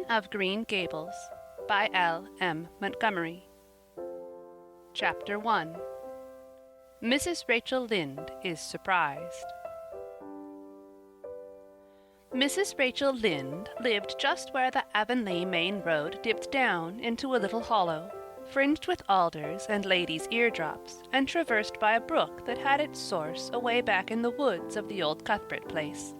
Queen of Green Gables by L. M. Montgomery. Chapter 1. Mrs. Rachel Lynde is surprised. Mrs. Rachel Lynde lived just where the Avonlea main road dipped down into a little hollow, fringed with alders and ladies' eardrops, and traversed by a brook that had its source away back in the woods of the old Cuthbert place.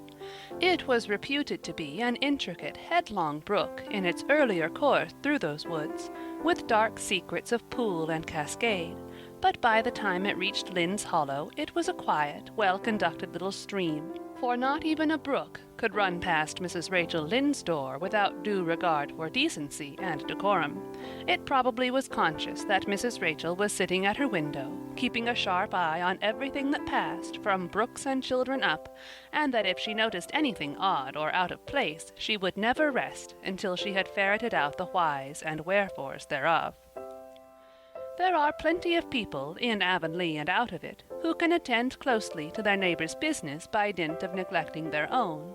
It was reputed to be an intricate, headlong brook in its earlier course through those woods, with dark secrets of pool and cascade, but by the time it reached Lynde's Hollow it was a quiet, well-conducted little stream, for not even a brook could run past Mrs. Rachel Lynde's door without due regard for decency and decorum. It probably was conscious that Mrs. Rachel was sitting at her window, keeping a sharp eye on everything that passed from brooks and children up, and that if she noticed anything odd or out of place, she would never rest until she had ferreted out the whys and wherefores thereof. There are plenty of people, in Avonlea and out of it, who can attend closely to their neighbors' business by dint of neglecting their own,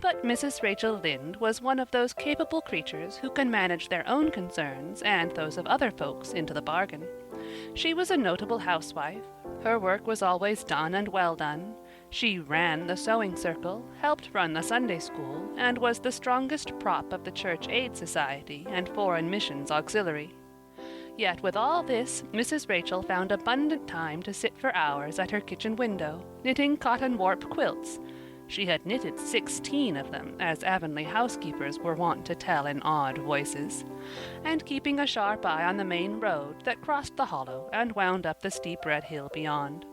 but Mrs. Rachel Lynde was one of those capable creatures who can manage their own concerns and those of other folks into the bargain. She was a notable housewife. Her work was always done and well done. She ran the sewing circle, helped run the Sunday school, and was the strongest prop of the Church Aid Society and Foreign Missions Auxiliary. Yet with all this, Mrs. Rachel found abundant time to sit for hours at her kitchen window, knitting cotton warp quilts. She had knitted 16 of them, as Avonlea housekeepers were wont to tell in awed voices, and keeping a sharp eye on the main road that crossed the hollow and wound up the steep red hill beyond.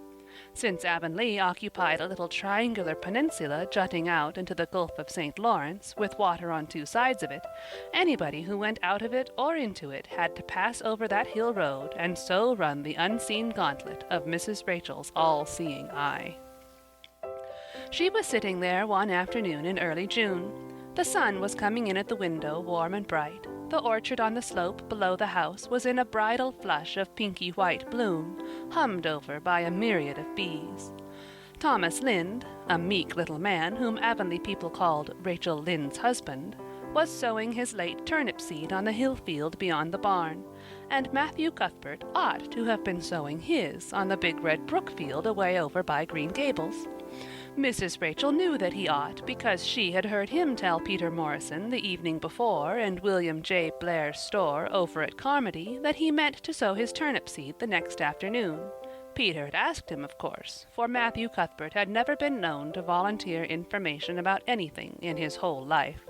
Since Avonlea occupied a little triangular peninsula jutting out into the Gulf of St. Lawrence, with water on two sides of it, anybody who went out of it or into it had to pass over that hill road and so run the unseen gauntlet of Mrs. Rachel's all-seeing eye. She was sitting there one afternoon in early June. The sun was coming in at the window warm and bright. The orchard on the slope below the house was in a bridal flush of pinky-white bloom, hummed over by a myriad of bees. Thomas Lynde, a meek little man whom Avonlea people called Rachel Lynde's husband, was sowing his late turnip seed on the hill field beyond the barn, and Matthew Cuthbert ought to have been sowing his on the big red brook field away over by Green Gables. Mrs. Rachel knew that he ought, because she had heard him tell Peter Morrison the evening before in William J. Blair's store over at Carmody that he meant to sow his turnip seed the next afternoon. Peter had asked him, of course, for Matthew Cuthbert had never been known to volunteer information about anything in his whole life.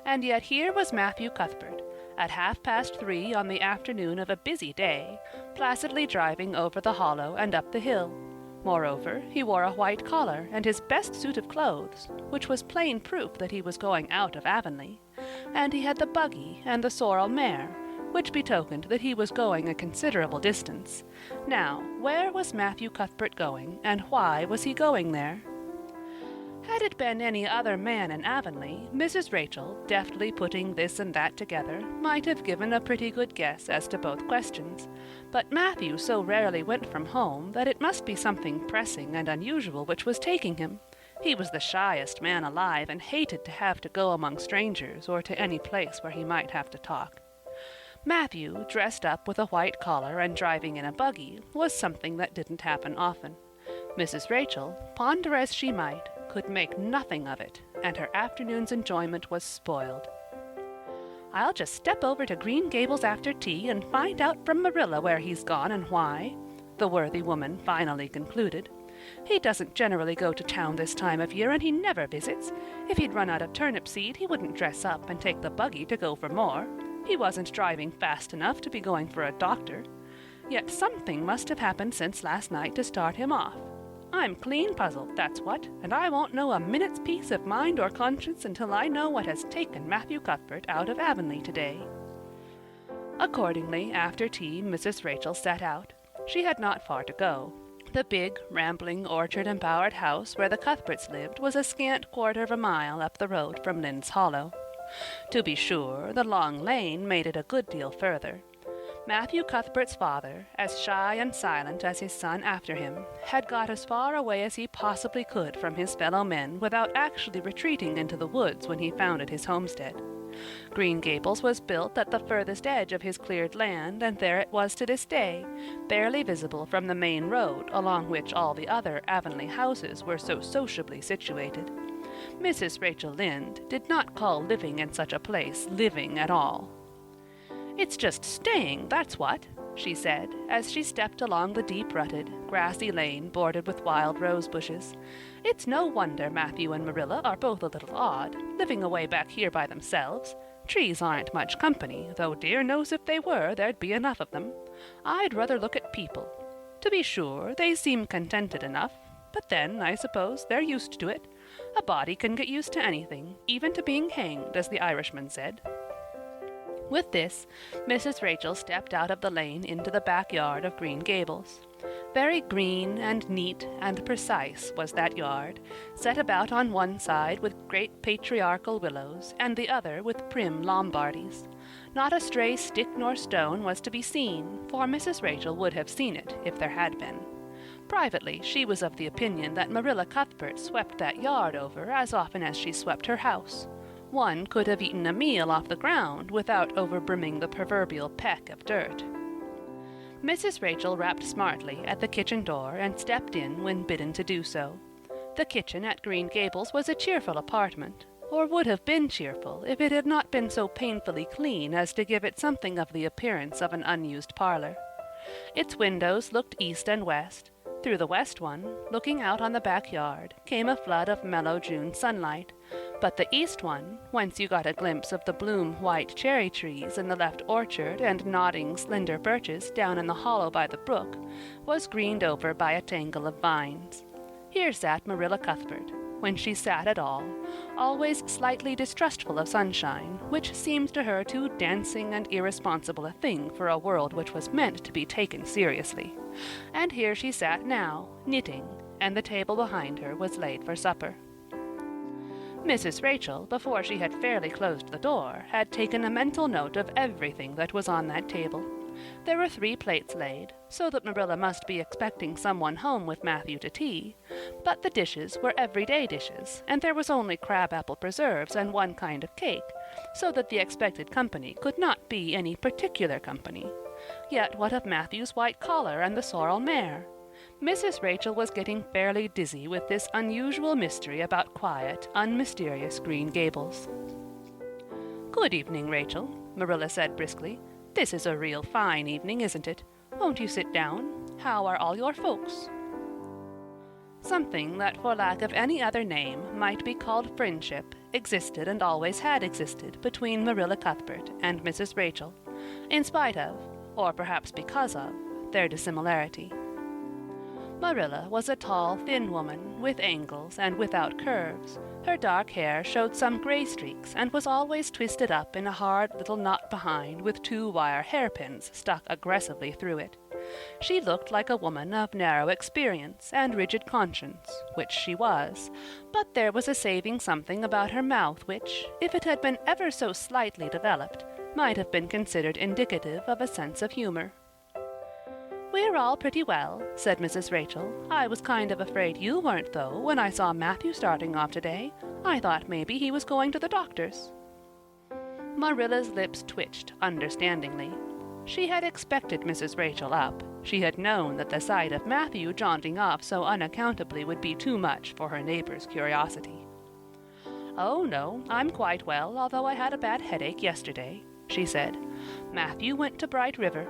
And yet here was Matthew Cuthbert, at 3:30 on the afternoon of a busy day, placidly driving over the hollow and up the hill. Moreover, he wore a white collar and his best suit of clothes, which was plain proof that he was going out of Avonlea, and he had the buggy and the sorrel mare, which betokened that he was going a considerable distance. Now, where was Matthew Cuthbert going, and why was he going there? Had it been any other man in Avonlea, Mrs. Rachel, deftly putting this and that together, might have given a pretty good guess as to both questions, but Matthew so rarely went from home that it must be something pressing and unusual which was taking him. He was the shyest man alive and hated to have to go among strangers or to any place where he might have to talk. Matthew, dressed up with a white collar and driving in a buggy, was something that didn't happen often. Mrs. Rachel, ponder as she might, could make nothing of it, and her afternoon's enjoyment was spoiled. "I'll just step over to Green Gables after tea and find out from Marilla where he's gone and why," the worthy woman finally concluded. "He doesn't generally go to town this time of year, and he never visits. If he'd run out of turnip seed, he wouldn't dress up and take the buggy to go for more. He wasn't driving fast enough to be going for a doctor. Yet something must have happened since last night to start him off. I'm clean puzzled, that's what, and I won't know a minute's peace of mind or conscience until I know what has taken Matthew Cuthbert out of Avonlea today." Accordingly, after tea, Mrs. Rachel set out. She had not far to go. The big, rambling, orchard-embowered house where the Cuthberts lived was a scant quarter of a mile up the road from Lynde's Hollow. To be sure, the long lane made it a good deal further. Matthew Cuthbert's father, as shy and silent as his son after him, had got as far away as he possibly could from his fellow men without actually retreating into the woods when he founded his homestead. Green Gables was built at the furthest edge of his cleared land, and there it was to this day, barely visible from the main road along which all the other Avonlea houses were so sociably situated. Mrs. Rachel Lynde did not call living in such a place living at all. "It's just staying, that's what," she said, as she stepped along the deep-rutted, grassy lane bordered with wild rose bushes. "It's no wonder Matthew and Marilla are both a little odd, living away back here by themselves. Trees aren't much company, though dear knows if they were, there'd be enough of them. I'd rather look at people. To be sure, they seem contented enough, but then, I suppose, they're used to it. A body can get used to anything, even to being hanged, as the Irishman said." With this, Mrs. Rachel stepped out of the lane into the backyard of Green Gables. Very green and neat and precise was that yard, set about on one side with great patriarchal willows, and the other with prim Lombardies. Not a stray stick nor stone was to be seen, for Mrs. Rachel would have seen it if there had been. Privately, she was of the opinion that Marilla Cuthbert swept that yard over as often as she swept her house. One could have eaten a meal off the ground without overbrimming the proverbial peck of dirt. Mrs. Rachel rapped smartly at the kitchen door and stepped in when bidden to do so. The kitchen at Green Gables was a cheerful apartment, or would have been cheerful if it had not been so painfully clean as to give it something of the appearance of an unused parlor. Its windows looked east and west. Through the west one, looking out on the backyard, came a flood of mellow June sunlight, but the east one, whence you got a glimpse of the bloom-white cherry trees in the left orchard and nodding slender birches down in the hollow by the brook, was greened over by a tangle of vines. Here sat Marilla Cuthbert, when she sat at all, always slightly distrustful of sunshine, which seemed to her too dancing and irresponsible a thing for a world which was meant to be taken seriously. And here she sat now, knitting, and the table behind her was laid for supper. Mrs. Rachel, before she had fairly closed the door, had taken a mental note of everything that was on that table. There were 3 plates laid, so that Marilla must be expecting someone home with Matthew to tea, but the dishes were everyday dishes, and there was only crab-apple preserves and one kind of cake, so that the expected company could not be any particular company. Yet what of Matthew's white collar and the sorrel mare? Mrs. Rachel was getting fairly dizzy with this unusual mystery about quiet, unmysterious Green Gables. "Good evening, Rachel," Marilla said briskly. "This is a real fine evening, isn't it? Won't you sit down? How are all your folks?" Something that for lack of any other name might be called friendship existed and always had existed between Marilla Cuthbert and Mrs. Rachel, in spite of, or perhaps because of, their dissimilarity. Marilla was a tall, thin woman, with angles and without curves. Her dark hair showed some gray streaks and was always twisted up in a hard little knot behind with 2 wire hairpins stuck aggressively through it. She looked like a woman of narrow experience and rigid conscience, which she was, but there was a saving something about her mouth which, if it had been ever so slightly developed, might have been considered indicative of a sense of humor. "We're all pretty well," said Mrs. Rachel. "I was kind of afraid you weren't, though, when I saw Matthew starting off today. I thought maybe he was going to the doctor's." Marilla's lips twitched understandingly. She had expected Mrs. Rachel up. She had known that the sight of Matthew jaunting off so unaccountably would be too much for her neighbor's curiosity. "Oh, no, I'm quite well, although I had a bad headache yesterday," she said. "Matthew went to Bright River.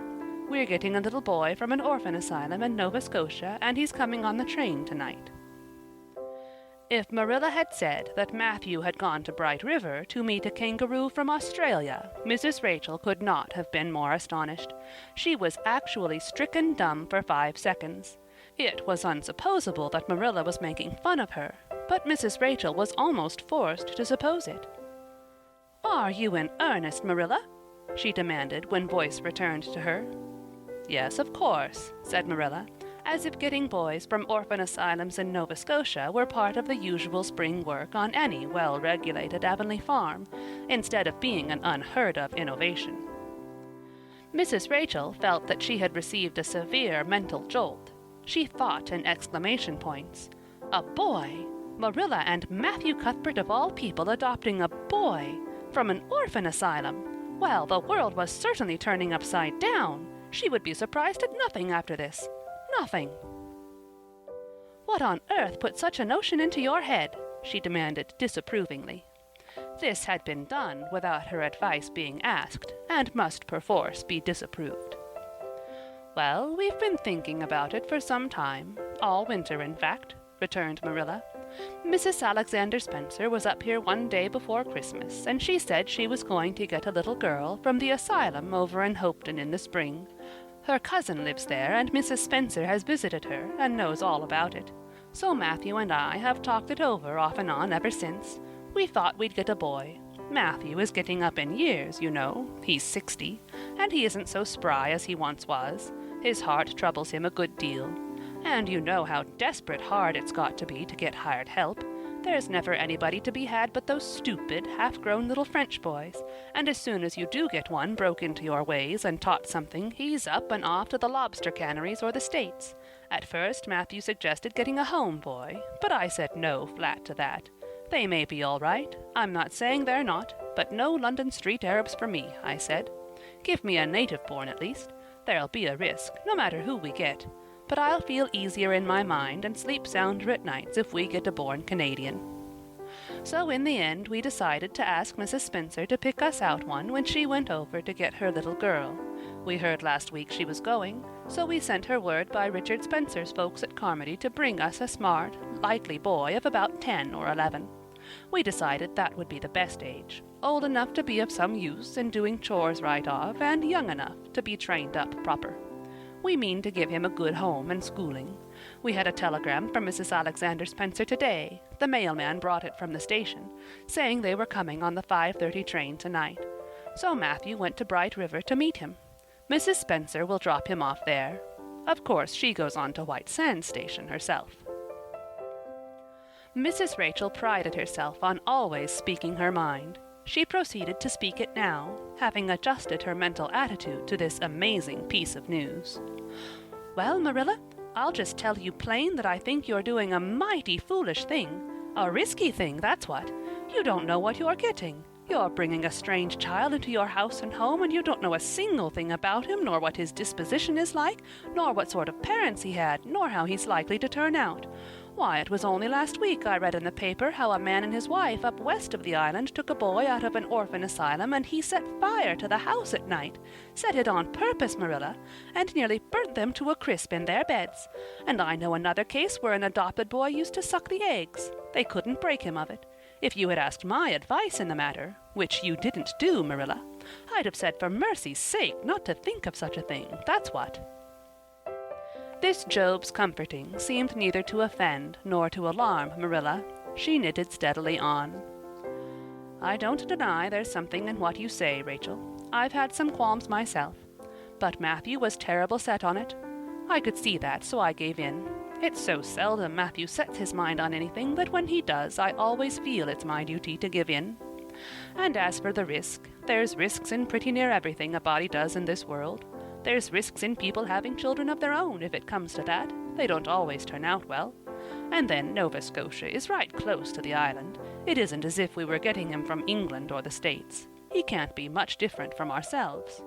We're getting a little boy from an orphan asylum in Nova Scotia, and he's coming on the train tonight." If Marilla had said that Matthew had gone to Bright River to meet a kangaroo from Australia, Mrs. Rachel could not have been more astonished. She was actually stricken dumb for 5 seconds. It was unsupposable that Marilla was making fun of her, but Mrs. Rachel was almost forced to suppose it. "Are you in earnest, Marilla?" she demanded when voice returned to her. "Yes, of course," said Marilla, as if getting boys from orphan asylums in Nova Scotia were part of the usual spring work on any well-regulated Avonlea farm, instead of being an unheard-of innovation. Mrs. Rachel felt that she had received a severe mental jolt. She thought in exclamation points. A boy! Marilla and Matthew Cuthbert of all people adopting a boy! From an orphan asylum! Well, the world was certainly turning upside down. She would be surprised at nothing after this. Nothing. "What on earth put such a notion into your head?" she demanded disapprovingly. This had been done without her advice being asked, and must perforce be disapproved. "Well, we've been thinking about it for some time, all winter in fact," returned Marilla. "Mrs. Alexander Spencer was up here one day before Christmas, and she said she was going to get a little girl from the asylum over in Hopeton in the spring. Her cousin lives there, and Mrs. Spencer has visited her and knows all about it. So Matthew and I have talked it over off and on ever since. We thought we'd get a boy. Matthew is getting up in years, you know. He's 60, and he isn't so spry as he once was. His heart troubles him a good deal. And you know how desperate hard it's got to be to get hired help. There's never anybody to be had but those stupid, half-grown little French boys, and as soon as you do get one broke into your ways and taught something, he's up and off to the lobster canneries or the States. At first Matthew suggested getting a home boy, but I said no flat to that. They may be all right, I'm not saying they're not, but no London street Arabs for me, I said. Give me a native-born at least. There'll be a risk, no matter who we get. But I'll feel easier in my mind and sleep sounder at nights if we get a born Canadian. So in the end we decided to ask Mrs. Spencer to pick us out one when she went over to get her little girl. We heard last week she was going, so we sent her word by Richard Spencer's folks at Carmody to bring us a smart, likely boy of about 10 or 11. We decided that would be the best age, old enough to be of some use in doing chores right off, and young enough to be trained up proper. We mean to give him a good home and schooling. We had a telegram from Mrs. Alexander Spencer today. The mailman brought it from the station, saying they were coming on the 5:30 train tonight. So Matthew went to Bright River to meet him. Mrs. Spencer will drop him off there. Of course, she goes on to White Sands Station herself. Mrs. Rachel prided herself on always speaking her mind. She proceeded to speak it now, having adjusted her mental attitude to this amazing piece of news. "Well, Marilla, I'll just tell you plain that I think you're doing a mighty foolish thing. A risky thing, that's what. You don't know what you're getting. You're bringing a strange child into your house and home, and you don't know a single thing about him, nor what his disposition is like, nor what sort of parents he had, nor how he's likely to turn out. Why, it was only last week I read in the paper how a man and his wife up west of the island took a boy out of an orphan asylum, and he set fire to the house at night. Set it on purpose, Marilla, and nearly burnt them to a crisp in their beds. And I know another case where an adopted boy used to suck the eggs. They couldn't break him of it. If you had asked my advice in the matter, which you didn't do, Marilla, I'd have said for mercy's sake not to think of such a thing, that's what." This Job's comforting seemed neither to offend nor to alarm Marilla. She knitted steadily on. "I don't deny there's something in what you say, Rachel. I've had some qualms myself. But Matthew was terrible set on it. I could see that, so I gave in. It's so seldom Matthew sets his mind on anything that when he does I always feel it's my duty to give in. And as for the risk, there's risks in pretty near everything a body does in this world. There's risks in people having children of their own, if it comes to that. They don't always turn out well. And then Nova Scotia is right close to the island. It isn't as if we were getting him from England or the States. He can't be much different from ourselves."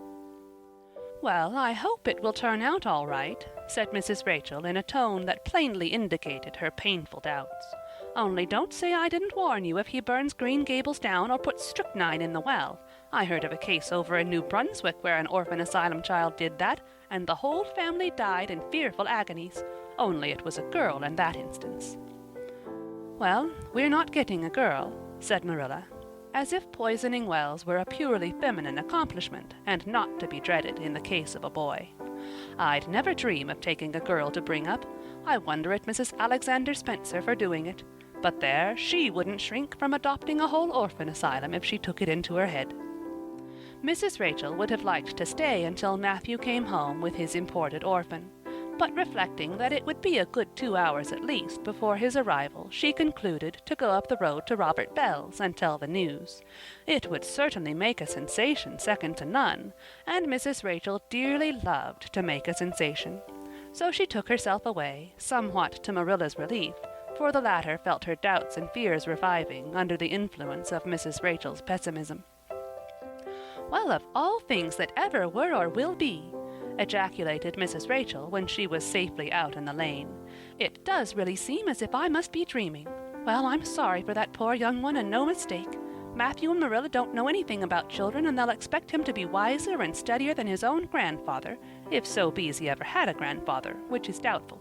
"Well, I hope it will turn out all right," said Mrs. Rachel in a tone that plainly indicated her painful doubts. "Only don't say I didn't warn you if he burns Green Gables down or puts strychnine in the well. I heard of a case over in New Brunswick where an orphan asylum child did that, and the whole family died in fearful agonies. Only it was a girl in that instance." "Well, we're not getting a girl," said Marilla, as if poisoning wells were a purely feminine accomplishment and not to be dreaded in the case of a boy. "I'd never dream of taking a girl to bring up. I wonder at Mrs. Alexander Spencer for doing it. But there, she wouldn't shrink from adopting a whole orphan asylum if she took it into her head." Mrs. Rachel would have liked to stay until Matthew came home with his imported orphan, but reflecting that it would be a good 2 hours at least before his arrival, she concluded to go up the road to Robert Bell's and tell the news. It would certainly make a sensation second to none, and Mrs. Rachel dearly loved to make a sensation. So she took herself away, somewhat to Marilla's relief, for the latter felt her doubts and fears reviving under the influence of Mrs. Rachel's pessimism. "Well, of all things that ever were or will be!" ejaculated Mrs. Rachel when she was safely out in the lane. "It does really seem as if I must be dreaming. Well, I'm sorry for that poor young one, and no mistake. Matthew and Marilla don't know anything about children, and they'll expect him to be wiser and steadier than his own grandfather, if so be's he ever had a grandfather, which is doubtful.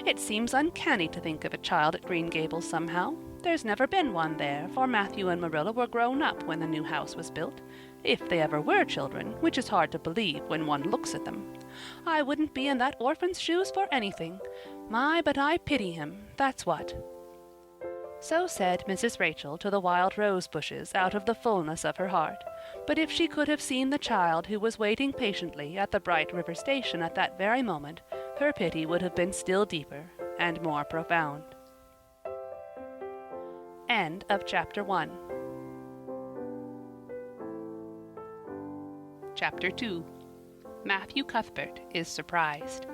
It seems uncanny to think of a child at Green Gables somehow. There's never been one there, for Matthew and Marilla were grown up when the new house was built, if they ever were children, which is hard to believe when one looks at them. I wouldn't be in that orphan's shoes for anything. My, but I pity him, that's what." So said Mrs. Rachel to the wild rose bushes out of the fullness of her heart, but if she could have seen the child who was waiting patiently at the Bright River station at that very moment, her pity would have been still deeper and more profound. End of Chapter 1. Chapter 2. Matthew Cuthbert is surprised.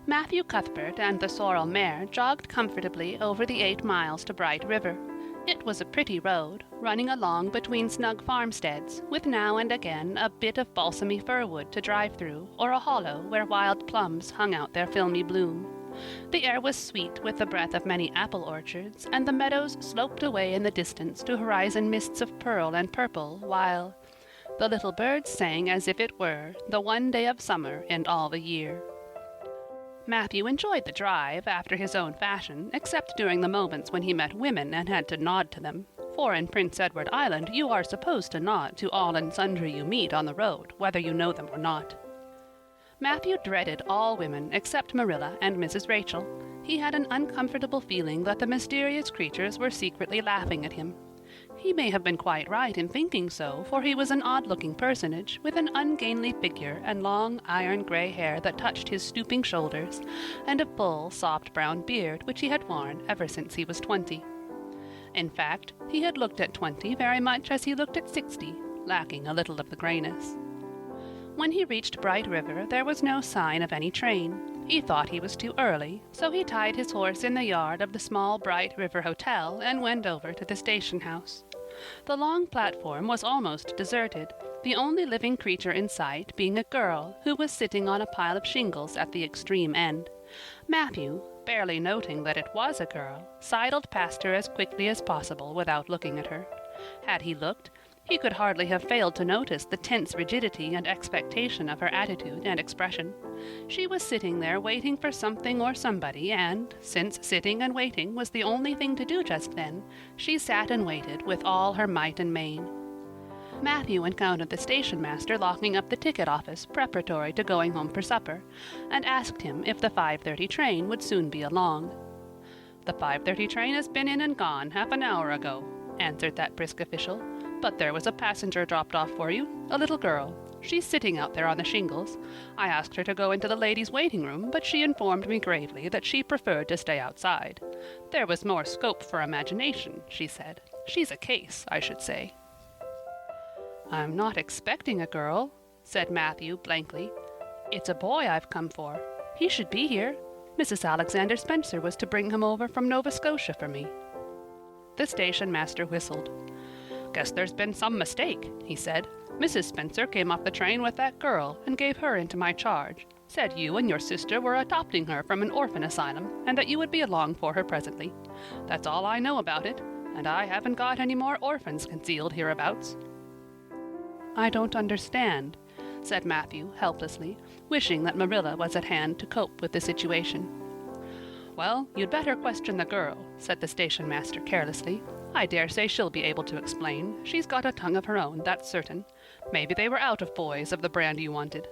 Matthew Cuthbert and the sorrel mare jogged comfortably over the 8 miles to Bright River. It was a pretty road, running along between snug farmsteads, with now and again a bit of balsamy firwood to drive through, or a hollow where wild plums hung out their filmy bloom. The air was sweet with the breath of many apple orchards, and the meadows sloped away in the distance to horizon mists of pearl and purple, while the little birds sang as if it were the one day of summer in all the year. Matthew enjoyed the drive after his own fashion, except during the moments when he met women and had to nod to them, for in Prince Edward Island you are supposed to nod to all and sundry you meet on the road, whether you know them or not. Matthew dreaded all women except Marilla and Mrs. Rachel. He had an uncomfortable feeling that the mysterious creatures were secretly laughing at him. He may have been quite right in thinking so, for he was an odd-looking personage, with an ungainly figure and long iron-gray hair that touched his stooping shoulders, and a full, soft brown beard which he had worn ever since he was 20. In fact, he had looked at 20 very much as he looked at 60, lacking a little of the grayness. When he reached Bright River, there was no sign of any train. He thought he was too early, so he tied his horse in the yard of the small Bright River Hotel and went over to the station house. The long platform was almost deserted, the only living creature in sight being a girl who was sitting on a pile of shingles at the extreme end. Matthew, barely noting that it was a girl, sidled past her as quickly as possible without looking at her. Had he looked, he could hardly have failed to notice the tense rigidity and expectation of her attitude and expression. She was sitting there waiting for something or somebody, and, since sitting and waiting was the only thing to do just then, she sat and waited with all her might and main. Matthew encountered the station master locking up the ticket office preparatory to going home for supper, and asked him if the 5:30 train would soon be along. "The 5:30 train has been in and gone half an hour ago," answered that brisk official. "But there was a passenger dropped off for you, a little girl. She's sitting out there on the shingles. I asked her to go into the ladies' waiting room, but she informed me gravely that she preferred to stay outside. There was more scope for imagination, she said. She's a case, I should say." "I'm not expecting a girl," said Matthew blankly. "It's a boy I've come for. He should be here. Mrs. Alexander Spencer was to bring him over from Nova Scotia for me." The station master whistled. "Guess there's been some mistake," he said. "Mrs. Spencer came off the train with that girl and gave her into my charge. Said you and your sister were adopting her from an orphan asylum and that you would be along for her presently. That's all I know about it, and I haven't got any more orphans concealed hereabouts." "I don't understand," said Matthew helplessly, wishing that Marilla was at hand to cope with the situation. "Well, you'd better question the girl," said the station master carelessly. "I dare say she'll be able to explain. She's got a tongue of her own, that's certain. Maybe they were out of boys of the brand you wanted."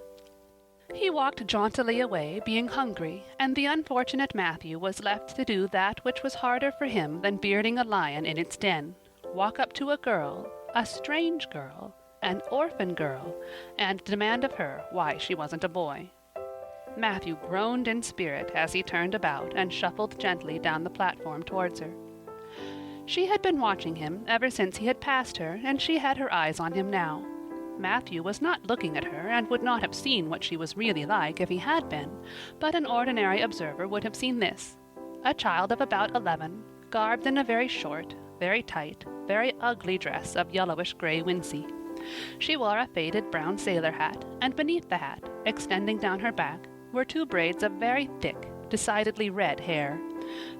He walked jauntily away, being hungry, and the unfortunate Matthew was left to do that which was harder for him than bearding a lion in its den, walk up to a girl, a strange girl, an orphan girl, and demand of her why she wasn't a boy. Matthew groaned in spirit as he turned about and shuffled gently down the platform towards her. She had been watching him ever since he had passed her, and she had her eyes on him now. Matthew was not looking at her, and would not have seen what she was really like if he had been, but an ordinary observer would have seen this: a child of about 11, garbed in a very short, very tight, very ugly dress of yellowish-gray wincey. She wore a faded brown sailor hat, and beneath the hat, extending down her back, were 2 braids of very thick, decidedly red hair.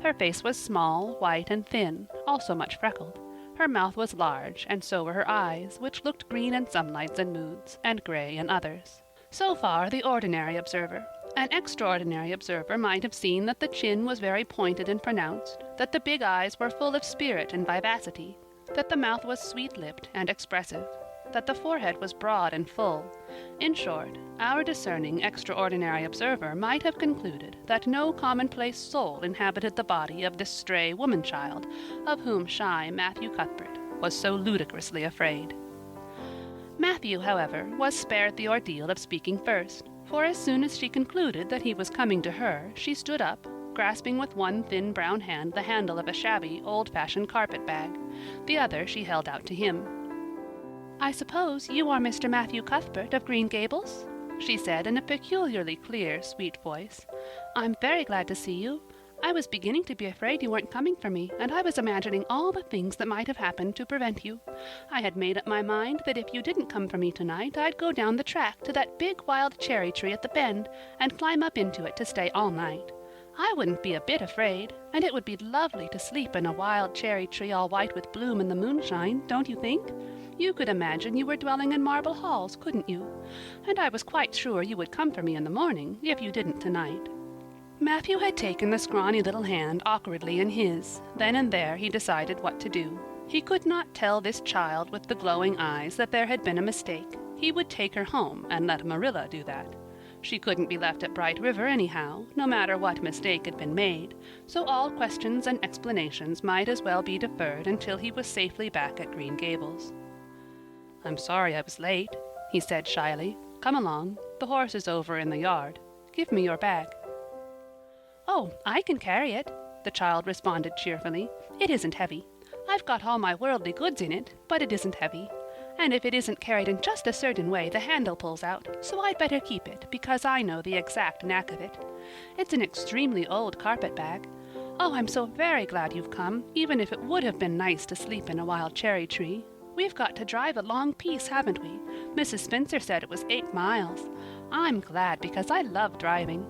Her face was small, white, and thin, also much freckled. Her mouth was large, and so were her eyes, which looked green in some lights and moods, and gray in others. So far the ordinary observer. An extraordinary observer might have seen that the chin was very pointed and pronounced, that the big eyes were full of spirit and vivacity, that the mouth was sweet-lipped and expressive, that the forehead was broad and full. In short, our discerning extraordinary observer might have concluded that no commonplace soul inhabited the body of this stray woman-child, of whom shy Matthew Cuthbert was so ludicrously afraid. Matthew, however, was spared the ordeal of speaking first, for as soon as she concluded that he was coming to her, she stood up, grasping with one thin brown hand the handle of a shabby, old-fashioned carpet-bag. The other she held out to him. "I suppose you are Mr. Matthew Cuthbert of Green Gables?" she said in a peculiarly clear, sweet voice. "I'm very glad to see you. I was beginning to be afraid you weren't coming for me, and I was imagining all the things that might have happened to prevent you. I had made up my mind that if you didn't come for me tonight, I'd go down the track to that big wild cherry tree at the bend and climb up into it to stay all night. I wouldn't be a bit afraid, and it would be lovely to sleep in a wild cherry tree all white with bloom in the moonshine, don't you think? You could imagine you were dwelling in marble halls, couldn't you? And I was quite sure you would come for me in the morning, if you didn't tonight." Matthew had taken the scrawny little hand awkwardly in his. Then and there he decided what to do. He could not tell this child with the glowing eyes that there had been a mistake. He would take her home and let Marilla do that. She couldn't be left at Bright River anyhow, no matter what mistake had been made, so all questions and explanations might as well be deferred until he was safely back at Green Gables. "I'm sorry I was late," he said shyly. "Come along. The horse is over in the yard. Give me your bag." "Oh, I can carry it," the child responded cheerfully. "It isn't heavy. I've got all my worldly goods in it, but it isn't heavy. And if it isn't carried in just a certain way, the handle pulls out, so I'd better keep it, because I know the exact knack of it. It's an extremely old carpet-bag. Oh, I'm so very glad you've come, even if it would have been nice to sleep in a wild cherry tree. We've got to drive a long piece, haven't we? Mrs. Spencer said it was 8 miles. I'm glad, because I love driving.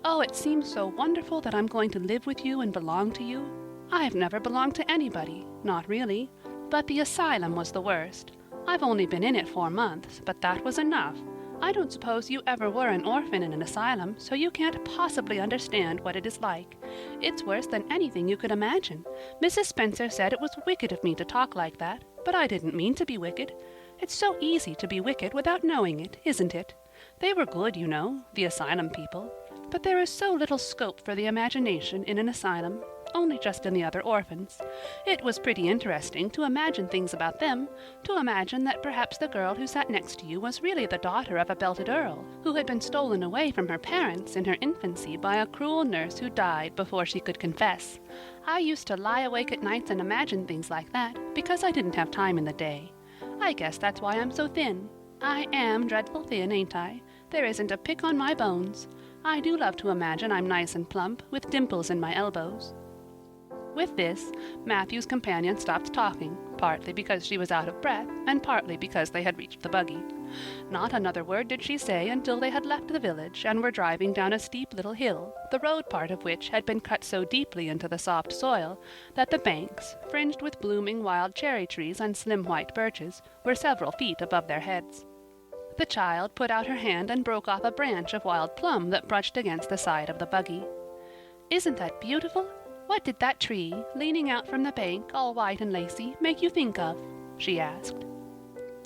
Oh, it seems so wonderful that I'm going to live with you and belong to you. I've never belonged to anybody, not really. But the asylum was the worst. I've only been in it 4 months, but that was enough. I don't suppose you ever were an orphan in an asylum, so you can't possibly understand what it is like. It's worse than anything you could imagine. Mrs. Spencer said it was wicked of me to talk like that, but I didn't mean to be wicked. It's so easy to be wicked without knowing it, isn't it? They were good, you know, the asylum people. But there is so little scope for the imagination in an asylum, only just in the other orphans. It was pretty interesting to imagine things about them, to imagine that perhaps the girl who sat next to you was really the daughter of a belted earl, who had been stolen away from her parents in her infancy by a cruel nurse who died before she could confess. I used to lie awake at nights and imagine things like that, because I didn't have time in the day. I guess that's why I'm so thin. I am dreadful thin, ain't I? There isn't a pick on my bones. I do love to imagine I'm nice and plump, with dimples in my elbows." With this, Matthew's companion stopped talking, partly because she was out of breath, and partly because they had reached the buggy. Not another word did she say until they had left the village and were driving down a steep little hill, the road part of which had been cut so deeply into the soft soil that the banks, fringed with blooming wild cherry trees and slim white birches, were several feet above their heads. The child put out her hand and broke off a branch of wild plum that brushed against the side of the buggy. "Isn't that beautiful? What did that tree, leaning out from the bank, all white and lacy, make you think of?" she asked.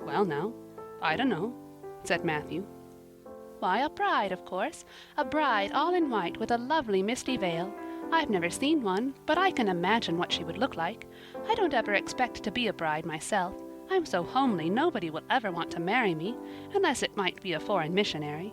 "Well now, I dunno," said Matthew. "Why, a bride, of course. A bride all in white with a lovely misty veil. I've never seen one, but I can imagine what she would look like. I don't ever expect to be a bride myself. I'm so homely nobody will ever want to marry me, unless it might be a foreign missionary.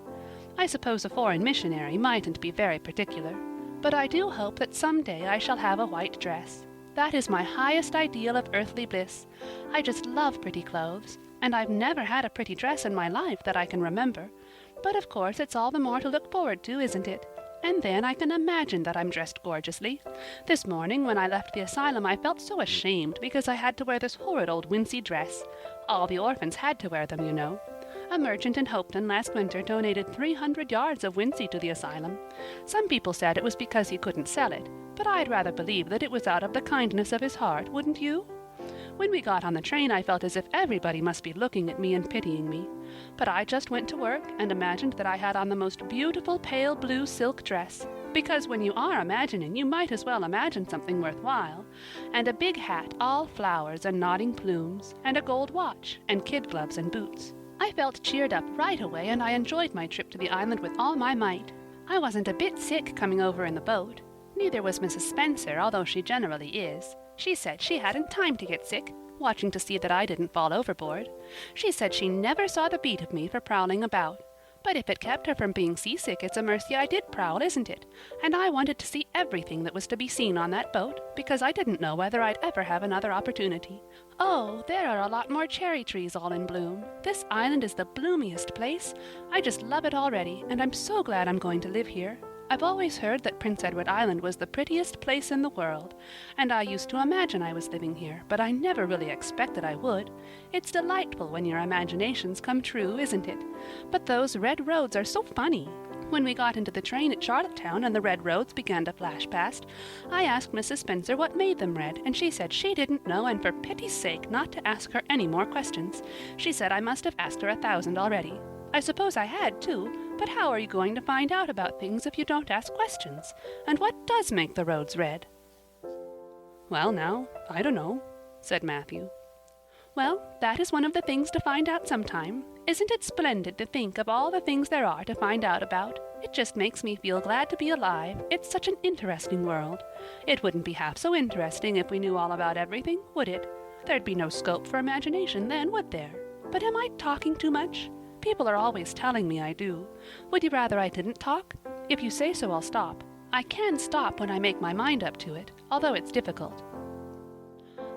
I suppose a foreign missionary mightn't be very particular. But I do hope that some day I shall have a white dress. That is my highest ideal of earthly bliss. I just love pretty clothes, and I've never had a pretty dress in my life that I can remember. But of course it's all the more to look forward to, isn't it? And then I can imagine that I'm dressed gorgeously. This morning when I left the asylum I felt so ashamed because I had to wear this horrid old wincey dress. All the orphans had to wear them, you know. A merchant in Hopeton last winter donated 300 yards of wincey to the asylum. Some people said it was because he couldn't sell it, but I'd rather believe that it was out of the kindness of his heart, wouldn't you? When we got on the train I felt as if everybody must be looking at me and pitying me. But I just went to work and imagined that I had on the most beautiful pale blue silk dress, because when you are imagining you might as well imagine something worthwhile, and a big hat all flowers and nodding plumes, and a gold watch, and kid gloves and boots. I felt cheered up right away and I enjoyed my trip to the island with all my might. I wasn't a bit sick coming over in the boat. Neither was Mrs. Spencer, although she generally is. She said she hadn't time to get sick, watching to see that I didn't fall overboard. She said she never saw the beat of me for prowling about. But if it kept her from being seasick, it's a mercy I did prowl, isn't it? And I wanted to see everything that was to be seen on that boat, because I didn't know whether I'd ever have another opportunity. Oh, there are a lot more cherry trees all in bloom. This island is the bloomiest place. I just love it already, and I'm so glad I'm going to live here. I've always heard that Prince Edward Island was the prettiest place in the world, and I used to imagine I was living here, but I never really expected I would. It's delightful when your imaginations come true, isn't it? But those red roads are so funny. When we got into the train at Charlottetown and the red roads began to flash past, I asked Mrs. Spencer what made them red, and she said she didn't know and for pity's sake not to ask her any more questions. She said I must have asked her 1,000 already. I suppose I had, too, but how are you going to find out about things if you don't ask questions? And what does make the roads red? Well, now, I don't know, said Matthew. Well, that is one of the things to find out sometime. Isn't it splendid to think of all the things there are to find out about? It just makes me feel glad to be alive. It's such an interesting world. It wouldn't be half so interesting if we knew all about everything, would it? There'd be no scope for imagination then, would there? But am I talking too much? People are always telling me I do. Would you rather I didn't talk? If you say so, I'll stop. I can stop when I make my mind up to it, although it's difficult.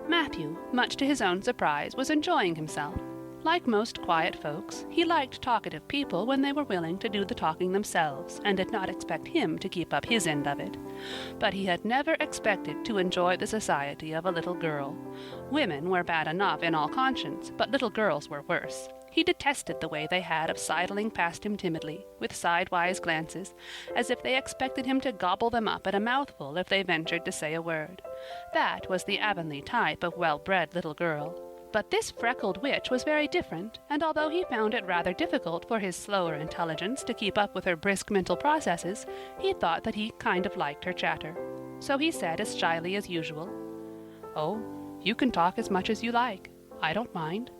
Matthew, much to his own surprise, was enjoying himself. Like most quiet folks, he liked talkative people when they were willing to do the talking themselves and did not expect him to keep up his end of it. But he had never expected to enjoy the society of a little girl. Women were bad enough in all conscience, but little girls were worse. He detested the way they had of sidling past him timidly, with sidewise glances, as if they expected him to gobble them up at a mouthful if they ventured to say a word. That was the Avonlea type of well-bred little girl. But this freckled witch was very different, and although he found it rather difficult for his slower intelligence to keep up with her brisk mental processes, he thought that he kind of liked her chatter. So he said as shyly as usual, "Oh, you can talk as much as you like. I don't mind."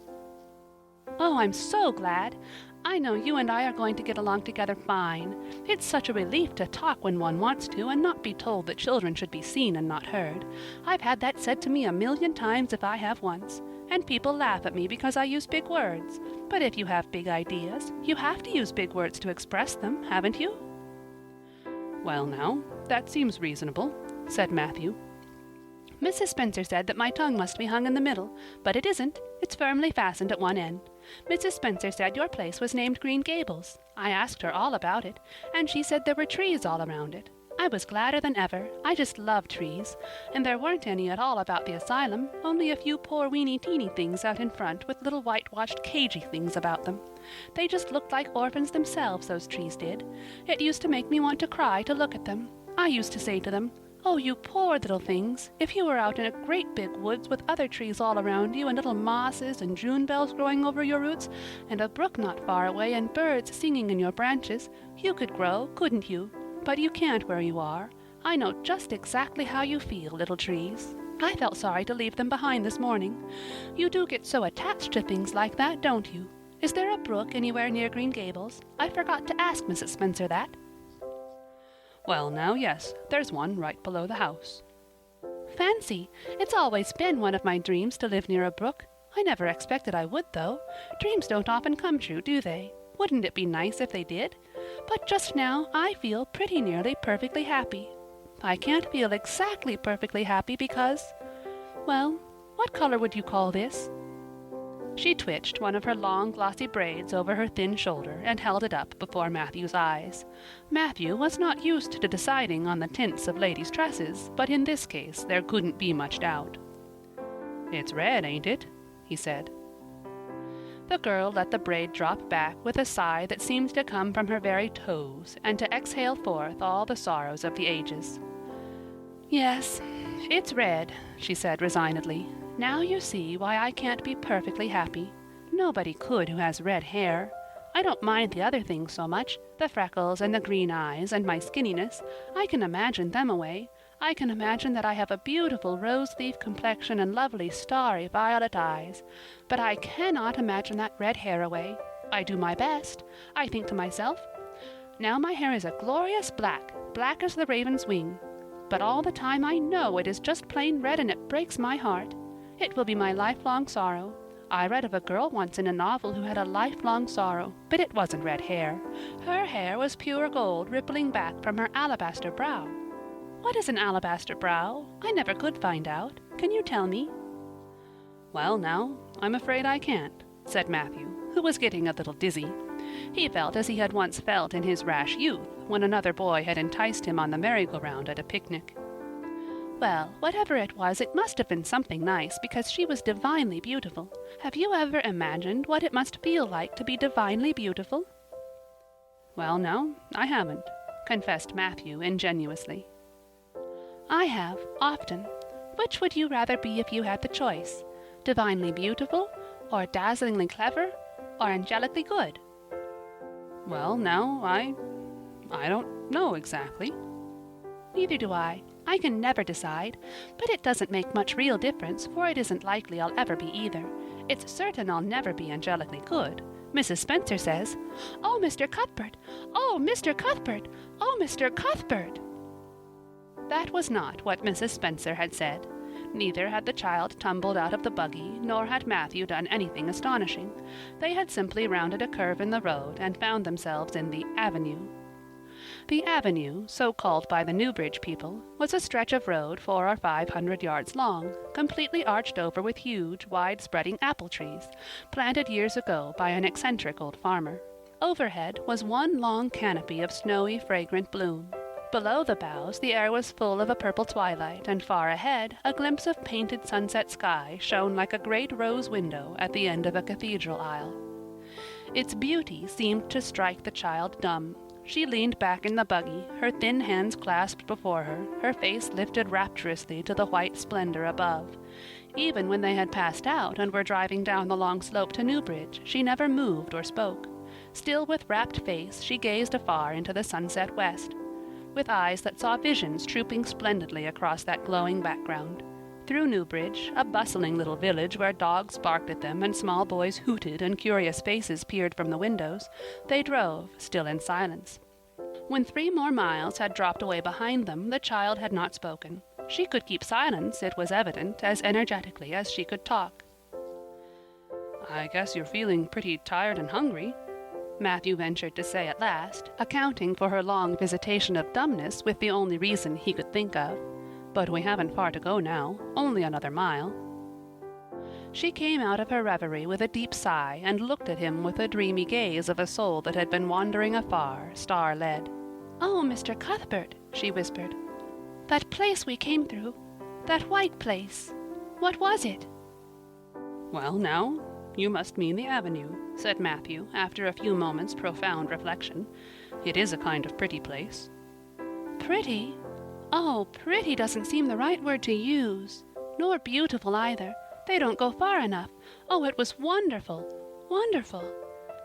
"Oh, I'm so glad. I know you and I are going to get along together fine. It's such a relief to talk when one wants to and not be told that children should be seen and not heard. I've had that said to me 1,000,000 times if I have once. And people laugh at me because I use big words. But if you have big ideas, you have to use big words to express them, haven't you?" "Well now, that seems reasonable," said Matthew. "Mrs. Spencer said that my tongue must be hung in the middle, but it isn't. It's firmly fastened at one end. Mrs. Spencer said your place was named Green Gables. I asked her all about it, and she said there were trees all around it. I was gladder than ever. I just love trees. And there weren't any at all about the asylum, only a few poor weeny-teeny things out in front with little whitewashed cagey things about them. They just looked like orphans themselves, those trees did. It used to make me want to cry to look at them. I used to say to them, 'Oh, you poor little things, if you were out in a great big woods with other trees all around you and little mosses and June bells growing over your roots and a brook not far away and birds singing in your branches, you could grow, couldn't you? But you can't where you are. I know just exactly how you feel, little trees.' I felt sorry to leave them behind this morning. You do get so attached to things like that, don't you? Is there a brook anywhere near Green Gables? I forgot to ask Mrs. Spencer that." "Well now, yes, there's one right below the house." "Fancy! It's always been one of my dreams to live near a brook. I never expected I would, though. Dreams don't often come true, do they? Wouldn't it be nice if they did? But just now I feel pretty nearly perfectly happy. I can't feel exactly perfectly happy because, well, what color would you call this?" She twitched one of her long glossy braids over her thin shoulder and held it up before Matthew's eyes. Matthew was not used to deciding on the tints of ladies' tresses, but in this case there couldn't be much doubt. "It's red, ain't it?" he said. The girl let the braid drop back with a sigh that seemed to come from her very toes and to exhale forth all the sorrows of the ages. "Yes, it's red," she said resignedly. "Now you see why I can't be perfectly happy. Nobody could who has red hair. I don't mind the other things so much, the freckles and the green eyes and my skinniness. I can imagine them away. I can imagine that I have a beautiful rose-leaf complexion and lovely starry violet eyes. But I cannot imagine that red hair away. I do my best. I think to myself, now my hair is a glorious black, black as the raven's wing. But all the time I know it is just plain red and it breaks my heart. It will be my lifelong sorrow. I read of a girl once in a novel who had a lifelong sorrow, but it wasn't red hair. Her hair was pure gold rippling back from her alabaster brow." "What is an alabaster brow? I never could find out. Can you tell me?" "Well, now, I'm afraid I can't," said Matthew, who was getting a little dizzy. He felt as he had once felt in his rash youth, when another boy had enticed him on the merry-go-round at a picnic. "Well, whatever it was, it must have been something nice, because she was divinely beautiful. Have you ever imagined what it must feel like to be divinely beautiful?" "Well, no, I haven't," confessed Matthew ingenuously. "I have, often. Which would you rather be if you had the choice? Divinely beautiful, or dazzlingly clever, or angelically good?" "Well, now, I don't know exactly." "Neither do I. I can never decide. But it doesn't make much real difference, for it isn't likely I'll ever be either. It's certain I'll never be angelically good. Mrs. Spencer says, 'Oh, Mr. Cuthbert! Oh, Mr. Cuthbert! Oh, Mr. Cuthbert!'" That was not what Mrs. Spencer had said. Neither had the child tumbled out of the buggy, nor had Matthew done anything astonishing. They had simply rounded a curve in the road and found themselves in the avenue. The avenue, so called by the Newbridge people, was a stretch of road 400 or 500 yards long, completely arched over with huge, wide-spreading apple trees, planted years ago by an eccentric old farmer. Overhead was one long canopy of snowy, fragrant bloom. Below the boughs the air was full of a purple twilight, and far ahead a glimpse of painted sunset sky shone like a great rose window at the end of a cathedral aisle. Its beauty seemed to strike the child dumb. She leaned back in the buggy, her thin hands clasped before her, her face lifted rapturously to the white splendor above. Even when they had passed out and were driving down the long slope to Newbridge, she never moved or spoke. Still with rapt face she gazed afar into the sunset west, with eyes that saw visions trooping splendidly across that glowing background. Through Newbridge, a bustling little village where dogs barked at them and small boys hooted and curious faces peered from the windows, they drove, still in silence. When 3 more miles had dropped away behind them, the child had not spoken. She could keep silence, it was evident, as energetically as she could talk. "I guess you're feeling pretty tired and hungry," Matthew ventured to say at last, accounting for her long visitation of dumbness with the only reason he could think of. "But we haven't far to go now, only another mile." She came out of her reverie with a deep sigh and looked at him with the dreamy gaze of a soul that had been wandering afar, star-led. "Oh, Mr. Cuthbert," she whispered, "that place we came through, that white place, what was it?" "Well, now, you must mean the avenue," said Matthew, after a few moments' profound reflection. "It is a kind of pretty place." "Pretty? Oh, pretty doesn't seem the right word to use. Nor beautiful either. They don't go far enough. Oh, it was wonderful, wonderful.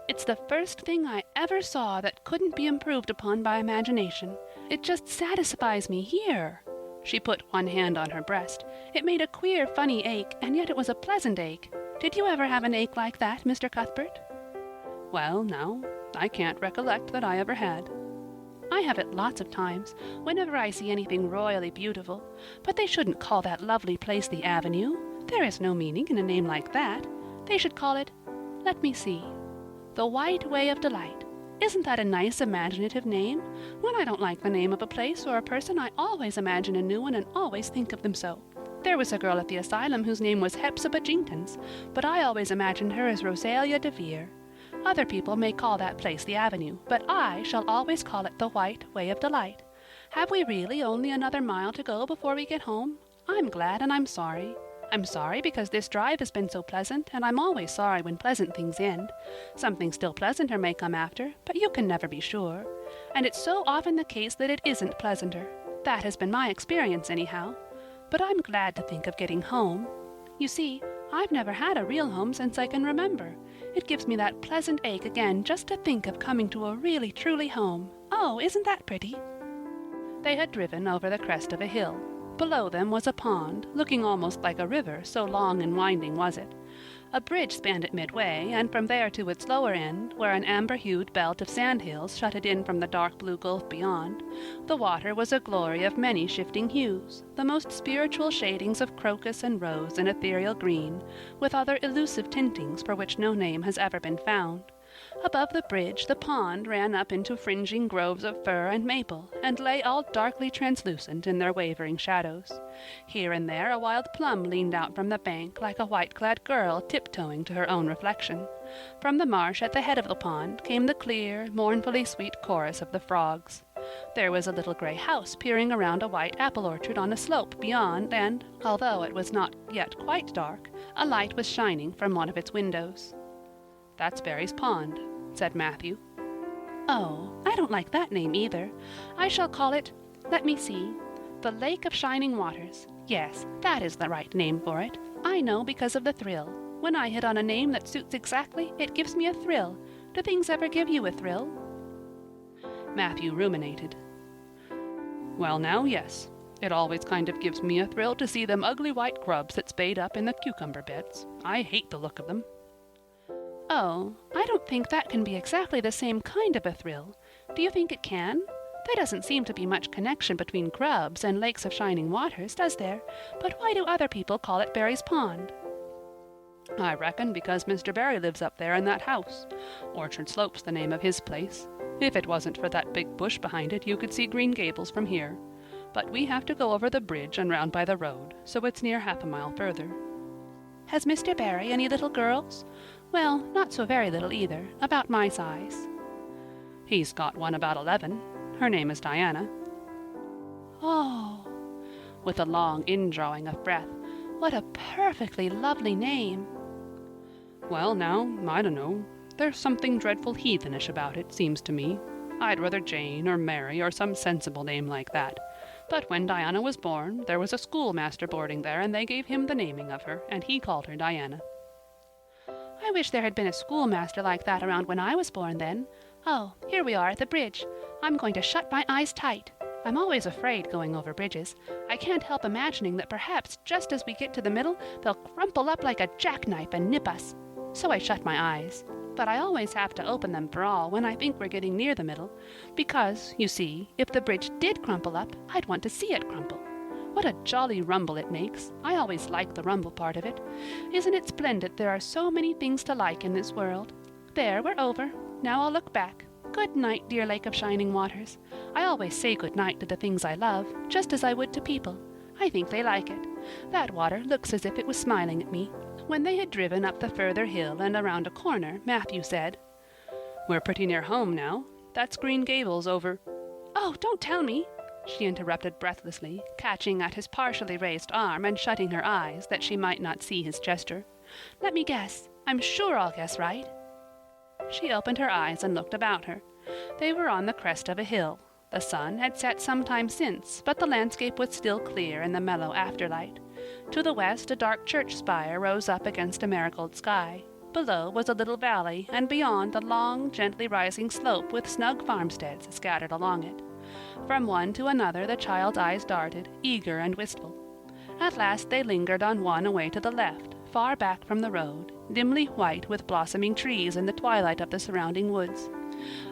It's the first thing I ever saw that couldn't be improved upon by imagination. It just satisfies me here." She put one hand on her breast. It made a queer, funny ache, and yet it was a pleasant ache. Did you ever have an ache like that, Mr. Cuthbert? "Well, now, I can't recollect that I ever had." "I have it lots of times, whenever I see anything royally beautiful. But they shouldn't call that lovely place the Avenue. There is no meaning in a name like that. They should call it, let me see, the White Way of Delight. Isn't that a nice imaginative name? When I don't like the name of a place or a person, I always imagine a new one and always think of them so. There was a girl at the asylum whose name was Hepzibah Jenkins, but I always imagined her as Rosalia de Vere. Other people may call that place the Avenue, but I shall always call it the White Way of Delight. Have we really only another mile to go before we get home? I'm glad and I'm sorry. I'm sorry because this drive has been so pleasant, and I'm always sorry when pleasant things end. Something still pleasanter may come after, but you can never be sure. And it's so often the case that it isn't pleasanter. That has been my experience anyhow. But I'm glad to think of getting home. You see, I've never had a real home since I can remember. It gives me that pleasant ache again just to think of coming to a really truly home. Oh, isn't that pretty? They had driven over the crest of a hill. Below them was a pond, looking almost like a river, so long and winding was it. A bridge spanned it midway, and from there to its lower end, where an amber-hued belt of sandhills shut it in from the dark blue gulf beyond, the water was a glory of many shifting hues, the most spiritual shadings of crocus and rose and ethereal green, with other elusive tintings for which no name has ever been found. Above the bridge the pond ran up into fringing groves of fir and maple, and lay all darkly translucent in their wavering shadows. Here and there a wild plum leaned out from the bank like a white-clad girl tiptoeing to her own reflection. From the marsh at the head of the pond came the clear, mournfully sweet chorus of the frogs. There was a little gray house peering around a white apple orchard on a slope beyond, and, although it was not yet quite dark, a light was shining from one of its windows. "That's Barry's Pond," said Matthew. "Oh, I don't like that name either. I shall call it, let me see, the Lake of Shining Waters. Yes, that is the right name for it. I know because of the thrill. When I hit on a name that suits exactly, it gives me a thrill. Do things ever give you a thrill?" Matthew ruminated. "Well now, yes. It always kind of gives me a thrill to see them ugly white grubs that spade up in the cucumber beds. I hate the look of them." "Oh, I don't think that can be exactly the same kind of a thrill. Do you think it can? There doesn't seem to be much connection between grubs and lakes of shining waters, does there? But why do other people call it Barry's Pond?" "I reckon because Mr. Barry lives up there in that house. Orchard Slope's the name of his place. If it wasn't for that big bush behind it, you could see Green Gables from here. But we have to go over the bridge and round by the road, so it's near half a mile further." "Has Mr. Barry any little girls?" "Well, not so very little either, about my size." "He's got one about 11. Her name is Diana." "Oh," with a long indrawing of breath, "what a perfectly lovely name." "Well now, I dunno. There's something dreadful heathenish about it, seems to me. I'd rather Jane or Mary or some sensible name like that. But when Diana was born, there was a schoolmaster boarding there, and they gave him the naming of her, and he called her Diana." "I wish there had been a schoolmaster like that around when I was born then. Oh, here we are at the bridge. I'm going to shut my eyes tight. I'm always afraid going over bridges. I can't help imagining that perhaps just as we get to the middle, they'll crumple up like a jackknife and nip us. So I shut my eyes. But I always have to open them for all when I think we're getting near the middle, because, you see, if the bridge did crumple up, I'd want to see it crumple. What a jolly rumble it makes. I always like the rumble part of it. Isn't it splendid there are so many things to like in this world? There, we're over. Now I'll look back. Good night, dear Lake of Shining Waters. I always say good night to the things I love, just as I would to people. I think they like it. That water looks as if it was smiling at me." When they had driven up the further hill and around a corner, Matthew said, "We're pretty near home now. That's Green Gables over—" "Oh, don't tell me!" she interrupted breathlessly, catching at his partially raised arm and shutting her eyes that she might not see his gesture. "Let me guess. I'm sure I'll guess right." She opened her eyes and looked about her. They were on the crest of a hill. The sun had set some time since, but the landscape was still clear in the mellow afterlight. To the west a dark church spire rose up against a marigold sky. Below was a little valley, and beyond a long, gently rising slope with snug farmsteads scattered along it. From one to another the child's eyes darted, eager and wistful. At last they lingered on one away to the left, far back from the road, dimly white with blossoming trees in the twilight of the surrounding woods.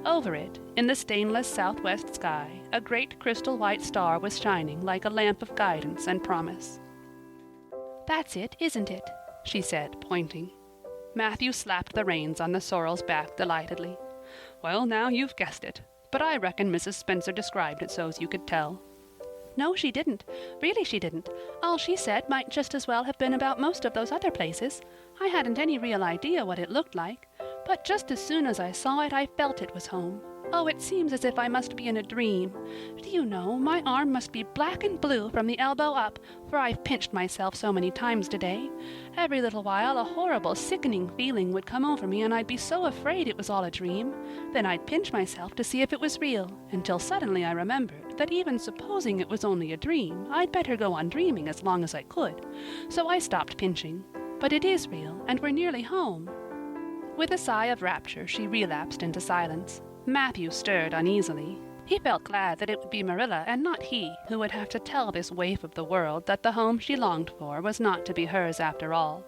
Over it, in the stainless southwest sky, a great crystal white star was shining like a lamp of guidance and promise. "That's it, isn't it?" she said, pointing. Matthew slapped the reins on the sorrel's back delightedly. "Well, now you've guessed it. But I reckon Mrs. Spencer described it so's you could tell." No, she didn't. Really she didn't. All she said might just as well have been about most of those other places. I hadn't any real idea what it looked like, but just as soon as I saw it I felt it was home. Oh, it seems as if I must be in a dream. Do you know, my arm must be black and blue from the elbow up, for I've pinched myself so many times today. Every little while a horrible, sickening feeling would come over me, and I'd be so afraid it was all a dream. Then I'd pinch myself to see if it was real, until suddenly I remembered that even supposing it was only a dream, I'd better go on dreaming as long as I could. So I stopped pinching. But it is real, and we're nearly home. With a sigh of rapture, she relapsed into silence. Matthew stirred uneasily. He felt glad that it would be Marilla and not he who would have to tell this waif of the world that the home she longed for was not to be hers after all.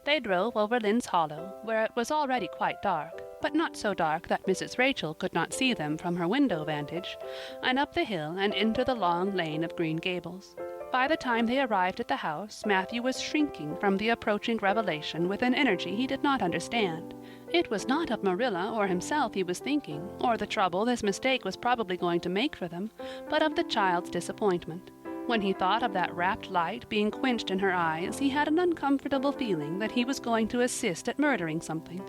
They drove over Lynn's Hollow, where it was already quite dark, but not so dark that Mrs. Rachel could not see them from her window vantage, and up the hill and into the long lane of Green Gables. By the time they arrived at the house, Matthew was shrinking from the approaching revelation with an energy he did not understand. It was not of Marilla or himself he was thinking, or the trouble this mistake was probably going to make for them, but of the child's disappointment. When he thought of that rapt light being quenched in her eyes, he had an uncomfortable feeling that he was going to assist at murdering something,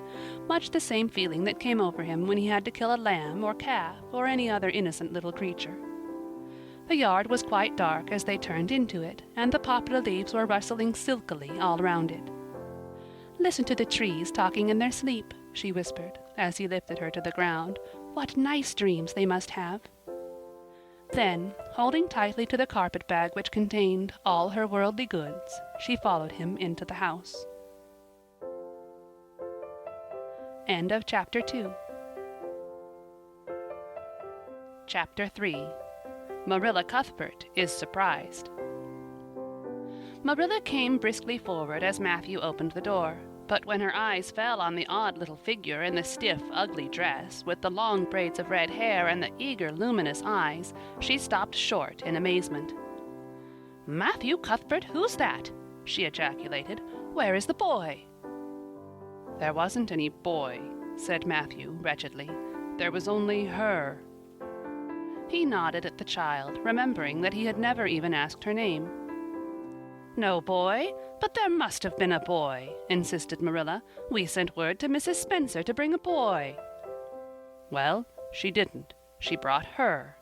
much the same feeling that came over him when he had to kill a lamb or calf or any other innocent little creature. The yard was quite dark as they turned into it, and the poplar leaves were rustling silkily all round it. "Listen to the trees talking in their sleep," she whispered, as he lifted her to the ground. "What nice dreams they must have." Then, holding tightly to the carpet-bag which contained all her worldly goods, she followed him into the house. End of Chapter 2. Chapter 3. Marilla Cuthbert is surprised. Marilla came briskly forward as Matthew opened the door, but when her eyes fell on the odd little figure in the stiff, ugly dress, with the long braids of red hair and the eager, luminous eyes, she stopped short in amazement. "Matthew Cuthbert, who's that?" she ejaculated. "Where is the boy?" "There wasn't any boy," said Matthew wretchedly. "There was only her." He nodded at the child, remembering that he had never even asked her name. "No boy? But there must have been a boy," insisted Marilla. "We sent word to Mrs. Spencer to bring a boy." "Well, she didn't. She brought her.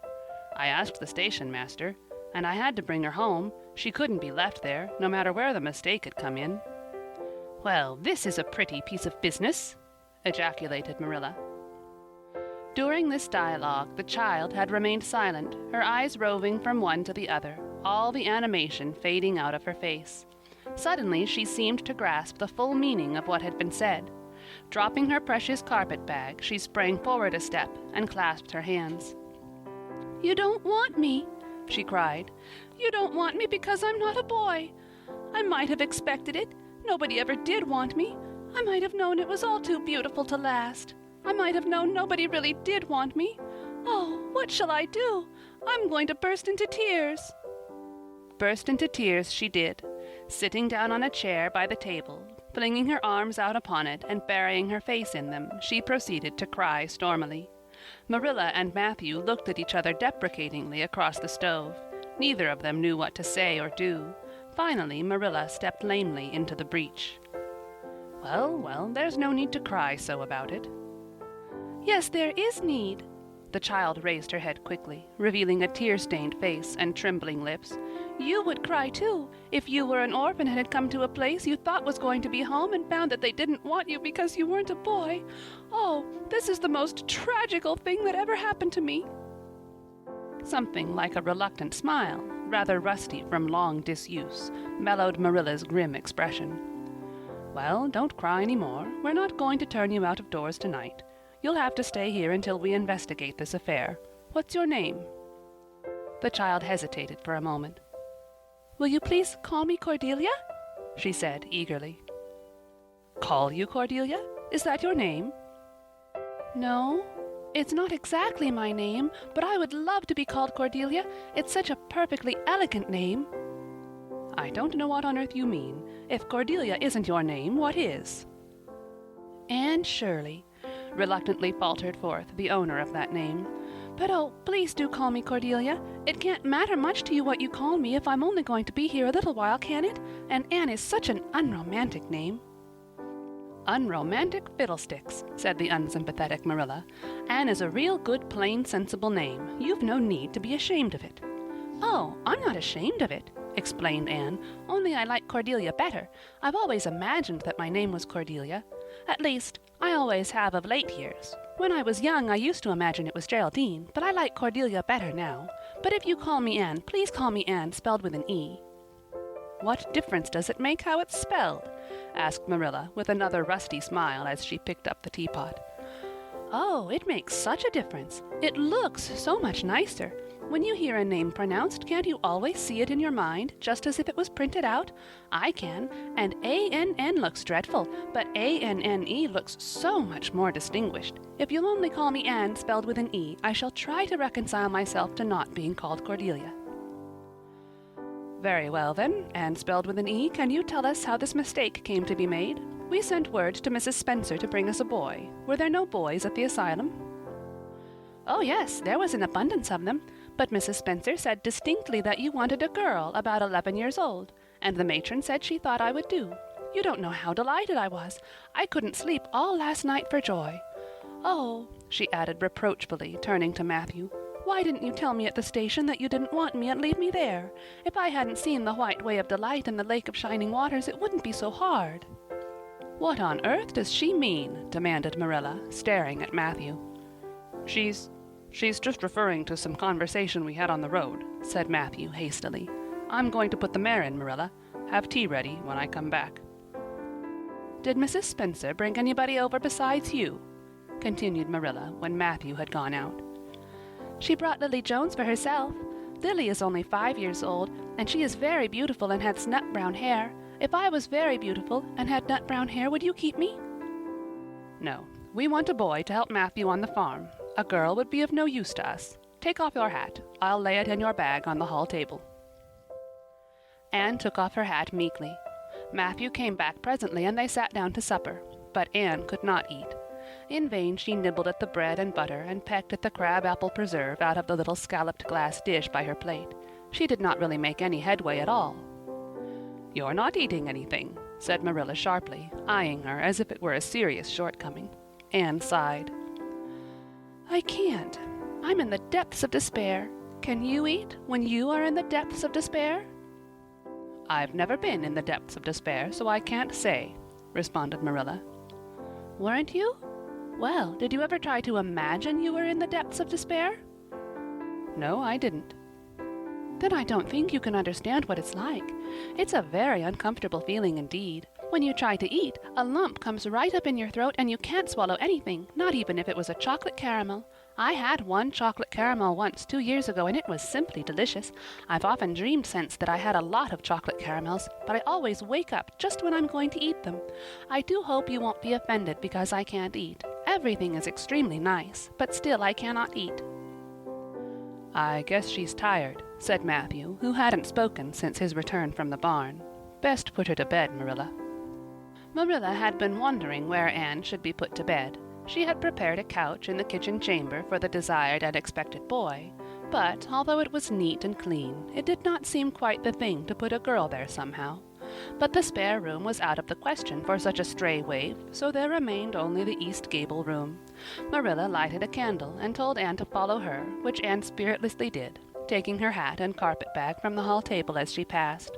I asked the station master, and I had to bring her home. She couldn't be left there, no matter where the mistake had come in." "Well, this is a pretty piece of business," ejaculated Marilla. During this dialogue the child had remained silent, her eyes roving from one to the other, all the animation fading out of her face. Suddenly she seemed to grasp the full meaning of what had been said. Dropping her precious carpet-bag, she sprang forward a step and clasped her hands. "You don't want me," she cried. "You don't want me because I'm not a boy. I might have expected it. Nobody ever did want me. I might have known it was all too beautiful to last. I might have known nobody really did want me. Oh, what shall I do? I'm going to burst into tears." Burst into tears she did, sitting down on a chair by the table. Flinging her arms out upon it and burying her face in them, she proceeded to cry stormily. Marilla and Matthew looked at each other deprecatingly across the stove. Neither of them knew what to say or do. Finally, Marilla stepped lamely into the breach. Well, there's no need to cry so about it." "Yes, there is need." The child raised her head quickly, revealing a tear-stained face and trembling lips. "You would cry, too, if you were an orphan and had come to a place you thought was going to be home and found that they didn't want you because you weren't a boy. Oh, this is the most tragical thing that ever happened to me." Something like a reluctant smile, rather rusty from long disuse, mellowed Marilla's grim expression. "Well, don't cry any more. We're not going to turn you out of doors tonight. You'll have to stay here until we investigate this affair. What's your name?" The child hesitated for a moment. "Will you please call me Cordelia?" she said eagerly. "Call you Cordelia? Is that your name?" "No, it's not exactly my name, but I would love to be called Cordelia. It's such a perfectly elegant name." "I don't know what on earth you mean. If Cordelia isn't your name, what is?" "Anne Shirley," reluctantly faltered forth the owner of that name. But oh, please do call me Cordelia. It can't matter much to you what you call me if I'm only going to be here a little while, can it? And Anne is such an unromantic name." "Unromantic fiddlesticks," said the unsympathetic Marilla. "Anne is a real good, plain, sensible name. You've no need to be ashamed of it." "Oh, I'm not ashamed of it," explained Anne, "only I like Cordelia better. I've always imagined that my name was Cordelia. At least, I always have of late years. When I was young I used to imagine it was Geraldine, but I like Cordelia better now. But if you call me Anne, please call me Anne spelled with an E." "What difference does it make how it's spelled?" asked Marilla, with another rusty smile as she picked up the teapot. "Oh, it makes such a difference. It looks so much nicer. When you hear a name pronounced, can't you always see it in your mind, just as if it was printed out? I can, and A-N-N looks dreadful, but A-N-N-E looks so much more distinguished. If you'll only call me Anne spelled with an E, I shall try to reconcile myself to not being called Cordelia." "Very well, then, Anne spelled with an E, can you tell us how this mistake came to be made? We sent word to Mrs. Spencer to bring us a boy. Were there no boys at the asylum?" "Oh, yes, there was an abundance of them. But Mrs. Spencer said distinctly that you wanted a girl about 11 years old, and the matron said she thought I would do. You don't know how delighted I was. I couldn't sleep all last night for joy. Oh," she added reproachfully, turning to Matthew, "why didn't you tell me at the station that you didn't want me and leave me there? If I hadn't seen the White Way of Delight and the Lake of Shining Waters, it wouldn't be so hard." "What on earth does she mean?" demanded Marilla, staring at Matthew. She's just referring to some conversation we had on the road," said Matthew hastily. "I'm going to put the mare in, Marilla. Have tea ready when I come back." "Did Mrs. Spencer bring anybody over besides you?" continued Marilla when Matthew had gone out. "She brought Lily Jones for herself. Lily is only 5 years old, and she is very beautiful and has nut brown hair. If I was very beautiful and had nut brown hair, would you keep me?" "No, we want a boy to help Matthew on the farm. A girl would be of no use to us. Take off your hat. I'll lay it in your bag on the hall table." Anne took off her hat meekly. Matthew came back presently and they sat down to supper, but Anne could not eat. In vain she nibbled at the bread and butter and pecked at the crab-apple preserve out of the little scalloped glass dish by her plate. She did not really make any headway at all. "You're not eating anything," said Marilla sharply, eyeing her as if it were a serious shortcoming. Anne sighed. "I can't. I'm in the depths of despair. Can you eat when you are in the depths of despair?" "I've never been in the depths of despair, so I can't say," responded Marilla. "Weren't you? Well, did you ever try to imagine you were in the depths of despair?" "No, I didn't." "Then I don't think you can understand what it's like. It's a very uncomfortable feeling indeed. When you try to eat, a lump comes right up in your throat and you can't swallow anything, not even if it was a chocolate caramel. I had one chocolate caramel once 2 years ago and it was simply delicious. I've often dreamed since that I had a lot of chocolate caramels, but I always wake up just when I'm going to eat them. I do hope you won't be offended because I can't eat. Everything is extremely nice, but still I cannot eat." "I guess she's tired," said Matthew, who hadn't spoken since his return from the barn. "Best put her to bed, Marilla." Marilla had been wondering where Anne should be put to bed. She had prepared a couch in the kitchen chamber for the desired and expected boy, but although it was neat and clean, it did not seem quite the thing to put a girl there somehow. But the spare room was out of the question for such a stray waif, so there remained only the east gable room. Marilla lighted a candle and told Anne to follow her, which Anne spiritlessly did, taking her hat and carpet-bag from the hall table as she passed.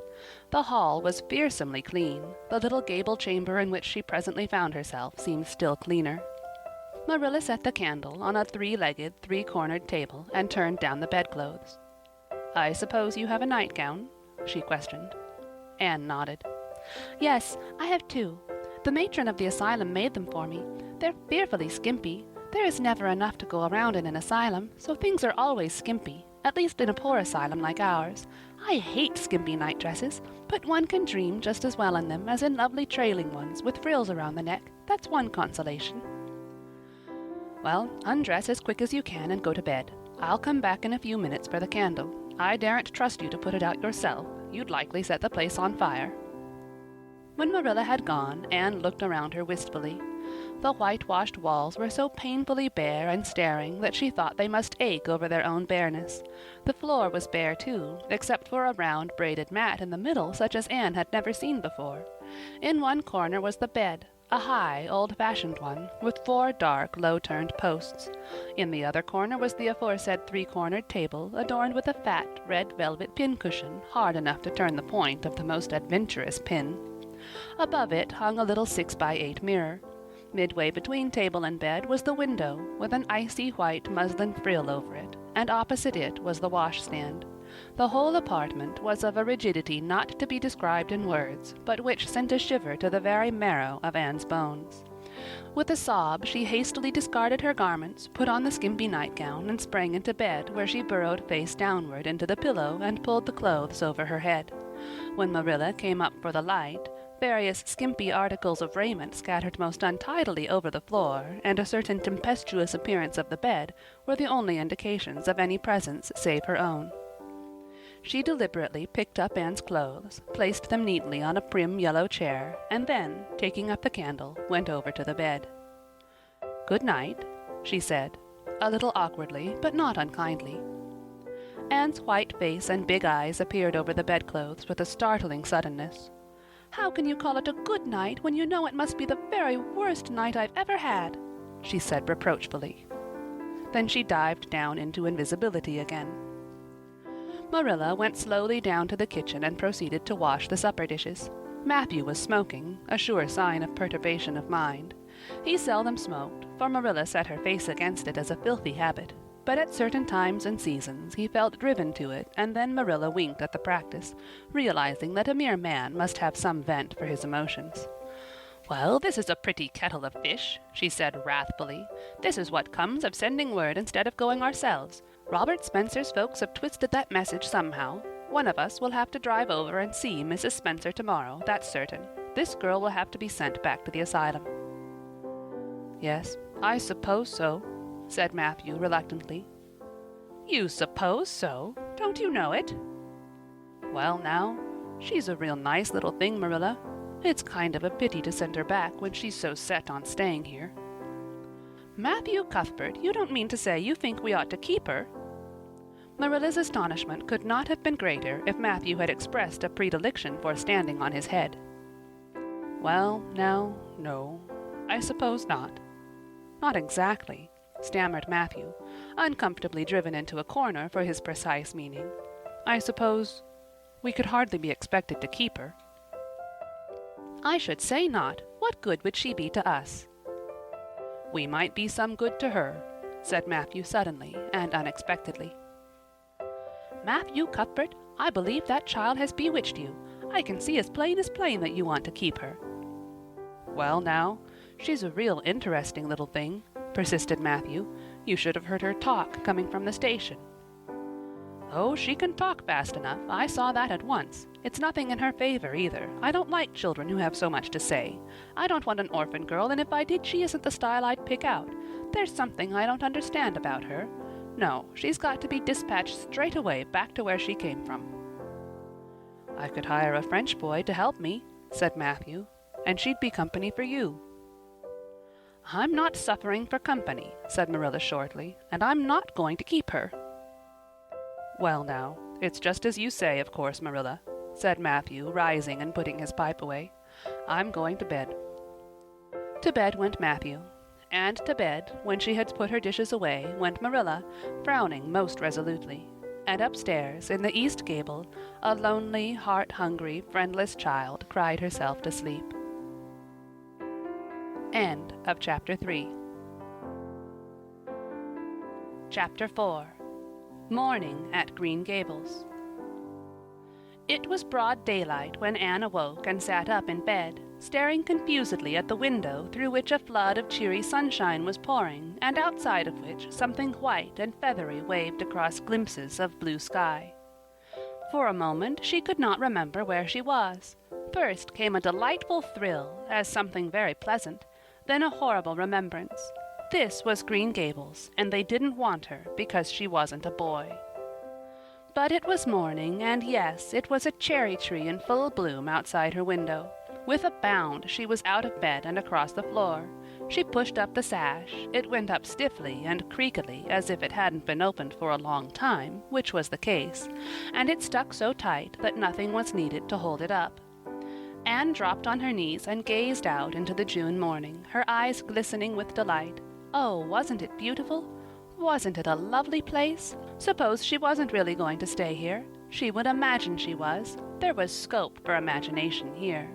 The hall was fearsomely clean. The little gable chamber in which she presently found herself seemed still cleaner. Marilla set the candle on a 3-legged, 3-cornered table and turned down the bedclothes. "I suppose you have a nightgown?" she questioned. Anne nodded. "Yes, I have 2. The matron of the asylum made them for me. They're fearfully skimpy. There is never enough to go around in an asylum, so things are always skimpy, at least in a poor asylum like ours. I hate skimpy night dresses, but one can dream just as well in them as in lovely trailing ones with frills around the neck. That's one consolation." "Well, undress as quick as you can and go to bed. I'll come back in a few minutes for the candle. I daren't trust you to put it out yourself. You'd likely set the place on fire." When Marilla had gone, Anne looked around her wistfully. The whitewashed walls were so painfully bare and staring that she thought they must ache over their own bareness. The floor was bare too, except for a round braided mat in the middle such as Anne had never seen before. In one corner was the bed, a high, old-fashioned one, with 4 dark, low-turned posts. In the other corner was the aforesaid 3-cornered table, adorned with a fat, red velvet pincushion, hard enough to turn the point of the most adventurous pin. Above it hung a little 6-by-8 mirror. Midway between table and bed was the window, with an icy white muslin frill over it, and opposite it was the washstand. The whole apartment was of a rigidity not to be described in words, but which sent a shiver to the very marrow of Anne's bones. With a sob she hastily discarded her garments, put on the skimpy nightgown, and sprang into bed, where she burrowed face downward into the pillow and pulled the clothes over her head. When Marilla came up for the light, various skimpy articles of raiment scattered most untidily over the floor, and a certain tempestuous appearance of the bed were the only indications of any presence save her own. She deliberately picked up Anne's clothes, placed them neatly on a prim yellow chair, and then, taking up the candle, went over to the bed. "Good night," she said, a little awkwardly, but not unkindly. Anne's white face and big eyes appeared over the bedclothes with a startling suddenness. "How can you call it a good night when you know it must be the very worst night I've ever had?" she said reproachfully. Then she dived down into invisibility again. Marilla went slowly down to the kitchen and proceeded to wash the supper dishes. Matthew was smoking, a sure sign of perturbation of mind. He seldom smoked, for Marilla set her face against it as a filthy habit, but at certain times and seasons he felt driven to it, and then Marilla winked at the practice, realizing that a mere man must have some vent for his emotions. "Well, this is a pretty kettle of fish," she said wrathfully. "This is what comes of sending word instead of going ourselves. Robert Spencer's folks have twisted that message somehow. One of us will have to drive over and see Mrs. Spencer tomorrow, that's certain. This girl will have to be sent back to the asylum." "Yes, I suppose so," said Matthew reluctantly. "You suppose so? Don't you know it?" "Well now, she's a real nice little thing, Marilla. It's kind of a pity to send her back when she's so set on staying here." "Matthew Cuthbert, you don't mean to say you think we ought to keep her?" Marilla's astonishment could not have been greater if Matthew had expressed a predilection for standing on his head. "Well, now, no, I suppose not." "Not exactly," stammered Matthew, uncomfortably driven into a corner for his precise meaning. "I suppose we could hardly be expected to keep her." "I should say not. What good would she be to us?" "We might be some good to her," said Matthew suddenly and unexpectedly. "Matthew Cuthbert, I believe that child has bewitched you. I can see as plain that you want to keep her." "Well now, she's a real interesting little thing," persisted Matthew. "You should have heard her talk coming from the station." "Oh, she can talk fast enough. I saw that at once. It's nothing in her favor, either. I don't like children who have so much to say. I don't want an orphan girl, and if I did, she isn't the style I'd pick out. There's something I don't understand about her. No, she's got to be dispatched straight away back to where she came from." "I could hire a French boy to help me," said Matthew, "and she'd be company for you." "I'm not suffering for company," said Marilla shortly, "and I'm not going to keep her." "Well now, it's just as you say, of course, Marilla," said Matthew, rising and putting his pipe away. "I'm going to bed." To bed went Matthew, and to bed, when she had put her dishes away, went Marilla, frowning most resolutely, and upstairs, in the east gable, a lonely, heart-hungry, friendless child cried herself to sleep. End of Chapter 3. Chapter 4. Morning at Green Gables. It was broad daylight when Anne awoke and sat up in bed, staring confusedly at the window through which a flood of cheery sunshine was pouring, and outside of which something white and feathery waved across glimpses of blue sky. For a moment she could not remember where she was. First came a delightful thrill, as something very pleasant, then a horrible remembrance. This was Green Gables, and they didn't want her because she wasn't a boy. But it was morning, and yes, it was a cherry tree in full bloom outside her window. With a bound she was out of bed and across the floor. She pushed up the sash. It went up stiffly and creakily as if it hadn't been opened for a long time, which was the case, and it stuck so tight that nothing was needed to hold it up. Anne dropped on her knees and gazed out into the June morning, her eyes glistening with delight. Oh, wasn't it beautiful? Wasn't it a lovely place? Suppose she wasn't really going to stay here. She would imagine she was. There was scope for imagination here.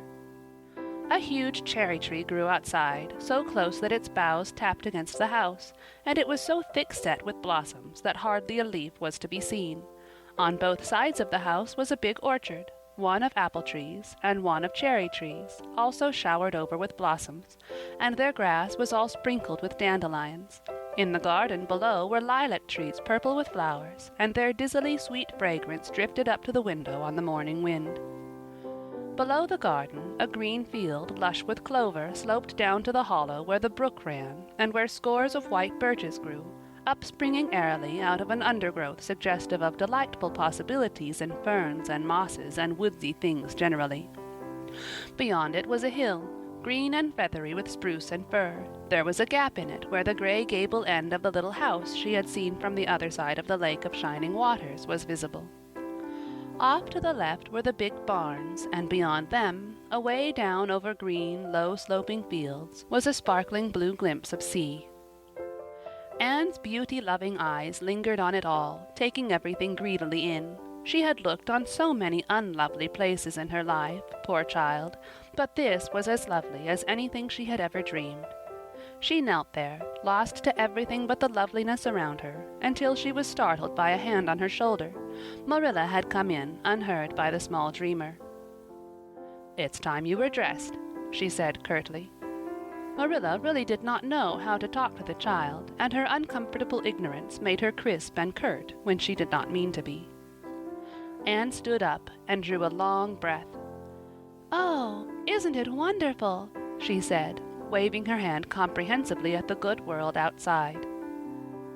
A huge cherry tree grew outside, so close that its boughs tapped against the house, and it was so thick-set with blossoms that hardly a leaf was to be seen. On both sides of the house was a big orchard, one of apple trees and one of cherry trees, also showered over with blossoms, and their grass was all sprinkled with dandelions. In the garden below were lilac trees purple with flowers, and their dizzily sweet fragrance drifted up to the window on the morning wind. Below the garden, a green field lush with clover sloped down to the hollow where the brook ran, and where scores of white birches grew, upspringing airily out of an undergrowth suggestive of delightful possibilities in ferns and mosses and woodsy things generally. Beyond it was a hill, green and feathery with spruce and fir. There was a gap in it where the gray gable end of the little house she had seen from the other side of the lake of shining waters was visible. Off to the left were the big barns, and beyond them, away down over green, low-sloping fields, was a sparkling blue glimpse of sea. Anne's beauty-loving eyes lingered on it all, taking everything greedily in. She had looked on so many unlovely places in her life, poor child, but this was as lovely as anything she had ever dreamed. She knelt there, lost to everything but the loveliness around her, until she was startled by a hand on her shoulder. Marilla had come in, unheard by the small dreamer. "It's time you were dressed," she said curtly. Marilla really did not know how to talk to the child, and her uncomfortable ignorance made her crisp and curt when she did not mean to be. Anne stood up and drew a long breath. "Oh, isn't it wonderful?" she said, waving her hand comprehensively at the good world outside.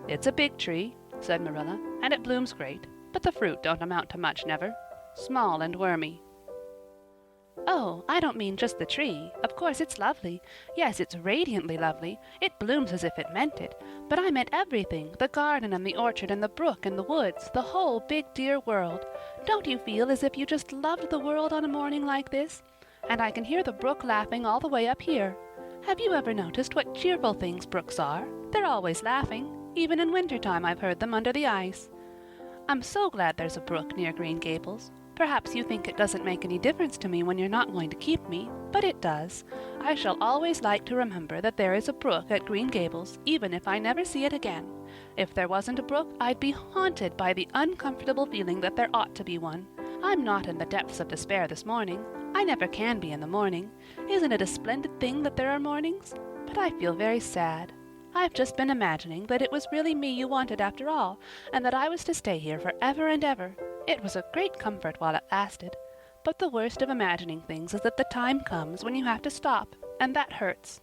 "It's a big tree," said Marilla, "and it blooms great, but the fruit don't amount to much never. Small and wormy." "Oh, I don't mean just the tree. Of course it's lovely. Yes, it's radiantly lovely. It blooms as if it meant it. But I meant everything, the garden and the orchard and the brook and the woods, the whole big dear world. Don't you feel as if you just loved the world on a morning like this? And I can hear the brook laughing all the way up here. Have you ever noticed what cheerful things brooks are? They're always laughing. Even in winter-time I've heard them under the ice. I'm so glad there's a brook near Green Gables. Perhaps you think it doesn't make any difference to me when you're not going to keep me, but it does. I shall always like to remember that there is a brook at Green Gables, even if I never see it again. If there wasn't a brook, I'd be haunted by the uncomfortable feeling that there ought to be one. I'm not in the depths of despair this morning. I never can be in the morning. Isn't it a splendid thing that there are mornings? But I feel very sad. I've just been imagining that it was really me you wanted after all, and that I was to stay here forever and ever. It was a great comfort while it lasted. But the worst of imagining things is that the time comes when you have to stop, and that hurts.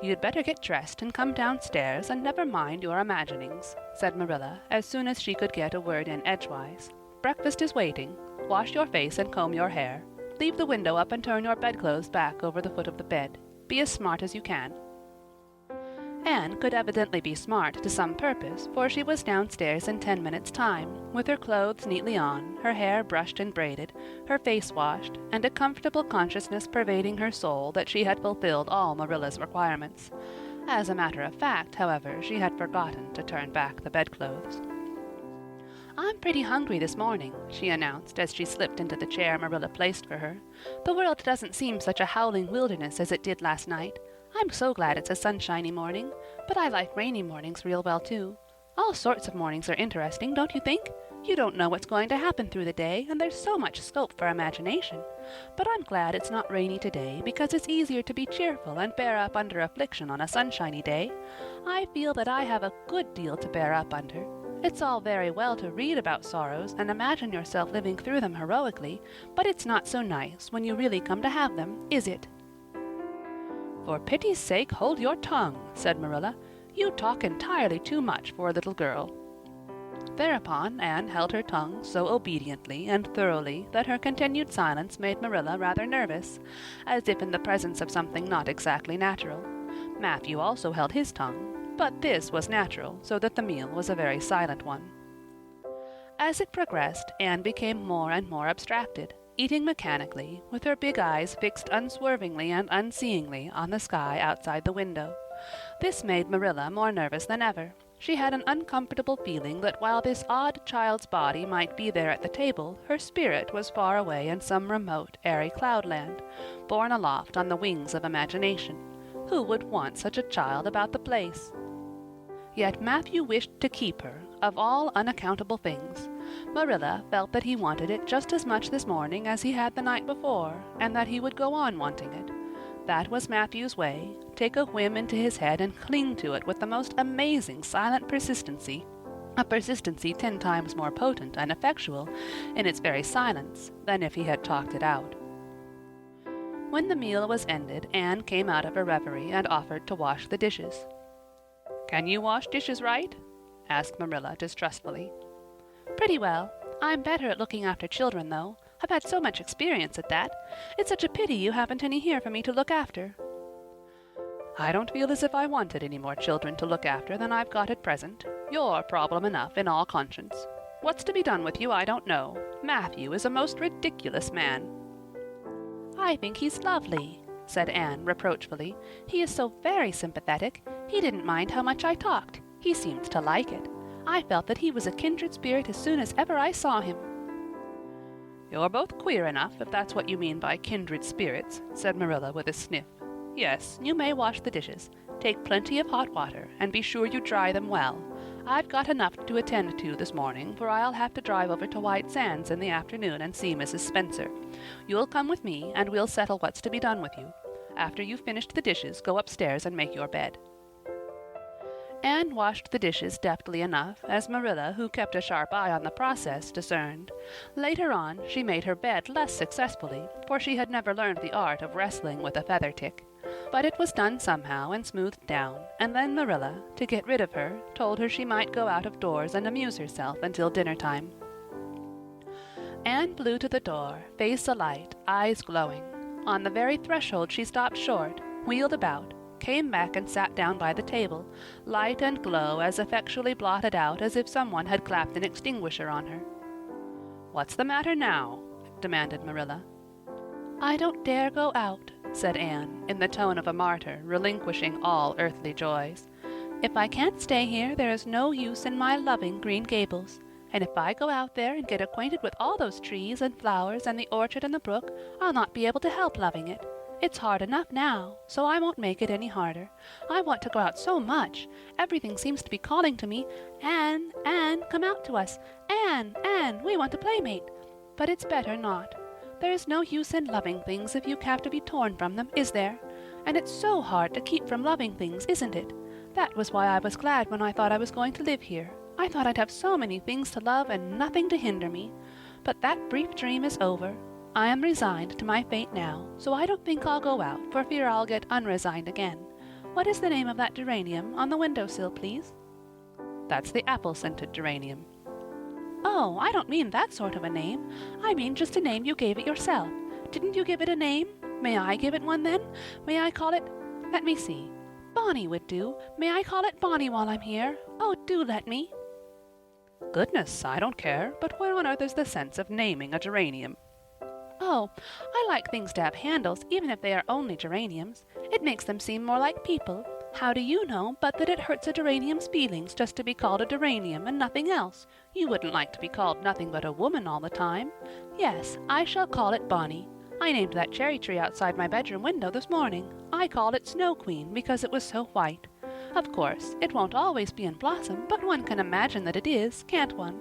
"You'd better get dressed and come downstairs and never mind your imaginings," said Marilla, as soon as she could get a word in edgewise. "Breakfast is waiting. Wash your face and comb your hair. Leave the window up and turn your bedclothes back over the foot of the bed. Be as smart as you can." Anne could evidently be smart to some purpose, for she was downstairs in 10 minutes' time, with her clothes neatly on, her hair brushed and braided, her face washed, and a comfortable consciousness pervading her soul that she had fulfilled all Marilla's requirements. As a matter of fact, however, she had forgotten to turn back the bedclothes. "I'm pretty hungry this morning," she announced as she slipped into the chair Marilla placed for her. "The world doesn't seem such a howling wilderness as it did last night. I'm so glad it's a sunshiny morning, but I like rainy mornings real well too. All sorts of mornings are interesting, don't you think? You don't know what's going to happen through the day, and there's so much scope for imagination. But I'm glad it's not rainy today, because it's easier to be cheerful and bear up under affliction on a sunshiny day. I feel that I have a good deal to bear up under. It's all very well to read about sorrows and imagine yourself living through them heroically, but it's not so nice when you really come to have them, is it?" "For pity's sake, hold your tongue," said Marilla. "You talk entirely too much for a little girl." Thereupon Anne held her tongue so obediently and thoroughly that her continued silence made Marilla rather nervous, as if in the presence of something not exactly natural. Matthew also held his tongue, but this was natural, so that the meal was a very silent one. As it progressed, Anne became more and more abstracted, eating mechanically, with her big eyes fixed unswervingly and unseeingly on the sky outside the window. This made Marilla more nervous than ever. She had an uncomfortable feeling that while this odd child's body might be there at the table, her spirit was far away in some remote, airy cloudland, borne aloft on the wings of imagination. Who would want such a child about the place? Yet Matthew wished to keep her, of all unaccountable things. Marilla felt that he wanted it just as much this morning as he had the night before, and that he would go on wanting it. That was Matthew's way, take a whim into his head and cling to it with the most amazing silent persistency, a persistency 10 times more potent and effectual in its very silence than if he had talked it out. When the meal was ended, Anne came out of her reverie and offered to wash the dishes. "Can you wash dishes right?" asked Marilla distrustfully. "Pretty well. I'm better at looking after children, though. I've had so much experience at that. It's such a pity you haven't any here for me to look after." "I don't feel as if I wanted any more children to look after than I've got at present. You're problem enough in all conscience. What's to be done with you I don't know. Matthew is a most ridiculous man." "I think he's lovely," said Anne reproachfully. "He is so very sympathetic. He didn't mind how much I talked. He seemed to like it. I felt that he was a kindred spirit as soon as ever I saw him." "You're both queer enough, if that's what you mean by kindred spirits," said Marilla with a sniff. "Yes, you may wash the dishes. Take plenty of hot water, and be sure you dry them well. I've got enough to attend to this morning, for I'll have to drive over to White Sands in the afternoon and see Mrs. Spencer. You'll come with me, and we'll settle what's to be done with you. After you've finished the dishes, go upstairs and make your bed." Anne washed the dishes deftly enough, as Marilla, who kept a sharp eye on the process, discerned. Later on, she made her bed less successfully, for she had never learned the art of wrestling with a feather tick. But it was done somehow and smoothed down, and then Marilla, to get rid of her, told her she might go out of doors and amuse herself until dinner-time. Anne flew to the door, face alight, eyes glowing. On the very threshold she stopped short, wheeled about, came back and sat down by the table, light and glow as effectually blotted out as if someone had clapped an extinguisher on her. "What's the matter now?" demanded Marilla. "I don't dare go out," said Anne, in the tone of a martyr, relinquishing all earthly joys. "If I can't stay here, there is no use in my loving Green Gables. And if I go out there and get acquainted with all those trees and flowers and the orchard and the brook, I'll not be able to help loving it. It's hard enough now, so I won't make it any harder. I want to go out so much. Everything seems to be calling to me, 'Anne, Anne, come out to us. Anne, Anne, we want a playmate.' But it's better not. There is no use in loving things if you have to be torn from them, is there? And it's so hard to keep from loving things, isn't it? That was why I was glad when I thought I was going to live here. I thought I'd have so many things to love and nothing to hinder me. But that brief dream is over. I am resigned to my fate now, so I don't think I'll go out for fear I'll get unresigned again. What is the name of that geranium on the window-sill, please?" "That's the apple-scented geranium." "Oh, I don't mean that sort of a name. I mean just a name you gave it yourself. Didn't you give it a name? May I give it one then? May I call it— let me see. Bonnie would do. May I call it Bonnie while I'm here? Oh, do let me." "Goodness, I don't care, but where on earth is the sense of naming a geranium?" "Oh, I like things to have handles, even if they are only geraniums. It makes them seem more like people. How do you know but that it hurts a geranium's feelings just to be called a geranium and nothing else? You wouldn't like to be called nothing but a woman all the time. Yes, I shall call it Bonnie. I named that cherry tree outside my bedroom window this morning. I called it Snow Queen because it was so white. Of course, it won't always be in blossom, but one can imagine that it is, can't one?"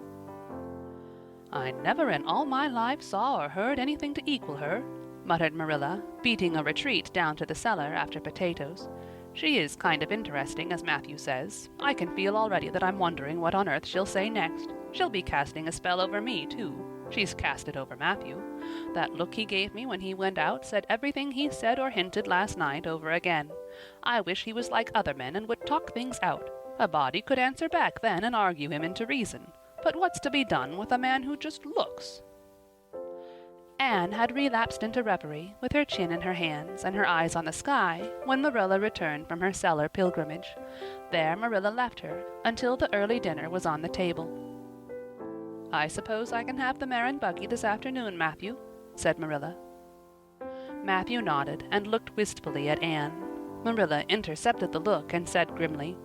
"I never in all my life saw or heard anything to equal her," muttered Marilla, beating a retreat down to the cellar after potatoes. "She is kind of interesting, as Matthew says. I can feel already that I'm wondering what on earth she'll say next. She'll be casting a spell over me, too. She's cast it over Matthew. That look he gave me when he went out said everything he said or hinted last night over again. I wish he was like other men and would talk things out. A body could answer back then and argue him into reason. But what's to be done with a man who just looks?" Anne had relapsed into reverie, with her chin in her hands and her eyes on the sky, when Marilla returned from her cellar pilgrimage. There Marilla left her, until the early dinner was on the table. "I suppose I can have the mare and buggy this afternoon, Matthew," said Marilla. Matthew nodded and looked wistfully at Anne. Marilla intercepted the look and said grimly,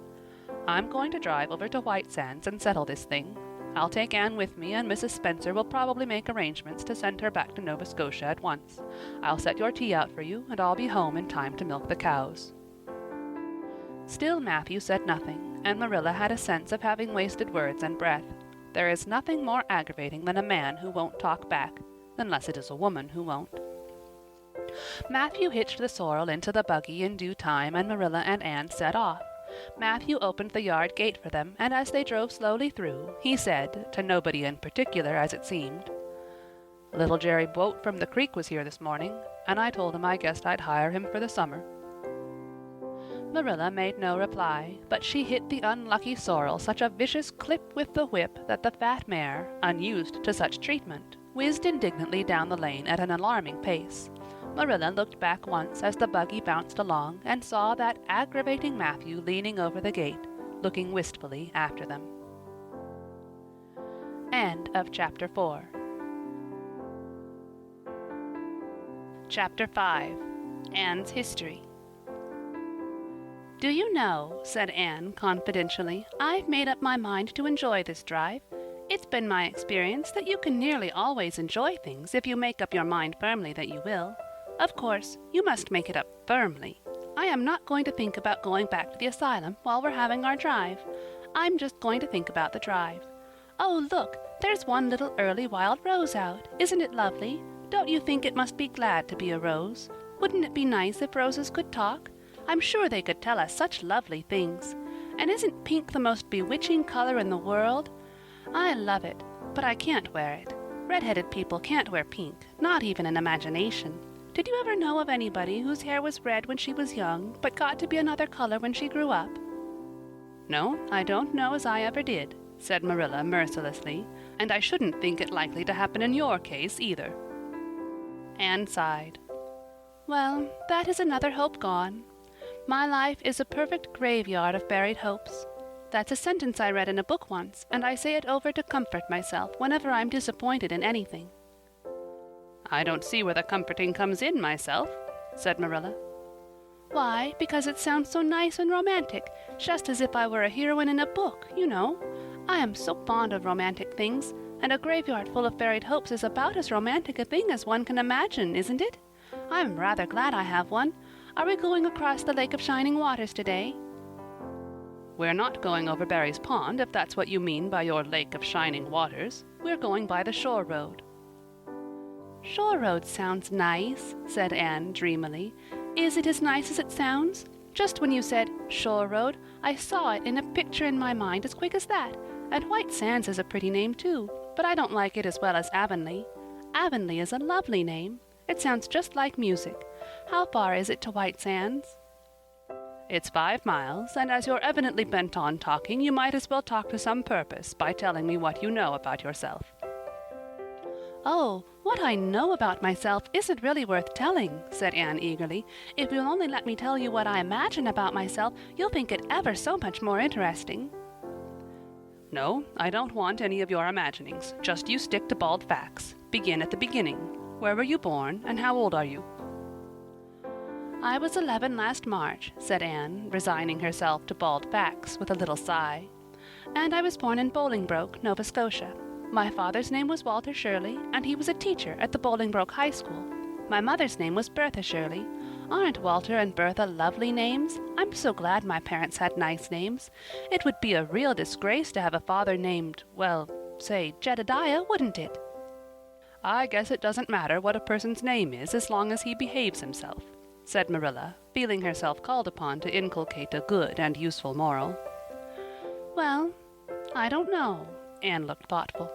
"I'm going to drive over to White Sands and settle this thing. I'll take Anne with me, and Mrs. Spencer will probably make arrangements to send her back to Nova Scotia at once. I'll set your tea out for you, and I'll be home in time to milk the cows." Still Matthew said nothing, and Marilla had a sense of having wasted words and breath. There is nothing more aggravating than a man who won't talk back, unless it is a woman who won't. Matthew hitched the sorrel into the buggy in due time, and Marilla and Anne set off. Matthew opened the yard gate for them, and as they drove slowly through, he said, to nobody in particular as it seemed, "Little Jerry Boat from the creek was here this morning, and I told him I guessed I'd hire him for the summer." Marilla made no reply, but she hit the unlucky sorrel such a vicious clip with the whip that the fat mare, unused to such treatment, whizzed indignantly down the lane at an alarming pace. Marilla looked back once as the buggy bounced along and saw that aggravating Matthew leaning over the gate, looking wistfully after them. End of Chapter 4. Chapter 5. Anne's History. "Do you know," said Anne confidentially, "I've made up my mind to enjoy this drive. It's been my experience that you can nearly always enjoy things if you make up your mind firmly that you will. Of course, you must make it up firmly. I am not going to think about going back to the asylum while we're having our drive. I'm just going to think about the drive. Oh, look, there's one little early wild rose out. Isn't it lovely? Don't you think it must be glad to be a rose? Wouldn't it be nice if roses could talk? I'm sure they could tell us such lovely things. And isn't pink the most bewitching color in the world? I love it, but I can't wear it. Red-headed people can't wear pink, not even in imagination. Did you ever know of anybody whose hair was red when she was young, but got to be another color when she grew up?" "No, I don't know as I ever did," said Marilla mercilessly, "and I shouldn't think it likely to happen in your case either." Anne sighed. "Well, that is another hope gone. My life is a perfect graveyard of buried hopes. That's a sentence I read in a book once, and I say it over to comfort myself whenever I'm disappointed in anything." "I don't see where the comforting comes in, myself," said Marilla. "Why, because it sounds so nice and romantic, just as if I were a heroine in a book, you know. I am so fond of romantic things, and a graveyard full of buried hopes is about as romantic a thing as one can imagine, isn't it? I'm rather glad I have one. Are we going across the Lake of Shining Waters today?" "We're not going over Barry's Pond, if that's what you mean by your Lake of Shining Waters. We're going by the shore road." "Shore road sounds nice," said Anne dreamily. "Is it as nice as it sounds? Just when you said shore road, I saw it in a picture in my mind as quick as that. And White Sands is a pretty name too, but I don't like it as well as Avonlea. Avonlea is a lovely name. It sounds just like music. How far is it to White Sands?" "It's 5 miles, and as you're evidently bent on talking, you might as well talk to some purpose by telling me what you know about yourself." "Oh, what I know about myself isn't really worth telling," said Anne eagerly. "If you'll only let me tell you what I imagine about myself, you'll think it ever so much more interesting." "No, I don't want any of your imaginings. Just you stick to bald facts. Begin at the beginning. Where were you born, and how old are you?" "I was 11 last March," said Anne, resigning herself to bald facts with a little sigh. "And I was born in Bolingbroke, Nova Scotia. My father's name was Walter Shirley, and he was a teacher at the Bolingbroke High School. My mother's name was Bertha Shirley. Aren't Walter and Bertha lovely names? I'm so glad my parents had nice names. It would be a real disgrace to have a father named, well, say Jedediah, wouldn't it?" "I guess it doesn't matter what a person's name is as long as he behaves himself," said Marilla, feeling herself called upon to inculcate a good and useful moral. "Well, I don't know." Anne looked thoughtful.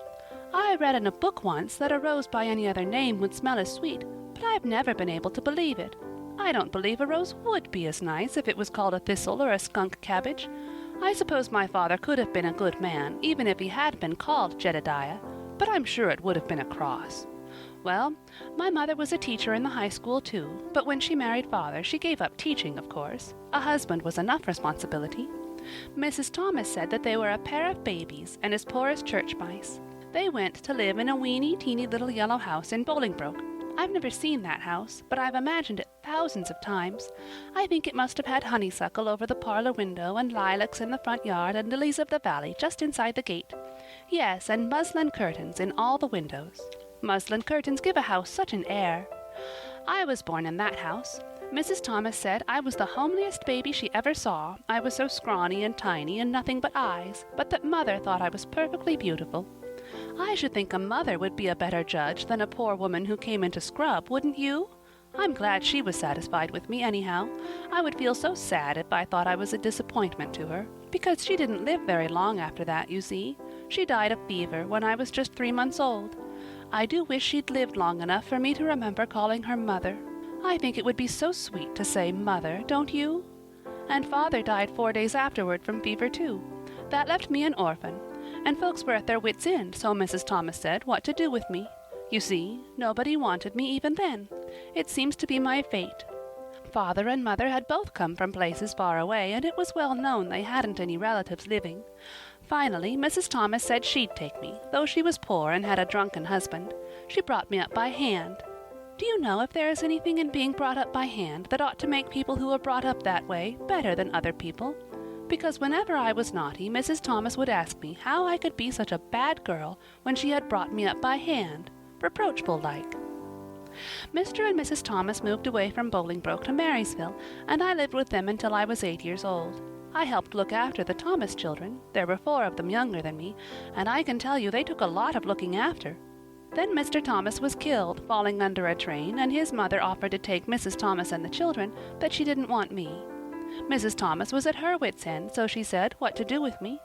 "I read in a book once that a rose by any other name would smell as sweet, but I've never been able to believe it. I don't believe a rose would be as nice if it was called a thistle or a skunk cabbage. I suppose my father could have been a good man, even if he had been called Jedediah, but I'm sure it would have been a cross. Well, my mother was a teacher in the high school too, but when she married father she gave up teaching, of course. A husband was enough responsibility. Mrs. Thomas said that they were a pair of babies and as poor as church mice. They went to live in a weeny, teeny little yellow house in Bolingbroke. I've never seen that house, but I've imagined it thousands of times. I think it must have had honeysuckle over the parlor window, and lilacs in the front yard, and lilies of the valley just inside the gate. Yes, and muslin curtains in all the windows. Muslin curtains give a house such an air. I was born in that house. Mrs. Thomas said I was the homeliest baby she ever saw. I was so scrawny and tiny and nothing but eyes, but that Mother thought I was perfectly beautiful. I should think a mother would be a better judge than a poor woman who came into scrub, wouldn't you? I'm glad she was satisfied with me, anyhow. I would feel so sad if I thought I was a disappointment to her, because she didn't live very long after that, you see. She died of fever when I was just 3 months old. I do wish she'd lived long enough for me to remember calling her Mother. I think it would be so sweet to say Mother, don't you? And Father died 4 days afterward from fever, too. That left me an orphan. And folks were at their wits' end, so Mrs. Thomas said, what to do with me. You see, nobody wanted me even then. It seems to be my fate. Father and Mother had both come from places far away, and it was well known they hadn't any relatives living. Finally, Mrs. Thomas said she'd take me, though she was poor and had a drunken husband. She brought me up by hand. Do you know if there is anything in being brought up by hand that ought to make people who are brought up that way better than other people? Because whenever I was naughty, Mrs. Thomas would ask me how I could be such a bad girl when she had brought me up by hand, reproachful-like. Mr. and Mrs. Thomas moved away from Bolingbroke to Marysville, and I lived with them until I was 8 years old. I helped look after the Thomas children. There were 4 of them younger than me, and I can tell you they took a lot of looking after. Then Mr. Thomas was killed, falling under a train, and his mother offered to take Mrs. Thomas and the children, but she didn't want me. Mrs. Thomas was at her wits' end, so she said what to do with me.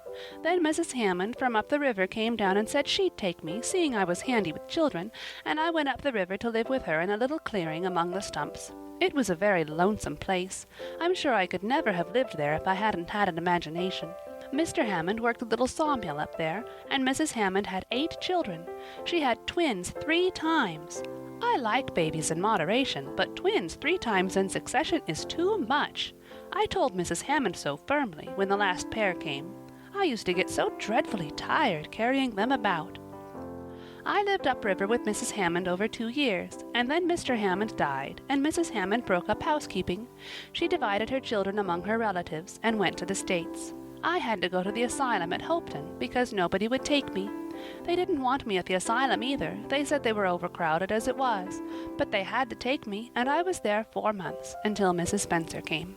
Then Mrs. Hammond from up the river came down and said she'd take me, seeing I was handy with children, and I went up the river to live with her in a little clearing among the stumps. It was a very lonesome place. I'm sure I could never have lived there if I hadn't had an imagination. Mr. Hammond worked a little sawmill up there, and Mrs. Hammond had 8 children. She had twins 3 times. I like babies in moderation, but twins 3 times in succession is too much. I told Mrs. Hammond so firmly when the last pair came. I used to get so dreadfully tired carrying them about. I lived upriver with Mrs. Hammond over 2 years, and then Mr. Hammond died, and Mrs. Hammond broke up housekeeping. She divided her children among her relatives and went to the States. I had to go to the asylum at Hopeton because nobody would take me. They didn't want me at the asylum either. They said they were overcrowded as it was, but they had to take me, and I was there 4 months until Mrs. Spencer came.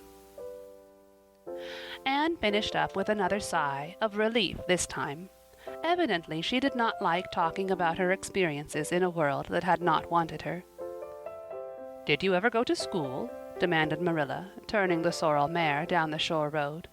Anne finished up with another sigh, of relief this time. Evidently she did not like talking about her experiences in a world that had not wanted her. "Did you ever go to school?" demanded Marilla, turning the sorrel mare down the shore road.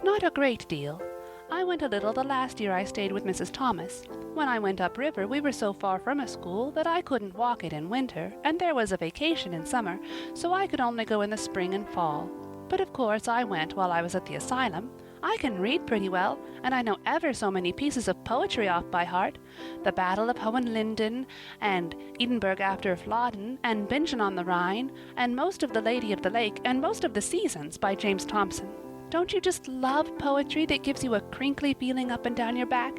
"Not a great deal. I went a little the last year I stayed with Mrs. Thomas. When I went upriver we were so far from a school that I couldn't walk it in winter, and there was a vacation in summer, so I could only go in the spring and fall. But of course I went while I was at the asylum. I can read pretty well, and I know ever so many pieces of poetry off by heart. The Battle of Hohenlinden, and Edinburgh after Flodden, and Bingen on the Rhine, and most of The Lady of the Lake, and most of The Seasons by James Thomson. Don't you just love poetry that gives you a crinkly feeling up and down your back?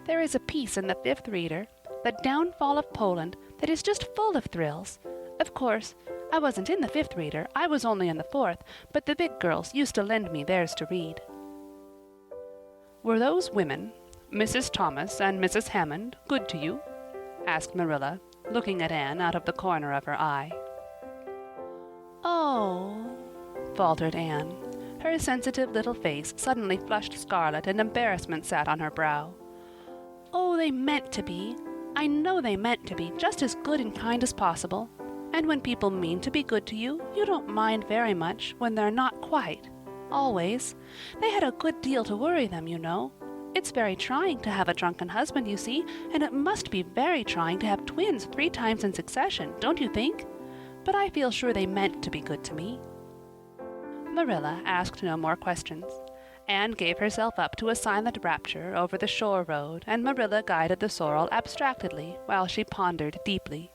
There is a piece in the 5th Reader, The Downfall of Poland, that is just full of thrills. Of course, I wasn't in the 5th Reader, I was only in the 4th, but the big girls used to lend me theirs to read." "Were those women, Mrs. Thomas and Mrs. Hammond, good to you?" asked Marilla, looking at Anne out of the corner of her eye. "Oh," faltered Anne. Her sensitive little face suddenly flushed scarlet and embarrassment sat on her brow. "Oh, they meant to be. I know they meant to be just as good and kind as possible. And when people mean to be good to you, you don't mind very much when they're not quite. Always. They had a good deal to worry them, you know. It's very trying to have a drunken husband, you see, and it must be very trying to have twins 3 times in succession, don't you think? But I feel sure they meant to be good to me." Marilla asked no more questions. Anne gave herself up to a silent rapture over the shore road, and Marilla guided the sorrel abstractedly while she pondered deeply.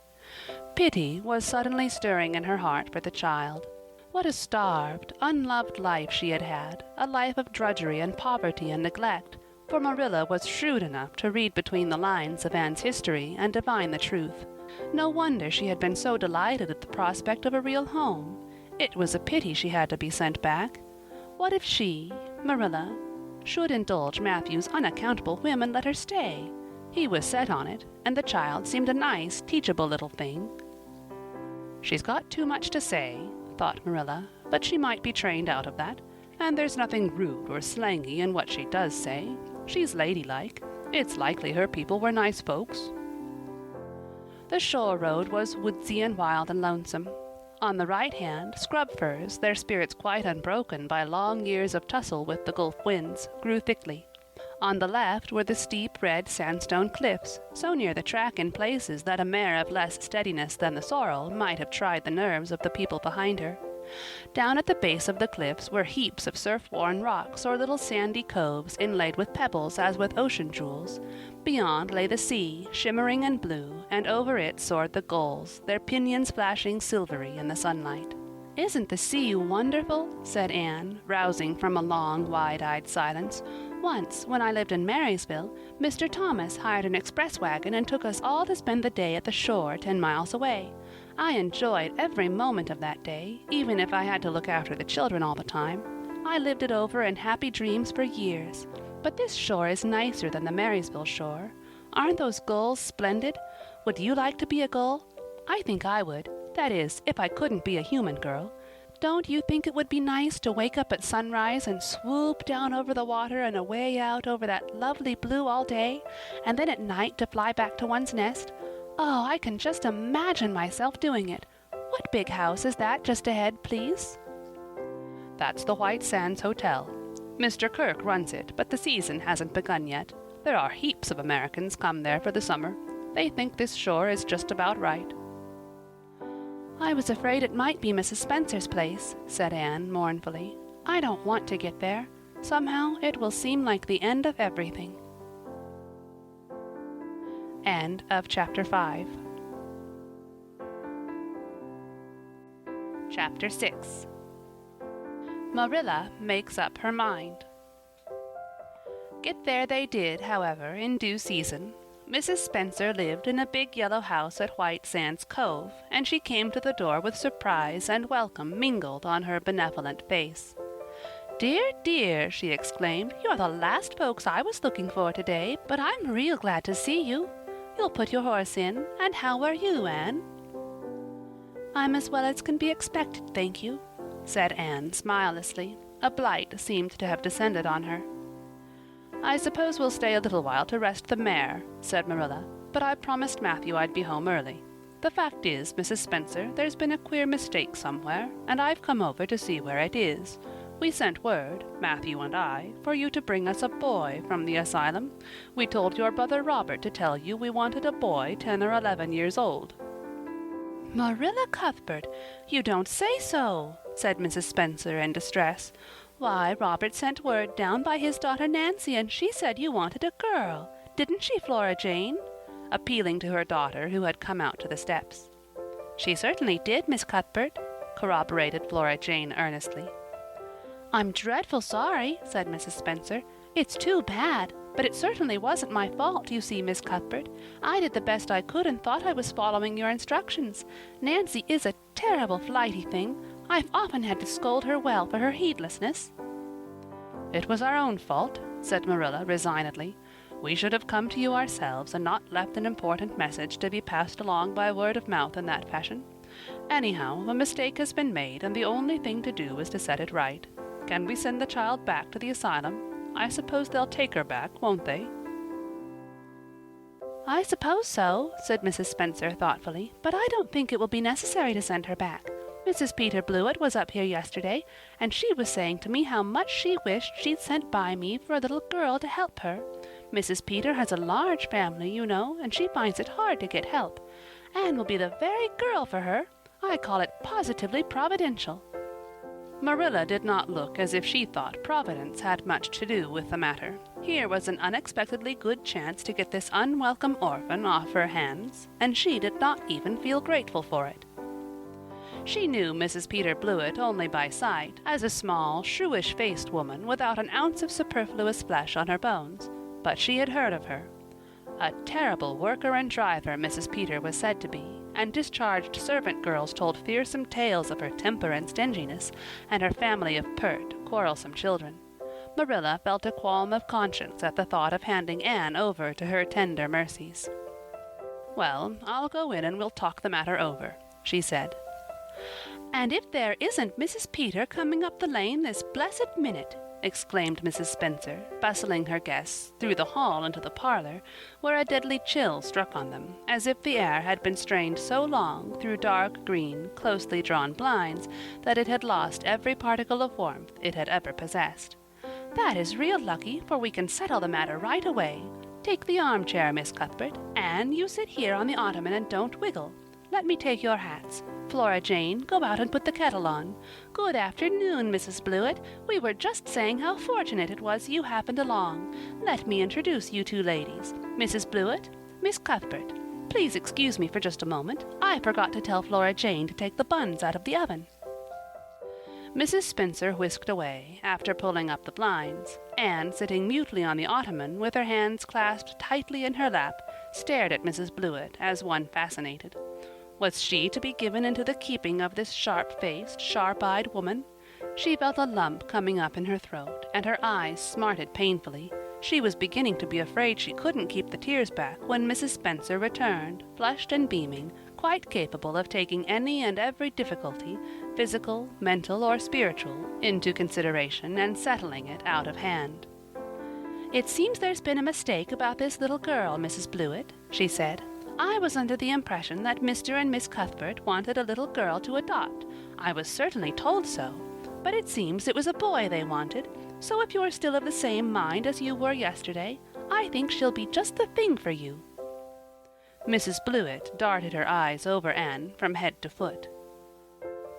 Pity was suddenly stirring in her heart for the child. What a starved, unloved life she had had, a life of drudgery and poverty and neglect, for Marilla was shrewd enough to read between the lines of Anne's history and divine the truth. No wonder she had been so delighted at the prospect of a real home. It was a pity she had to be sent back. What if she, Marilla, should indulge Matthew's unaccountable whim and let her stay? He was set on it, and the child seemed a nice, teachable little thing. She's got too much to say, thought Marilla, but she might be trained out of that, and there's nothing rude or slangy in what she does say. She's ladylike. It's likely her people were nice folks. The shore road was woodsy and wild and lonesome. On the right hand, scrub firs, their spirits quite unbroken by long years of tussle with the gulf winds, grew thickly. On the left were the steep red sandstone cliffs, so near the track in places that a mare of less steadiness than the sorrel might have tried the nerves of the people behind her. Down at the base of the cliffs were heaps of surf-worn rocks or little sandy coves inlaid with pebbles as with ocean jewels. Beyond lay the sea, shimmering and blue, and over it soared the gulls, their pinions flashing silvery in the sunlight. "Isn't the sea wonderful?" said Anne, rousing from a long, wide-eyed silence. "Once, when I lived in Marysville, Mr. Thomas hired an express wagon and took us all to spend the day at the shore 10 miles away. I enjoyed every moment of that day, even if I had to look after the children all the time. I lived it over in happy dreams for years. But this shore is nicer than the Marysville shore. Aren't those gulls splendid? Would you like to be a gull? I think I would. That is, if I couldn't be a human girl. Don't you think it would be nice to wake up at sunrise and swoop down over the water and away out over that lovely blue all day, and then at night to fly back to one's nest? Oh, I can just imagine myself doing it. What big house is that just ahead, please?" "That's the White Sands Hotel. Mr. Kirk runs it, but the season hasn't begun yet. There are heaps of Americans come there for the summer. They think this shore is just about right." "I was afraid it might be Mrs. Spencer's place," said Anne mournfully. "I don't want to get there. Somehow it will seem like the end of everything." End of Chapter 5. Chapter 6. Marilla makes up her mind. Get there they did, however, in due season. Mrs. Spencer lived in a big yellow house at White Sands Cove, and she came to the door with surprise and welcome mingled on her benevolent face. "Dear, dear," she exclaimed, "you're the last folks I was looking for today, but I'm real glad to see you. You'll put your horse in, and how are you, Anne?" "I'm as well as can be expected, thank you," said Anne smilelessly. A blight seemed to have descended on her. "I suppose we'll stay a little while to rest the mare," said Marilla, "but I promised Matthew I'd be home early. The fact is, Mrs. Spencer, there's been a queer mistake somewhere, and I've come over to see where it is. We sent word, Matthew and I, for you to bring us a boy from the asylum. We told your brother Robert to tell you we wanted a boy 10 or 11 years old." "Marilla Cuthbert, you don't say so," said Mrs. Spencer in distress. "Why, Robert sent word down by his daughter Nancy, and she said you wanted a girl. Didn't she, Flora Jane?" appealing to her daughter, who had come out to the steps. "She certainly did, Miss Cuthbert," corroborated Flora Jane earnestly. "I'm dreadful sorry," said Mrs. Spencer. "It's too bad, but it certainly wasn't my fault, you see, Miss Cuthbert. I did the best I could and thought I was following your instructions. Nancy is a terrible flighty thing. I've often had to scold her well for her heedlessness." "It was our own fault," said Marilla resignedly. "We should have come to you ourselves and not left an important message to be passed along by word of mouth in that fashion. Anyhow, a mistake has been made, and the only thing to do is to set it right. Can we send the child back to the asylum? I suppose they'll take her back, won't they?" "I suppose so," said Mrs. Spencer thoughtfully, "but I don't think it will be necessary to send her back. Mrs. Peter Blewett was up here yesterday, and she was saying to me how much she wished she'd sent by me for a little girl to help her. Mrs. Peter has a large family, you know, and she finds it hard to get help. Anne will be the very girl for her. I call it positively providential." Marilla did not look as if she thought Providence had much to do with the matter. Here was an unexpectedly good chance to get this unwelcome orphan off her hands, and she did not even feel grateful for it. She knew Mrs. Peter Blewett only by sight, as a small, shrewish-faced woman without an ounce of superfluous flesh on her bones, but she had heard of her. A terrible worker and driver Mrs. Peter was said to be, and discharged servant girls told fearsome tales of her temper and stinginess, and her family of pert, quarrelsome children. Marilla felt a qualm of conscience at the thought of handing Anne over to her tender mercies. "Well, I'll go in and we'll talk the matter over," she said. "And if there isn't Mrs. Peter coming up the lane this blessed minute!" exclaimed Mrs. Spencer, bustling her guests through the hall into the parlor, where a deadly chill struck on them, as if the air had been strained so long through dark green, closely drawn blinds that it had lost every particle of warmth it had ever possessed. "That is real lucky, for we can settle the matter right away. Take the armchair, Miss Cuthbert. Anne, you sit here on the ottoman and don't wiggle. Let me take your hats. Flora Jane, go out and put the kettle on. Good afternoon, Mrs. Blewett. We were just saying how fortunate it was you happened along. Let me introduce you two ladies. Mrs. Blewett, Miss Cuthbert. Please excuse me for just a moment. I forgot to tell Flora Jane to take the buns out of the oven." Mrs. Spencer whisked away, after pulling up the blinds. Anne, sitting mutely on the ottoman, with her hands clasped tightly in her lap, stared at Mrs. Blewett as one fascinated. Was she to be given into the keeping of this sharp-faced, sharp-eyed woman? She felt a lump coming up in her throat, and her eyes smarted painfully. She was beginning to be afraid she couldn't keep the tears back when Mrs. Spencer returned, flushed and beaming, quite capable of taking any and every difficulty, physical, mental, or spiritual, into consideration and settling it out of hand. "It seems there's been a mistake about this little girl, Mrs. Blewett," she said. "I was under the impression that Mr. and Miss Cuthbert wanted a little girl to adopt. I was certainly told so. But it seems it was a boy they wanted, so if you're still of the same mind as you were yesterday, I think she'll be just the thing for you." Mrs. Blewett darted her eyes over Anne from head to foot.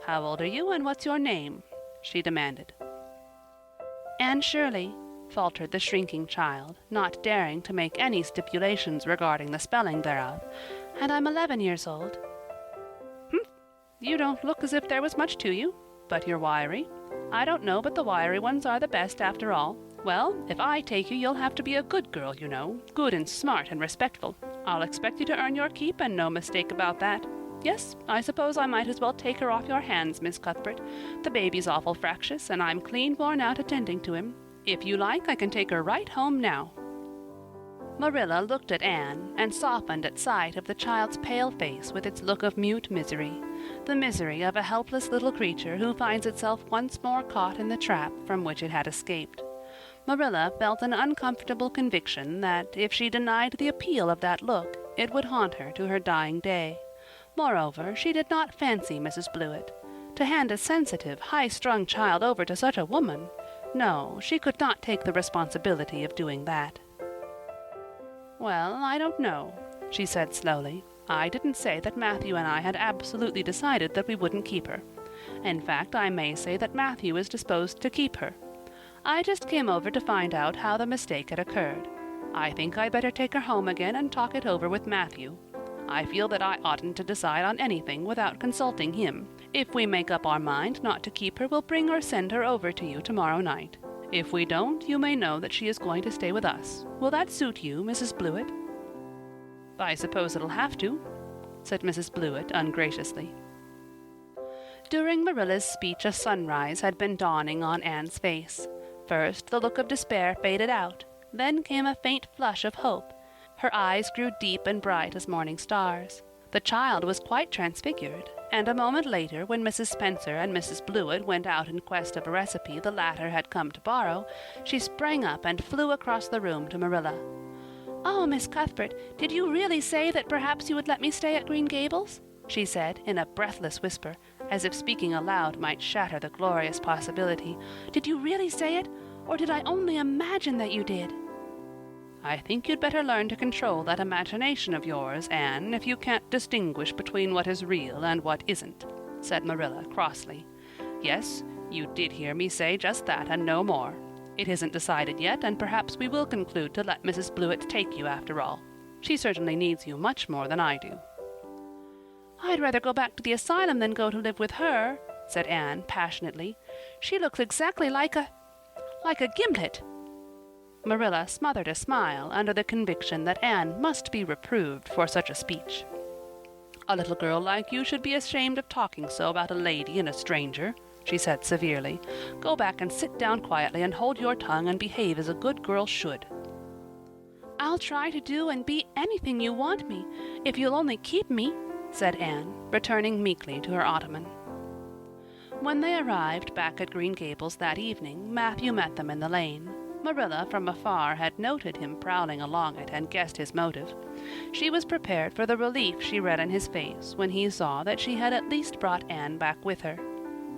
"How old are you, and what's your name?" she demanded. "Anne Shirley," faltered the shrinking child, not daring to make any stipulations regarding the spelling thereof, "and I'm 11 years old." "Humph! You don't look as if there was much to you, but you're wiry. I don't know but the wiry ones are the best after all. Well, if I take you, you'll have to be a good girl, you know, good and smart and respectful. I'll expect you to earn your keep, and no mistake about that. Yes, I suppose I might as well take her off your hands, Miss Cuthbert. The baby's awful fractious, and I'm clean worn out attending to him. If you like, I can take her right home now." Marilla looked at Anne, and softened at sight of the child's pale face with its look of mute misery, the misery of a helpless little creature who finds itself once more caught in the trap from which it had escaped. Marilla felt an uncomfortable conviction that, if she denied the appeal of that look, it would haunt her to her dying day. Moreover, she did not fancy Mrs. Blewett. To hand a sensitive, high-strung child over to such a woman— no, she could not take the responsibility of doing that. "Well, I don't know," she said slowly. "I didn't say that Matthew and I had absolutely decided that we wouldn't keep her. In fact, I may say that Matthew is disposed to keep her. I just came over to find out how the mistake had occurred. I think I'd better take her home again and talk it over with Matthew. I feel that I oughtn't to decide on anything without consulting him. If we make up our mind not to keep her, we'll bring or send her over to you tomorrow night. If we don't, you may know that she is going to stay with us. Will that suit you, Mrs. Blewett?" "I suppose it'll have to," said Mrs. Blewett ungraciously. During Marilla's speech a sunrise had been dawning on Anne's face. First the look of despair faded out, then came a faint flush of hope. Her eyes grew deep and bright as morning stars. The child was quite transfigured, and a moment later, when Mrs. Spencer and Mrs. Blewett went out in quest of a recipe the latter had come to borrow, she sprang up and flew across the room to Marilla. "Oh, Miss Cuthbert, did you really say that perhaps you would let me stay at Green Gables?" she said, in a breathless whisper, as if speaking aloud might shatter the glorious possibility. "Did you really say it, or did I only imagine that you did?" "I think you'd better learn to control that imagination of yours, Anne, if you can't distinguish between what is real and what isn't," said Marilla crossly. "Yes, You did hear me say just that, and no more. It isn't decided yet, and perhaps we will conclude to let Mrs. Blewett take you after all. She certainly needs you much more than I do." "I'd rather go back to the asylum than go to live with her," said Anne passionately. "She looks exactly like a gimlet." Marilla smothered a smile under the conviction that Anne must be reproved for such a speech. "A little girl like you should be ashamed of talking so about a lady and a stranger," she said severely. "Go back and sit down quietly and hold your tongue and behave as a good girl should." "I'll try to do and be anything you want me, if you'll only keep me," said Anne, returning meekly to her ottoman. When they arrived back at Green Gables that evening, Matthew met them in the lane. Marilla from afar had noted him prowling along it and guessed his motive. She was prepared for the relief she read in his face when he saw that she had at least brought Anne back with her.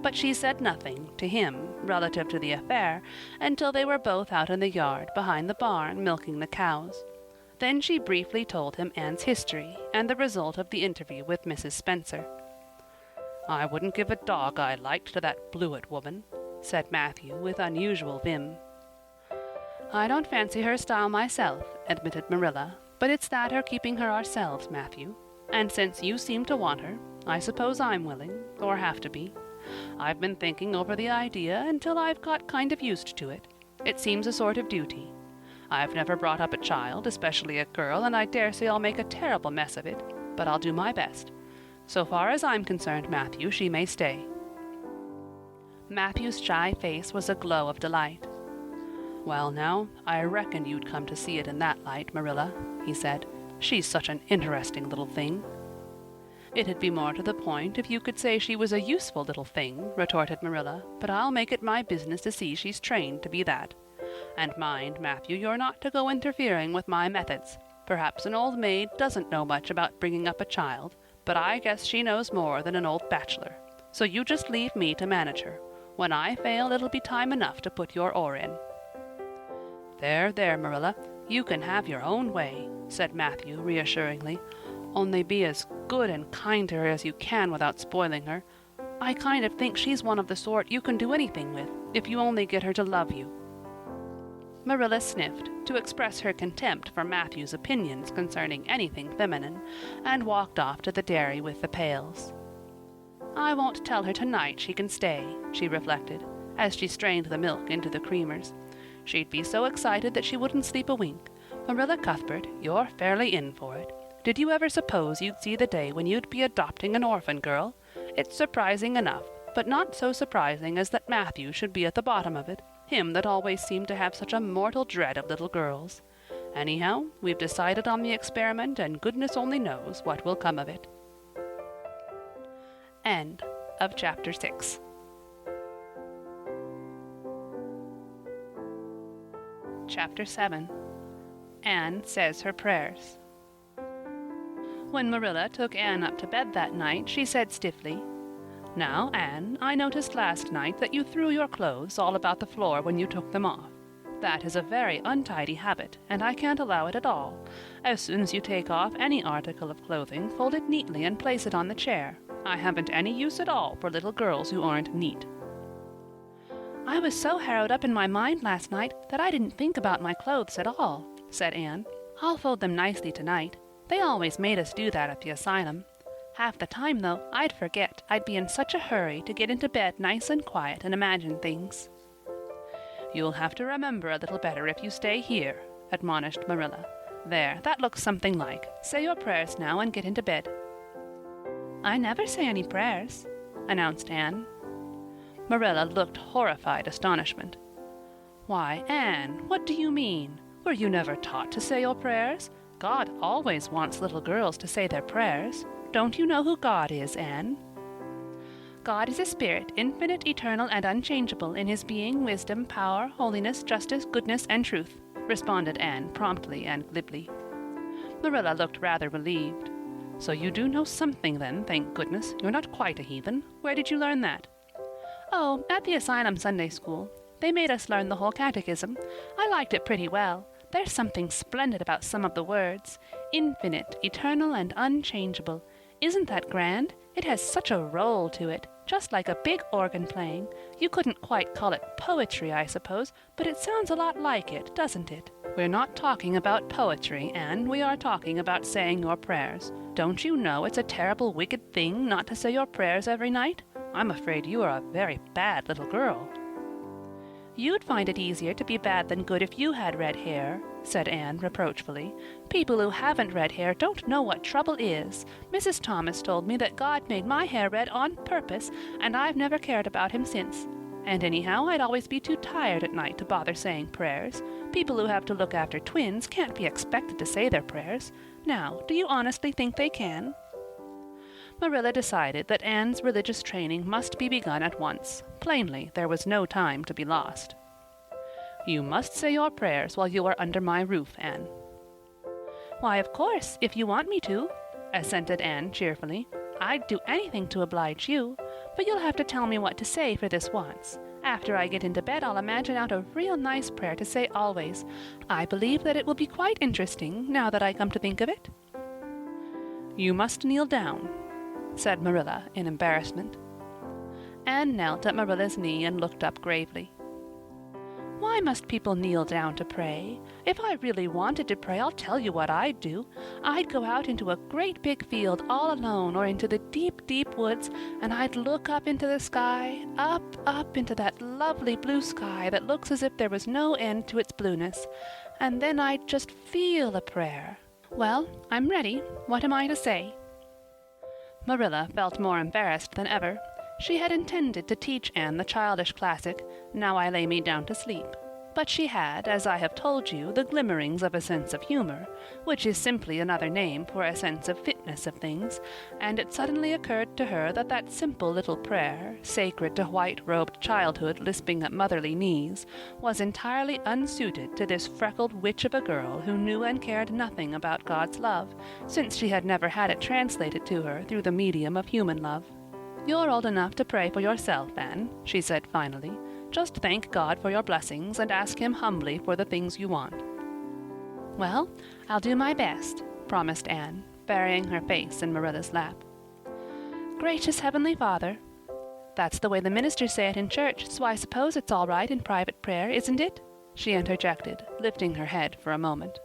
But she said nothing to him relative to the affair until they were both out in the yard behind the barn milking the cows. Then she briefly told him Anne's history and the result of the interview with Mrs. Spencer. "I wouldn't give a dog I liked to that Blewett woman," said Matthew with unusual vim. "I don't fancy her style myself," admitted Marilla, "but it's that or keeping her ourselves, Matthew. And since you seem to want her, I suppose I'm willing, or have to be. I've been thinking over the idea until I've got kind of used to it. It seems a sort of duty. I've never brought up a child, especially a girl, and I dare say I'll make a terrible mess of it, but I'll do my best. So far as I'm concerned, Matthew, she may stay." Matthew's shy face was aglow of delight. "Well now, I reckon you'd come to see it in that light, Marilla," he said. "She's such an interesting little thing." "It'd be more to the point if you could say she was a useful little thing," retorted Marilla, "but I'll make it my business to see she's trained to be that. And mind, Matthew, you're not to go interfering with my methods. Perhaps an old maid doesn't know much about bringing up a child, but I guess she knows more than an old bachelor. So you just leave me to manage her. When I fail, it'll be time enough to put your oar in." "There, there, Marilla, you can have your own way," said Matthew reassuringly. "Only be as good and kind to her as you can without spoiling her. I kind of think she's one of the sort you can do anything with, if you only get her to love you." Marilla sniffed, to express her contempt for Matthew's opinions concerning anything feminine, and walked off to the dairy with the pails. "I won't tell her tonight she can stay," she reflected, as she strained the milk into the creamers. "She'd be so excited that she wouldn't sleep a wink. Marilla Cuthbert, you're fairly in for it. Did you ever suppose you'd see the day when you'd be adopting an orphan girl? It's surprising enough, but not so surprising as that Matthew should be at the bottom of it, him that always seemed to have such a mortal dread of little girls. Anyhow, we've decided on the experiment, and goodness only knows what will come of it." End of chapter 6. Chapter 7. Anne Says Her Prayers. When Marilla took Anne up to bed that night, she said stiffly, "Now, Anne, I noticed last night that you threw your clothes all about the floor when you took them off. That is a very untidy habit, and I can't allow it at all. As soon as you take off any article of clothing, fold it neatly and place it on the chair. I haven't any use at all for little girls who aren't neat." "I was so harrowed up in my mind last night that I didn't think about my clothes at all," said Anne. "I'll fold them nicely tonight. They always made us do that at the asylum. Half the time, though, I'd forget. I'd be in such a hurry to get into bed nice and quiet and imagine things." "You'll have to remember a little better if you stay here," admonished Marilla. "There, that looks something like. Say your prayers now and get into bed." "I never say any prayers," announced Anne. Marilla looked horrified astonishment. "Why, Anne, what do you mean? Were you never taught to say your prayers? God always wants little girls to say their prayers. Don't you know who God is, Anne?" "God is a spirit, infinite, eternal, and unchangeable in his being, wisdom, power, holiness, justice, goodness, and truth," responded Anne promptly and glibly. Marilla looked rather relieved. "So you do know something, then, thank goodness. You're not quite a heathen. Where did you learn that?" "Oh, at the Asylum Sunday School. They made us learn the whole catechism. I liked it pretty well. There's something splendid about some of the words. Infinite, eternal, and unchangeable. Isn't that grand? It has such a roll to it, just like a big organ playing. You couldn't quite call it poetry, I suppose, but it sounds a lot like it, doesn't it? We're not talking about poetry, Anne. We are talking about saying your prayers. Don't you know it's a terrible wicked thing not to say your prayers every night? I'm afraid you are a very bad little girl." "You'd find it easier to be bad than good if you had red hair," said Anne reproachfully. "People who haven't red hair don't know what trouble is. Mrs. Thomas told me that God made my hair red on purpose, and I've never cared about him since. And anyhow, I'd always be too tired at night to bother saying prayers. People who have to look after twins can't be expected to say their prayers. Now, do you honestly think they can?" Marilla decided that Anne's religious training must be begun at once. Plainly, there was no time to be lost. "You must say your prayers while you are under my roof, Anne." "Why, of course, if you want me to," assented Anne cheerfully. "I'd do anything to oblige you, but you'll have to tell me what to say for this once. After I get into bed, I'll imagine out a real nice prayer to say always. I believe that it will be quite interesting, now that I come to think of it." "You must kneel down," said Marilla in embarrassment. Anne knelt at Marilla's knee and looked up gravely. "Why must people kneel down to pray? If I really wanted to pray, I'll tell you what I'd do. I'd go out into a great big field all alone or into the deep, deep woods, and I'd look up into the sky, up into that lovely blue sky that looks as if there was no end to its blueness, and then I'd just feel a prayer. Well, I'm ready. What am I to say?" Marilla felt more embarrassed than ever. She had intended to teach Anne the childish classic, "Now I lay me down to sleep." But she had, as I have told you, the glimmerings of a sense of humor, which is simply another name for a sense of fitness of things, and it suddenly occurred to her that that simple little prayer, sacred to white-robed childhood lisping at motherly knees, was entirely unsuited to this freckled witch of a girl who knew and cared nothing about God's love, since she had never had it translated to her through the medium of human love. "You're old enough to pray for yourself, Anne," she said finally. "Just thank God for your blessings and ask him humbly for the things you want." "Well, I'll do my best," promised Anne, burying her face in Marilla's lap. "Gracious Heavenly Father," that's the way the ministers say it in church, so I suppose it's all right in private prayer, isn't it?" she interjected, lifting her head for a moment.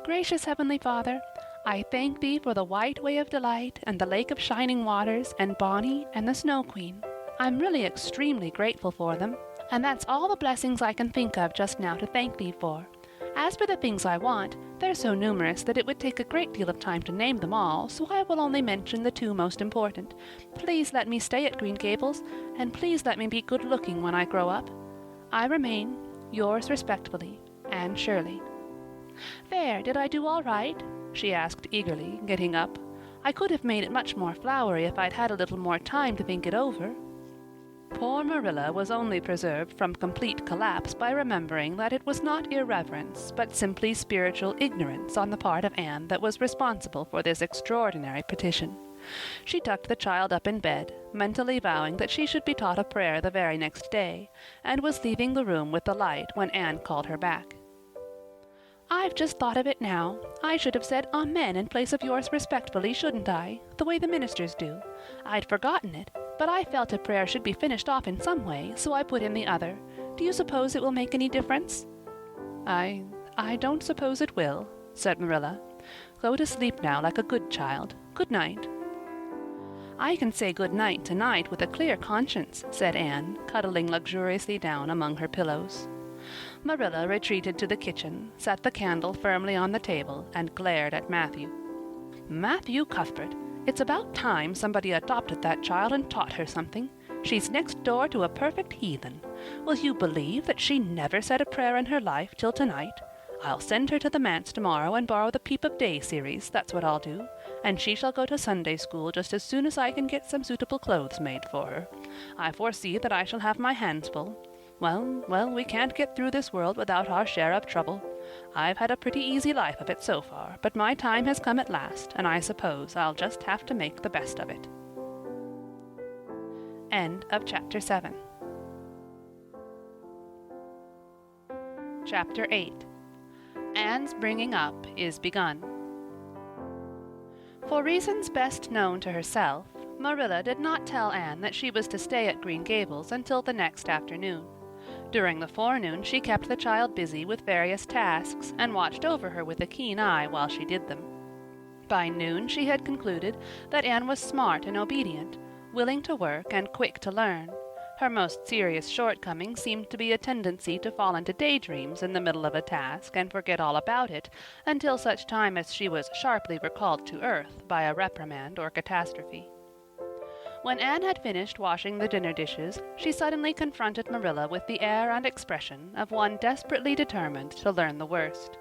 "Gracious Heavenly Father, I thank thee for the white way of delight and the lake of shining waters and Bonnie and the Snow Queen. I'm really extremely grateful for them, and that's all the blessings I can think of just now to thank thee for. As for the things I want, they're so numerous that it would take a great deal of time to name them all, so I will only mention the two most important. Please let me stay at Green Gables, and please let me be good-looking when I grow up. I remain, yours respectfully, Anne Shirley." "There, did I do all right?" she asked eagerly, getting up. "I could have made it much more flowery if I'd had a little more time to think it over." Poor Marilla was only preserved from complete collapse by remembering that it was not irreverence, but simply spiritual ignorance on the part of Anne that was responsible for this extraordinary petition. She tucked the child up in bed, mentally vowing that she should be taught a prayer the very next day, and was leaving the room with the light when Anne called her back. "I've just thought of it now. I should have said Amen in place of yours respectfully, shouldn't I? The way the ministers do. I'd forgotten it, but I felt a prayer should be finished off in some way, so I put in the other. Do you suppose it will make any difference?" I don't suppose it will," said Marilla. "Go to sleep now like a good child. Good night." "I can say good night tonight with a clear conscience," said Anne, cuddling luxuriously down among her pillows. Marilla retreated to the kitchen, set the candle firmly on the table, and glared at Matthew. "Matthew Cuthbert, it's about time somebody adopted that child and taught her something. She's next door to a perfect heathen. Will you believe that she never said a prayer in her life till tonight? I'll send her to the manse tomorrow and borrow the Peep of Day series, that's what I'll do, and she shall go to Sunday school just as soon as I can get some suitable clothes made for her. I foresee that I shall have my hands full. Well, we can't get through this world without our share of trouble. I've had a pretty easy life of it so far, but my time has come at last, and I suppose I'll just have to make the best of it." End of Chapter 7. Chapter 8. Anne's bringing up is begun. For reasons best known to herself, Marilla did not tell Anne that she was to stay at Green Gables until the next afternoon. During the forenoon she kept the child busy with various tasks and watched over her with a keen eye while she did them. By noon she had concluded that Anne was smart and obedient, willing to work and quick to learn. Her most serious shortcoming seemed to be a tendency to fall into daydreams in the middle of a task and forget all about it until such time as she was sharply recalled to earth by a reprimand or catastrophe. When Anne had finished washing the dinner dishes, she suddenly confronted Marilla with the air and expression of one desperately determined to learn the worst.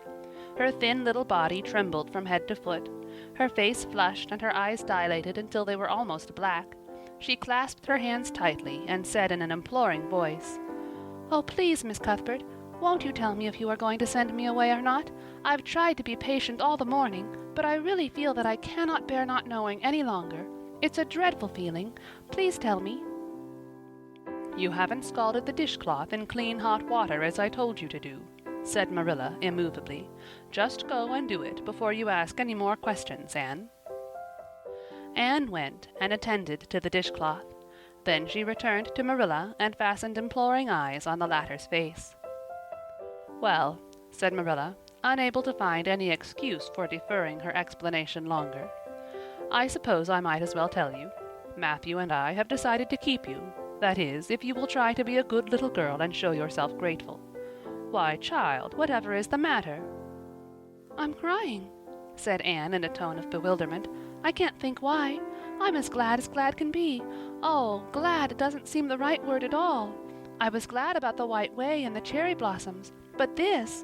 Her thin little body trembled from head to foot. Her face flushed and her eyes dilated until they were almost black. She clasped her hands tightly and said in an imploring voice, "Oh, please, Miss Cuthbert, won't you tell me if you are going to send me away or not? I've tried to be patient all the morning, but I really feel that I cannot bear not knowing any longer. It's a dreadful feeling. Please tell me." "You haven't scalded the dishcloth in clean hot water as I told you to do," said Marilla immovably. "Just go and do it before you ask any more questions, Anne." Anne went and attended to the dishcloth. Then she returned to Marilla and fastened imploring eyes on the latter's face. "Well," said Marilla, unable to find any excuse for deferring her explanation longer, "I suppose I might as well tell you. Matthew and I have decided to keep you. That is, if you will try to be a good little girl and show yourself grateful. Why, child, whatever is the matter?" "I'm crying," said Anne in a tone of bewilderment. "I can't think why. I'm as glad can be. Oh, glad doesn't seem the right word at all. I was glad about the White Way and the cherry blossoms, but this,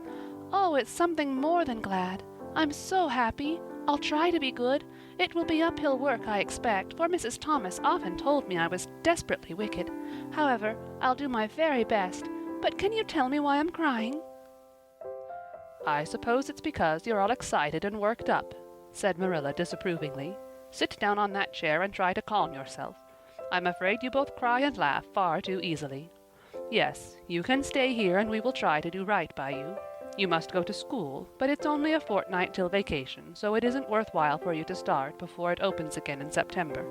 oh, it's something more than glad. I'm so happy. I'll try to be good. It will be uphill work, I expect, for Mrs. Thomas often told me I was desperately wicked. However, I'll do my very best. But can you tell me why I'm crying?" "I suppose it's because you're all excited and worked up," said Marilla disapprovingly. "Sit down on that chair and try to calm yourself. I'm afraid you both cry and laugh far too easily. Yes, you can stay here and we will try to do right by you. You must go to school, but it's only a fortnight till vacation, so it isn't worthwhile for you to start before it opens again in September."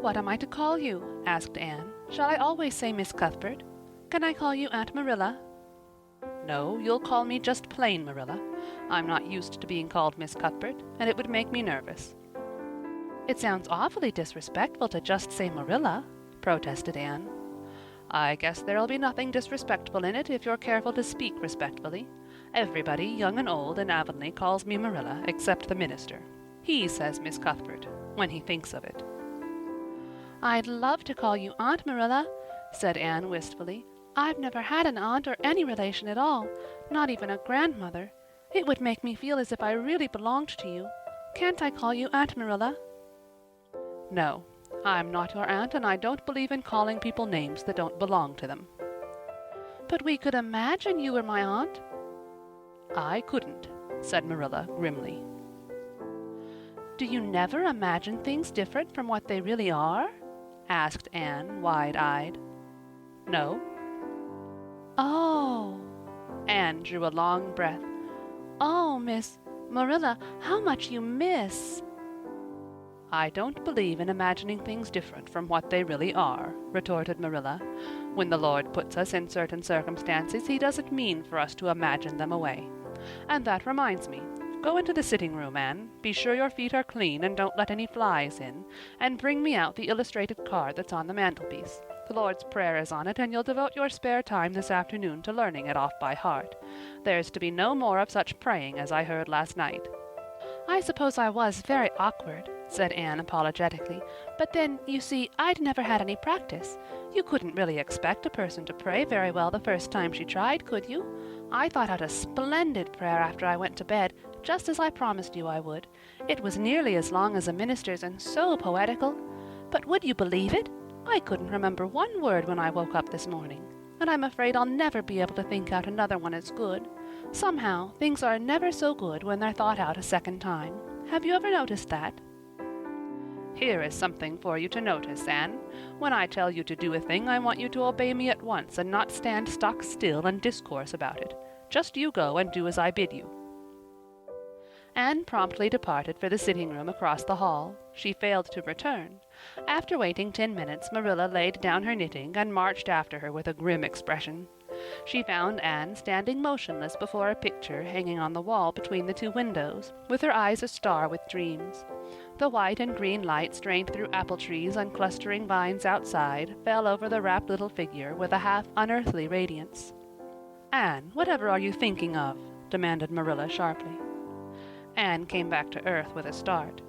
"What am I to call you?" asked Anne. "Shall I always say Miss Cuthbert? Can I call you Aunt Marilla?" "No, you'll call me just plain Marilla. I'm not used to being called Miss Cuthbert, and it would make me nervous." "It sounds awfully disrespectful to just say Marilla," protested Anne. "I guess there'll be nothing disrespectful in it if you're careful to speak respectfully. Everybody, young and old, in Avonlea calls me Marilla, except the minister. He says Miss Cuthbert, when he thinks of it." "I'd love to call you Aunt Marilla," said Anne wistfully. "I've never had an aunt or any relation at all, not even a grandmother. It would make me feel as if I really belonged to you. Can't I call you Aunt Marilla?" "No, I'm not your aunt, and I don't believe in calling people names that don't belong to them." "But we could imagine you were my aunt." "I couldn't," said Marilla grimly. "Do you never imagine things different from what they really are?" asked Anne, wide-eyed. "No." "Oh." Anne drew a long breath. "Oh, Miss Marilla, how much you miss!" "I don't believe in imagining things different from what they really are," retorted Marilla. "When the Lord puts us in certain circumstances, he doesn't mean for us to imagine them away. And that reminds me. Go into the sitting room, Anne. Be sure your feet are clean and don't let any flies in. And bring me out the illustrated card that's on the mantelpiece. The Lord's Prayer is on it, and you'll devote your spare time this afternoon to learning it off by heart. There's to be no more of such praying as I heard last night." "I suppose I was very awkward," said Anne apologetically. "But then, you see, I'd never had any practice. You couldn't really expect a person to pray very well the first time she tried, could you? I thought out a splendid prayer after I went to bed, just as I promised you I would. It was nearly as long as a minister's and so poetical. But would you believe it? I couldn't remember one word when I woke up this morning. And I'm afraid I'll never be able to think out another one as good. Somehow, things are never so good when they're thought out a second time. Have you ever noticed that?" "Here is something for you to notice, Anne. When I tell you to do a thing, I want you to obey me at once and not stand stock still and discourse about it. Just you go and do as I bid you." Anne promptly departed for the sitting-room across the hall. She failed to return. After waiting 10 minutes, Marilla laid down her knitting and marched after her with a grim expression. She found Anne standing motionless before a picture hanging on the wall between the two windows, with her eyes astar with dreams. The white and green light strained through apple trees and clustering vines outside fell over the rapt little figure with a half-unearthly radiance. "Anne, whatever are you thinking of?" demanded Marilla sharply. Anne came back to earth with a start.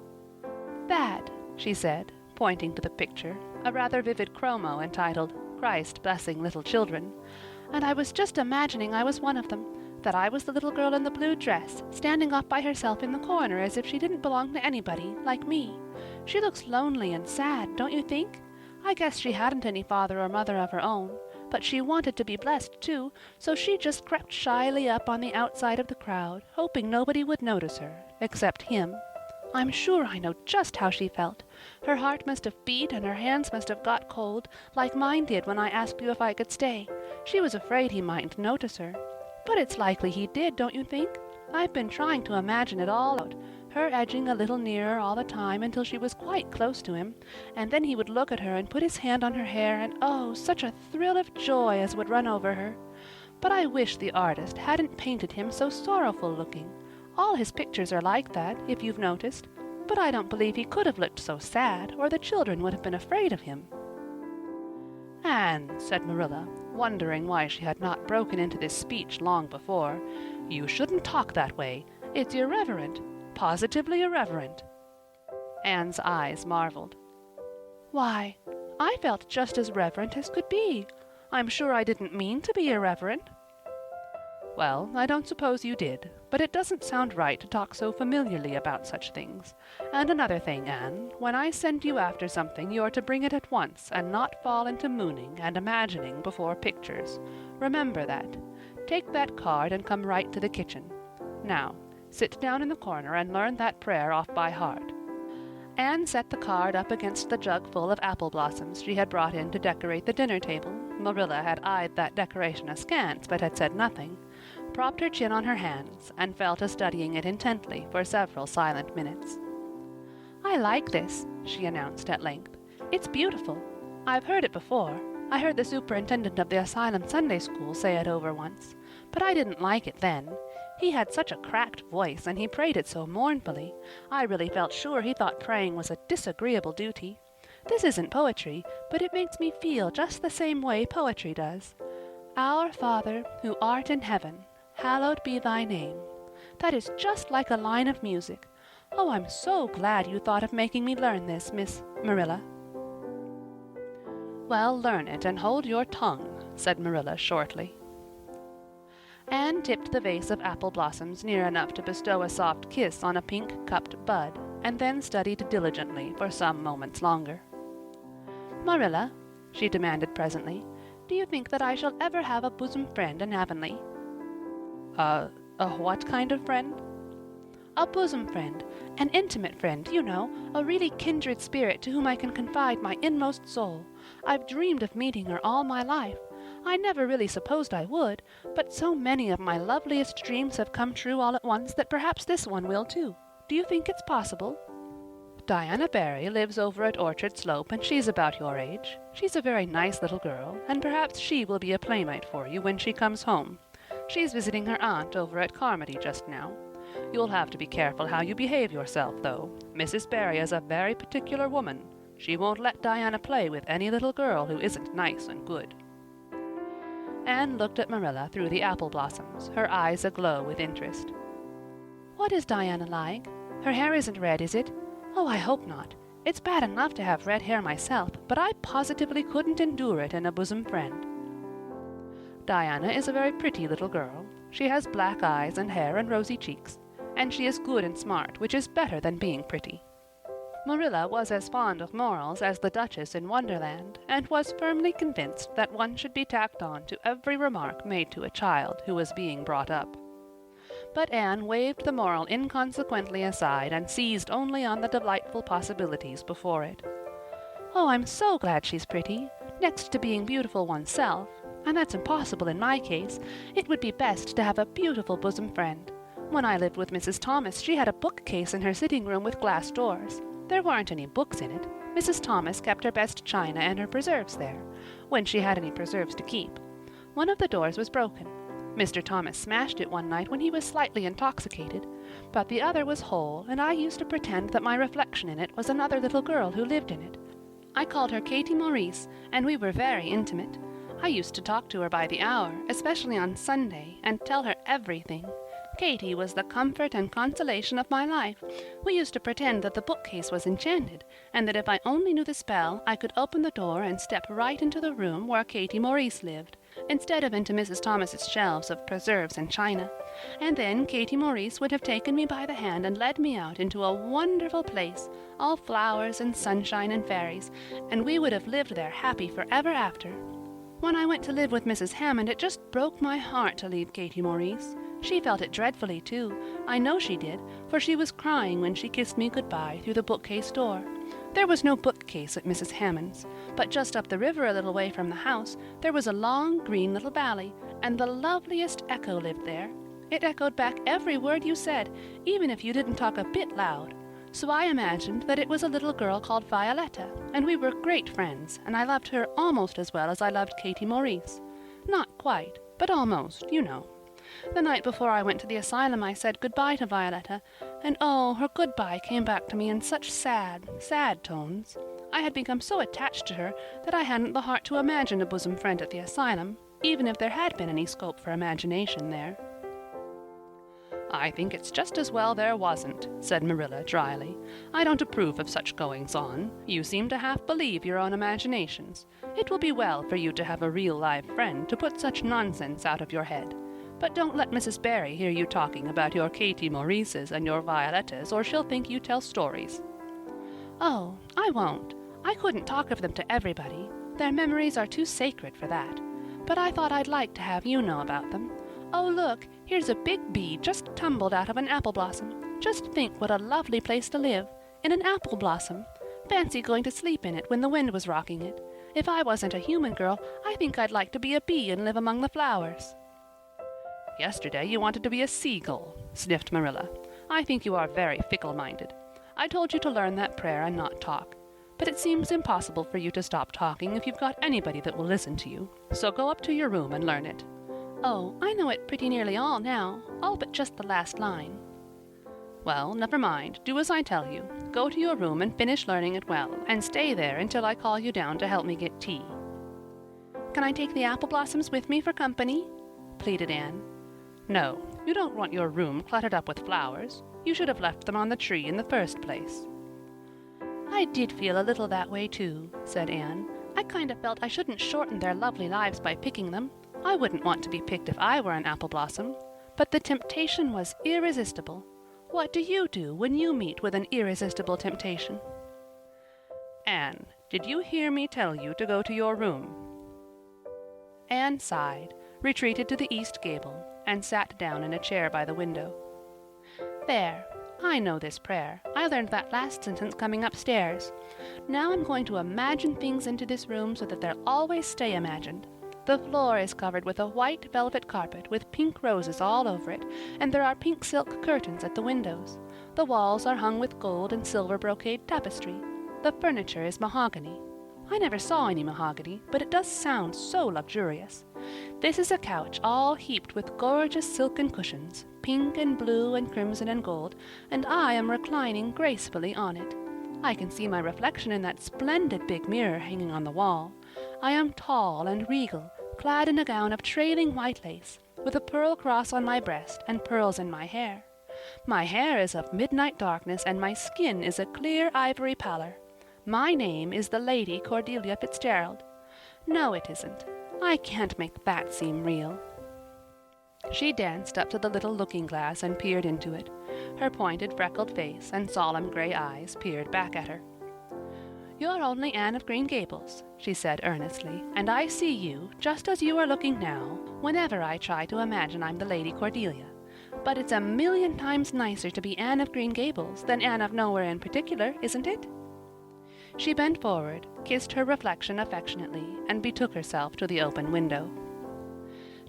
"That," she said, pointing to the picture, a rather vivid chromo entitled "Christ Blessing Little Children," "and I was just imagining I was one of them, that I was the little girl in the blue dress, standing off by herself in the corner as if she didn't belong to anybody, like me. She looks lonely and sad, don't you think? I guess she hadn't any father or mother of her own, but she wanted to be blessed too, so she just crept shyly up on the outside of the crowd, hoping nobody would notice her, except him. I'm sure I know just how she felt. Her heart must have beat and her hands must have got cold, like mine did when I asked you if I could stay. She was afraid he mightn't notice her. But it's likely he did, don't you think? I've been trying to imagine it all out, her edging a little nearer all the time until she was quite close to him, and then he would look at her and put his hand on her hair, and oh, such a thrill of joy as would run over her. But I wish the artist hadn't painted him so sorrowful-looking. All his pictures are like that, if you've noticed, but I don't believe he could have looked so sad, or the children would have been afraid of him." "Anne," said Marilla, wondering why she had not broken into this speech long before, "you shouldn't talk that way. It's irreverent, positively irreverent." Anne's eyes marveled. "Why, I felt just as reverent as could be. I'm sure I didn't mean to be irreverent." "Well, I don't suppose you did, but it doesn't sound right to talk so familiarly about such things. And another thing, Anne, when I send you after something you're to bring it at once and not fall into mooning and imagining before pictures. Remember that. Take that card and come right to the kitchen. Now, sit down in the corner and learn that prayer off by heart." Anne set the card up against the jug full of apple blossoms she had brought in to decorate the dinner table. Marilla had eyed that decoration askance, but had said nothing, propped her chin on her hands, and fell to studying it intently for several silent minutes. "I like this," she announced at length. "It's beautiful. I've heard it before. I heard the superintendent of the asylum Sunday school say it over once, but I didn't like it then. He had such a cracked voice, and he prayed it so mournfully. I really felt sure he thought praying was a disagreeable duty. This isn't poetry, but it makes me feel just the same way poetry does. Our Father, who art in heaven, hallowed be thy name. That is just like a line of music. Oh, I'm so glad you thought of making me learn this, Miss Marilla." "Well, learn it and hold your tongue," said Marilla shortly. Anne tipped the vase of apple blossoms near enough to bestow a soft kiss on a pink-cupped bud, and then studied diligently for some moments longer. "Marilla," she demanded presently, "do you think that I shall ever have a bosom friend in Avonlea?" A what kind of friend?" "A bosom friend, an intimate friend, you know, a really kindred spirit to whom I can confide my inmost soul. I've dreamed of meeting her all my life. I never really supposed I would, but so many of my loveliest dreams have come true all at once that perhaps this one will too. Do you think it's possible?" "Diana Barry lives over at Orchard Slope, and she's about your age. She's a very nice little girl, and perhaps she will be a playmate for you when she comes home. She's visiting her aunt over at Carmody just now. You'll have to be careful how you behave yourself, though. Mrs. Barry is a very particular woman. She won't let Diana play with any little girl who isn't nice and good." Anne looked at Marilla through the apple blossoms, her eyes aglow with interest. "What is Diana like? Her hair isn't red, is it? Oh, I hope not. It's bad enough to have red hair myself, but I positively couldn't endure it in a bosom friend." "Diana is a very pretty little girl. She has black eyes and hair and rosy cheeks, and she is good and smart, which is better than being pretty." Marilla was as fond of morals as the Duchess in Wonderland, and was firmly convinced that one should be tacked on to every remark made to a child who was being brought up. But Anne waved the moral inconsequently aside and seized only on the delightful possibilities before it. "Oh, I'm so glad she's pretty. Next to being beautiful oneself, and that's impossible in my case, it would be best to have a beautiful bosom friend. When I lived with Mrs. Thomas, she had a bookcase in her sitting room with glass doors. There weren't any books in it. Mrs. Thomas kept her best china and her preserves there, when she had any preserves to keep. One of the doors was broken. Mr. Thomas smashed it one night when he was slightly intoxicated, but the other was whole, and I used to pretend that my reflection in it was another little girl who lived in it. I called her Katie Maurice, and we were very intimate. I used to talk to her by the hour, especially on Sunday, and tell her everything. Katie was the comfort and consolation of my life. We used to pretend that the bookcase was enchanted, and that if I only knew the spell, I could open the door and step right into the room where Katie Maurice lived, instead of into Mrs. Thomas's shelves of preserves and china. And then Katie Maurice would have taken me by the hand and led me out into a wonderful place, all flowers and sunshine and fairies, and we would have lived there happy forever after. When I went to live with Mrs. Hammond, it just broke my heart to leave Katie Maurice. She felt it dreadfully, too. I know she did, for she was crying when she kissed me good-bye through the bookcase door. There was no bookcase at Mrs. Hammond's, but just up the river a little way from the house there was a long green little valley, and the loveliest echo lived there. It echoed back every word you said, even if you didn't talk a bit loud. So I imagined that it was a little girl called Violetta, and we were great friends, and I loved her almost as well as I loved Katie Maurice. Not quite, but almost, you know. The night before I went to the asylum I said good-bye to Violetta, and oh, her good-bye came back to me in such sad, sad tones. I had become so attached to her that I hadn't the heart to imagine a bosom friend at the asylum, even if there had been any scope for imagination there. "I think it's just as well there wasn't," said Marilla dryly. "I don't approve of such goings-on. You seem to half believe your own imaginations. It will be well for you to have a real live friend to put such nonsense out of your head. But don't let Mrs. Barry hear you talking about your Katie Maurices and your Violettas, or she'll think you tell stories." "Oh, I won't. I couldn't talk of them to everybody. Their memories are too sacred for that. But I thought I'd like to have you know about them. Oh, look, here's a big bee just tumbled out of an apple blossom. Just think what a lovely place to live, in an apple blossom. Fancy going to sleep in it when the wind was rocking it. If I wasn't a human girl, I think I'd like to be a bee and live among the flowers." "Yesterday you wanted to be a seagull," sniffed Marilla. "I think you are very fickle-minded. I told you to learn that prayer and not talk. But it seems impossible for you to stop talking if you've got anybody that will listen to you. So go up to your room and learn it." "Oh, I know it pretty nearly all now, all but just the last line." "Well, never mind. Do as I tell you. Go to your room and finish learning it well, and stay there until I call you down to help me get tea." "Can I take the apple blossoms with me for company?" pleaded Anne. "No, you don't want your room cluttered up with flowers. You should have left them on the tree in the first place." "I did feel a little that way, too," said Anne. "I kind of felt I shouldn't shorten their lovely lives by picking them. I wouldn't want to be picked if I were an apple blossom. But the temptation was irresistible. What do you do when you meet with an irresistible temptation?" "Anne, did you hear me tell you to go to your room?" Anne sighed, retreated to the east gable, and sat down in a chair by the window. "There, I know this prayer. I learned that last sentence coming upstairs. Now I'm going to imagine things into this room so that they'll always stay imagined. The floor is covered with a white velvet carpet with pink roses all over it, and there are pink silk curtains at the windows. The walls are hung with gold and silver brocade tapestry. The furniture is mahogany. I never saw any mahogany, but it does sound so luxurious. This is a couch all heaped with gorgeous silken cushions, pink and blue and crimson and gold, and I am reclining gracefully on it. I can see my reflection in that splendid big mirror hanging on the wall. I am tall and regal, clad in a gown of trailing white lace, with a pearl cross on my breast and pearls in my hair. My hair is of midnight darkness, and my skin is a clear ivory pallor. My name is the Lady Cordelia Fitzgerald. No, it isn't. I can't make that seem real." She danced up to the little looking-glass and peered into it. Her pointed, freckled face and solemn gray eyes peered back at her. "You're only Anne of Green Gables," she said earnestly, "and I see you, just as you are looking now, whenever I try to imagine I'm the Lady Cordelia. But it's a million times nicer to be Anne of Green Gables than Anne of Nowhere in particular, isn't it?" She bent forward, kissed her reflection affectionately, and betook herself to the open window.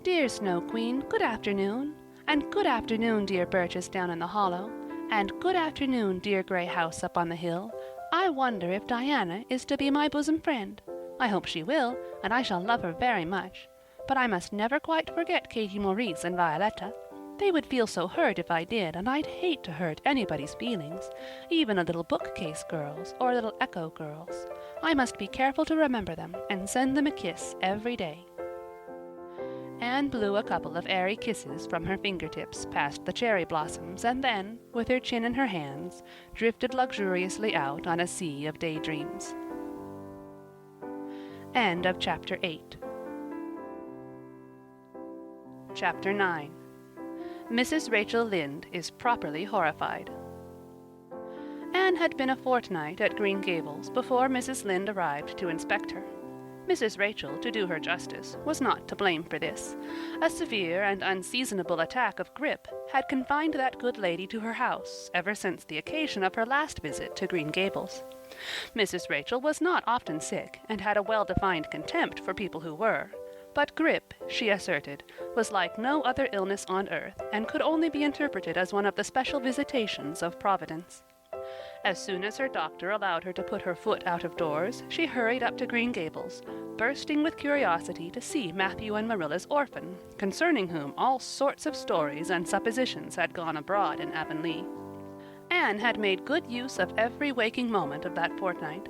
"Dear Snow Queen, good afternoon. and good afternoon, dear birches down in the hollow, and good afternoon, dear gray house up on the hill. I wonder if Diana is to be my bosom friend. I hope she will, and I shall love her very much. But I must never quite forget Katie Maurice and Violetta. They would feel so hurt if I did, and I'd hate to hurt anybody's feelings, even a little bookcase girl's or little echo girl's. I must be careful to remember them and send them a kiss every day. Anne blew a couple of airy kisses from her fingertips past the cherry blossoms, and then, with her chin in her hands, drifted luxuriously out on a sea of daydreams. End of Chapter 8. Chapter 9. Mrs. Rachel Lynde is properly horrified. Anne had been a fortnight at Green Gables before Mrs. Lynde arrived to inspect her. Mrs. Rachel, to do her justice, was not to blame for this. A severe and unseasonable attack of grippe had confined that good lady to her house ever since the occasion of her last visit to Green Gables. Mrs. Rachel was not often sick, and had a well-defined contempt for people who were. But grippe, she asserted, was like no other illness on earth, and could only be interpreted as one of the special visitations of Providence. As soon as her doctor allowed her to put her foot out of doors, she hurried up to Green Gables, bursting with curiosity to see Matthew and Marilla's orphan, concerning whom all sorts of stories and suppositions had gone abroad in Avonlea. Anne had made good use of every waking moment of that fortnight.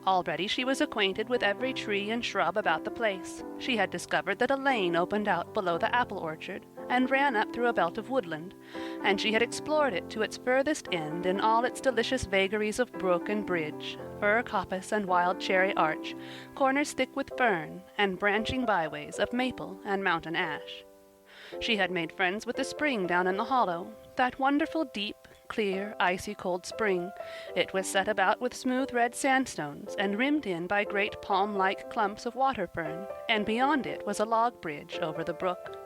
Already she was acquainted with every tree and shrub about the place. She had discovered that a lane opened out below the apple orchard, and ran up through a belt of woodland, and she had explored it to its furthest end in all its delicious vagaries of brook and bridge, fir coppice and wild cherry arch, corners thick with fern, and branching byways of maple and mountain ash. She had made friends with the spring down in the hollow, that wonderful deep, clear, icy-cold spring. It was set about with smooth red sandstones, and rimmed in by great palm-like clumps of water fern, and beyond it was a log bridge over the brook.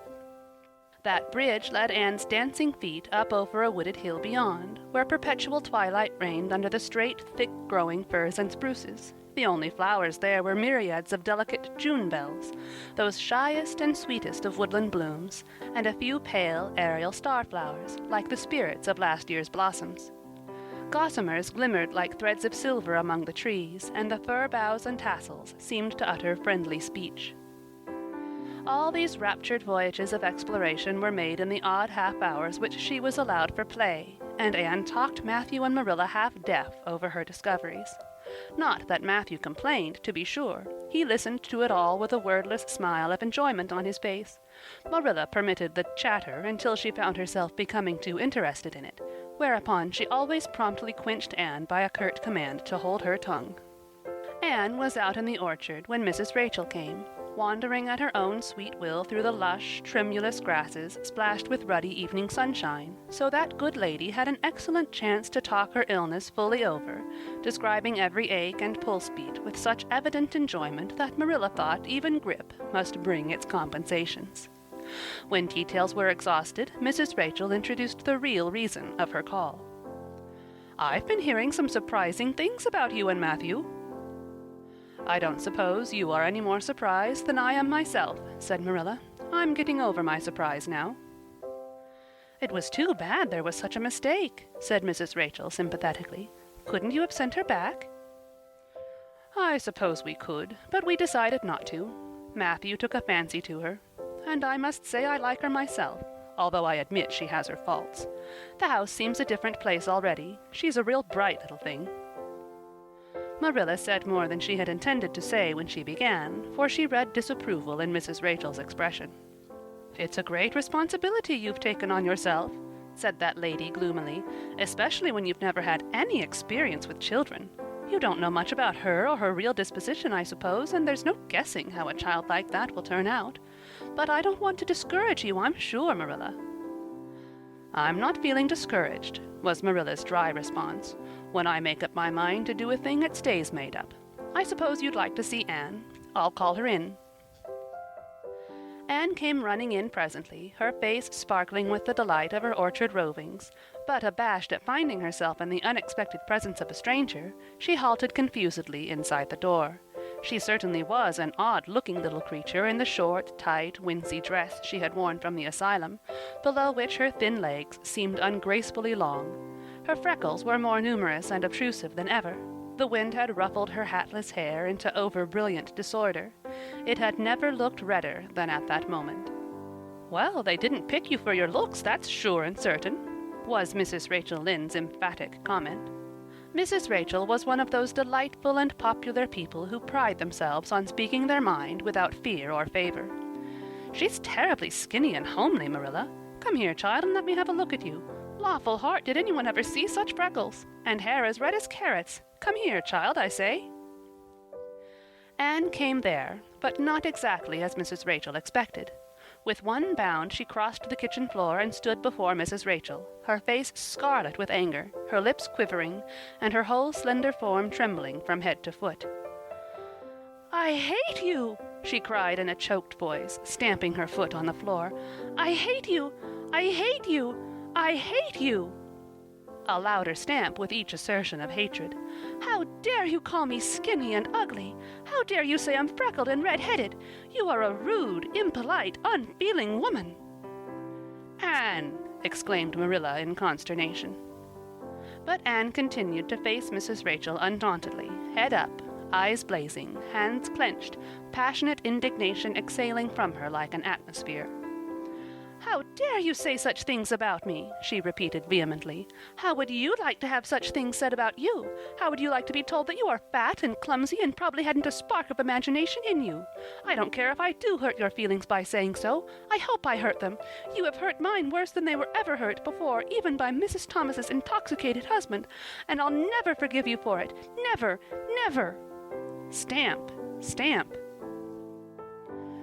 That bridge led Anne's dancing feet up over a wooded hill beyond, where perpetual twilight reigned under the straight, thick-growing firs and spruces. The only flowers there were myriads of delicate June bells, those shyest and sweetest of woodland blooms, and a few pale, aerial starflowers, like the spirits of last year's blossoms. Gossamers glimmered like threads of silver among the trees, and the fir boughs and tassels seemed to utter friendly speech. All these raptured voyages of exploration were made in the odd half-hours which she was allowed for play, and Anne talked Matthew and Marilla half-deaf over her discoveries. Not that Matthew complained, to be sure. He listened to it all with a wordless smile of enjoyment on his face. Marilla permitted the chatter until she found herself becoming too interested in it, whereupon she always promptly quenched Anne by a curt command to hold her tongue. Anne was out in the orchard when Mrs. Rachel came, wandering at her own sweet will through the lush, tremulous grasses splashed with ruddy evening sunshine, so that good lady had an excellent chance to talk her illness fully over, describing every ache and pulse-beat with such evident enjoyment that Marilla thought even grippe must bring its compensations. When details were exhausted, Mrs. Rachel introduced the real reason of her call. "I've been hearing some surprising things about you and Matthew." "I don't suppose you are any more surprised than I am myself," said Marilla. "I'm getting over my surprise now." "It was too bad there was such a mistake," said Mrs. Rachel sympathetically. "Couldn't you have sent her back?" "I suppose we could, but we decided not to. Matthew took a fancy to her, and I must say I like her myself, although I admit she has her faults. The house seems a different place already. She's a real bright little thing." Marilla said more than she had intended to say when she began, for she read disapproval in Mrs. Rachel's expression. "It's a great responsibility you've taken on yourself," said that lady gloomily, "especially when you've never had any experience with children. You don't know much about her or her real disposition, I suppose, and there's no guessing how a child like that will turn out. But I don't want to discourage you, I'm sure, Marilla." "I'm not feeling discouraged," was Marilla's dry response. "When I make up my mind to do a thing, it stays made up. I suppose you'd like to see Anne. I'll call her in." Anne came running in presently, her face sparkling with the delight of her orchard rovings, but abashed at finding herself in the unexpected presence of a stranger, she halted confusedly inside the door. She certainly was an odd-looking little creature in the short, tight, wincey dress she had worn from the asylum, below which her thin legs seemed ungracefully long. Her freckles were more numerous and obtrusive than ever. The wind had ruffled her hatless hair into over-brilliant disorder. It had never looked redder than at that moment. "Well, they didn't pick you for your looks, that's sure and certain," was Mrs. Rachel Lynde's emphatic comment. Mrs. Rachel was one of those delightful and popular people who pride themselves on speaking their mind without fear or favor. "She's terribly skinny and homely, Marilla. Come here, child, and let me have a look at you. Lawful heart, did anyone ever see such freckles? And hair as red as carrots. Come here, child, I say." Anne came there, but not exactly as Mrs. Rachel expected. With one bound she crossed the kitchen floor and stood before Mrs. Rachel, her face scarlet with anger, her lips quivering, and her whole slender form trembling from head to foot. "I hate you!" she cried in a choked voice, stamping her foot on the floor. "I hate you! I hate you! I hate you!" A louder stamp with each assertion of hatred. "How dare you call me skinny and ugly? How dare you say I'm freckled and red-headed? You are a rude, impolite, unfeeling woman!" "Anne!" exclaimed Marilla in consternation. But Anne continued to face Mrs. Rachel undauntedly, head up, eyes blazing, hands clenched, passionate indignation exhaling from her like an atmosphere. "How dare you say such things about me?" she repeated vehemently. "How would you like to have such things said about you? How would you like to be told that you are fat and clumsy and probably hadn't a spark of imagination in you? I don't care if I do hurt your feelings by saying so. I hope I hurt them. You have hurt mine worse than they were ever hurt before, even by Mrs. Thomas's intoxicated husband, and I'll never forgive you for it. Never, never!" Stamp, stamp.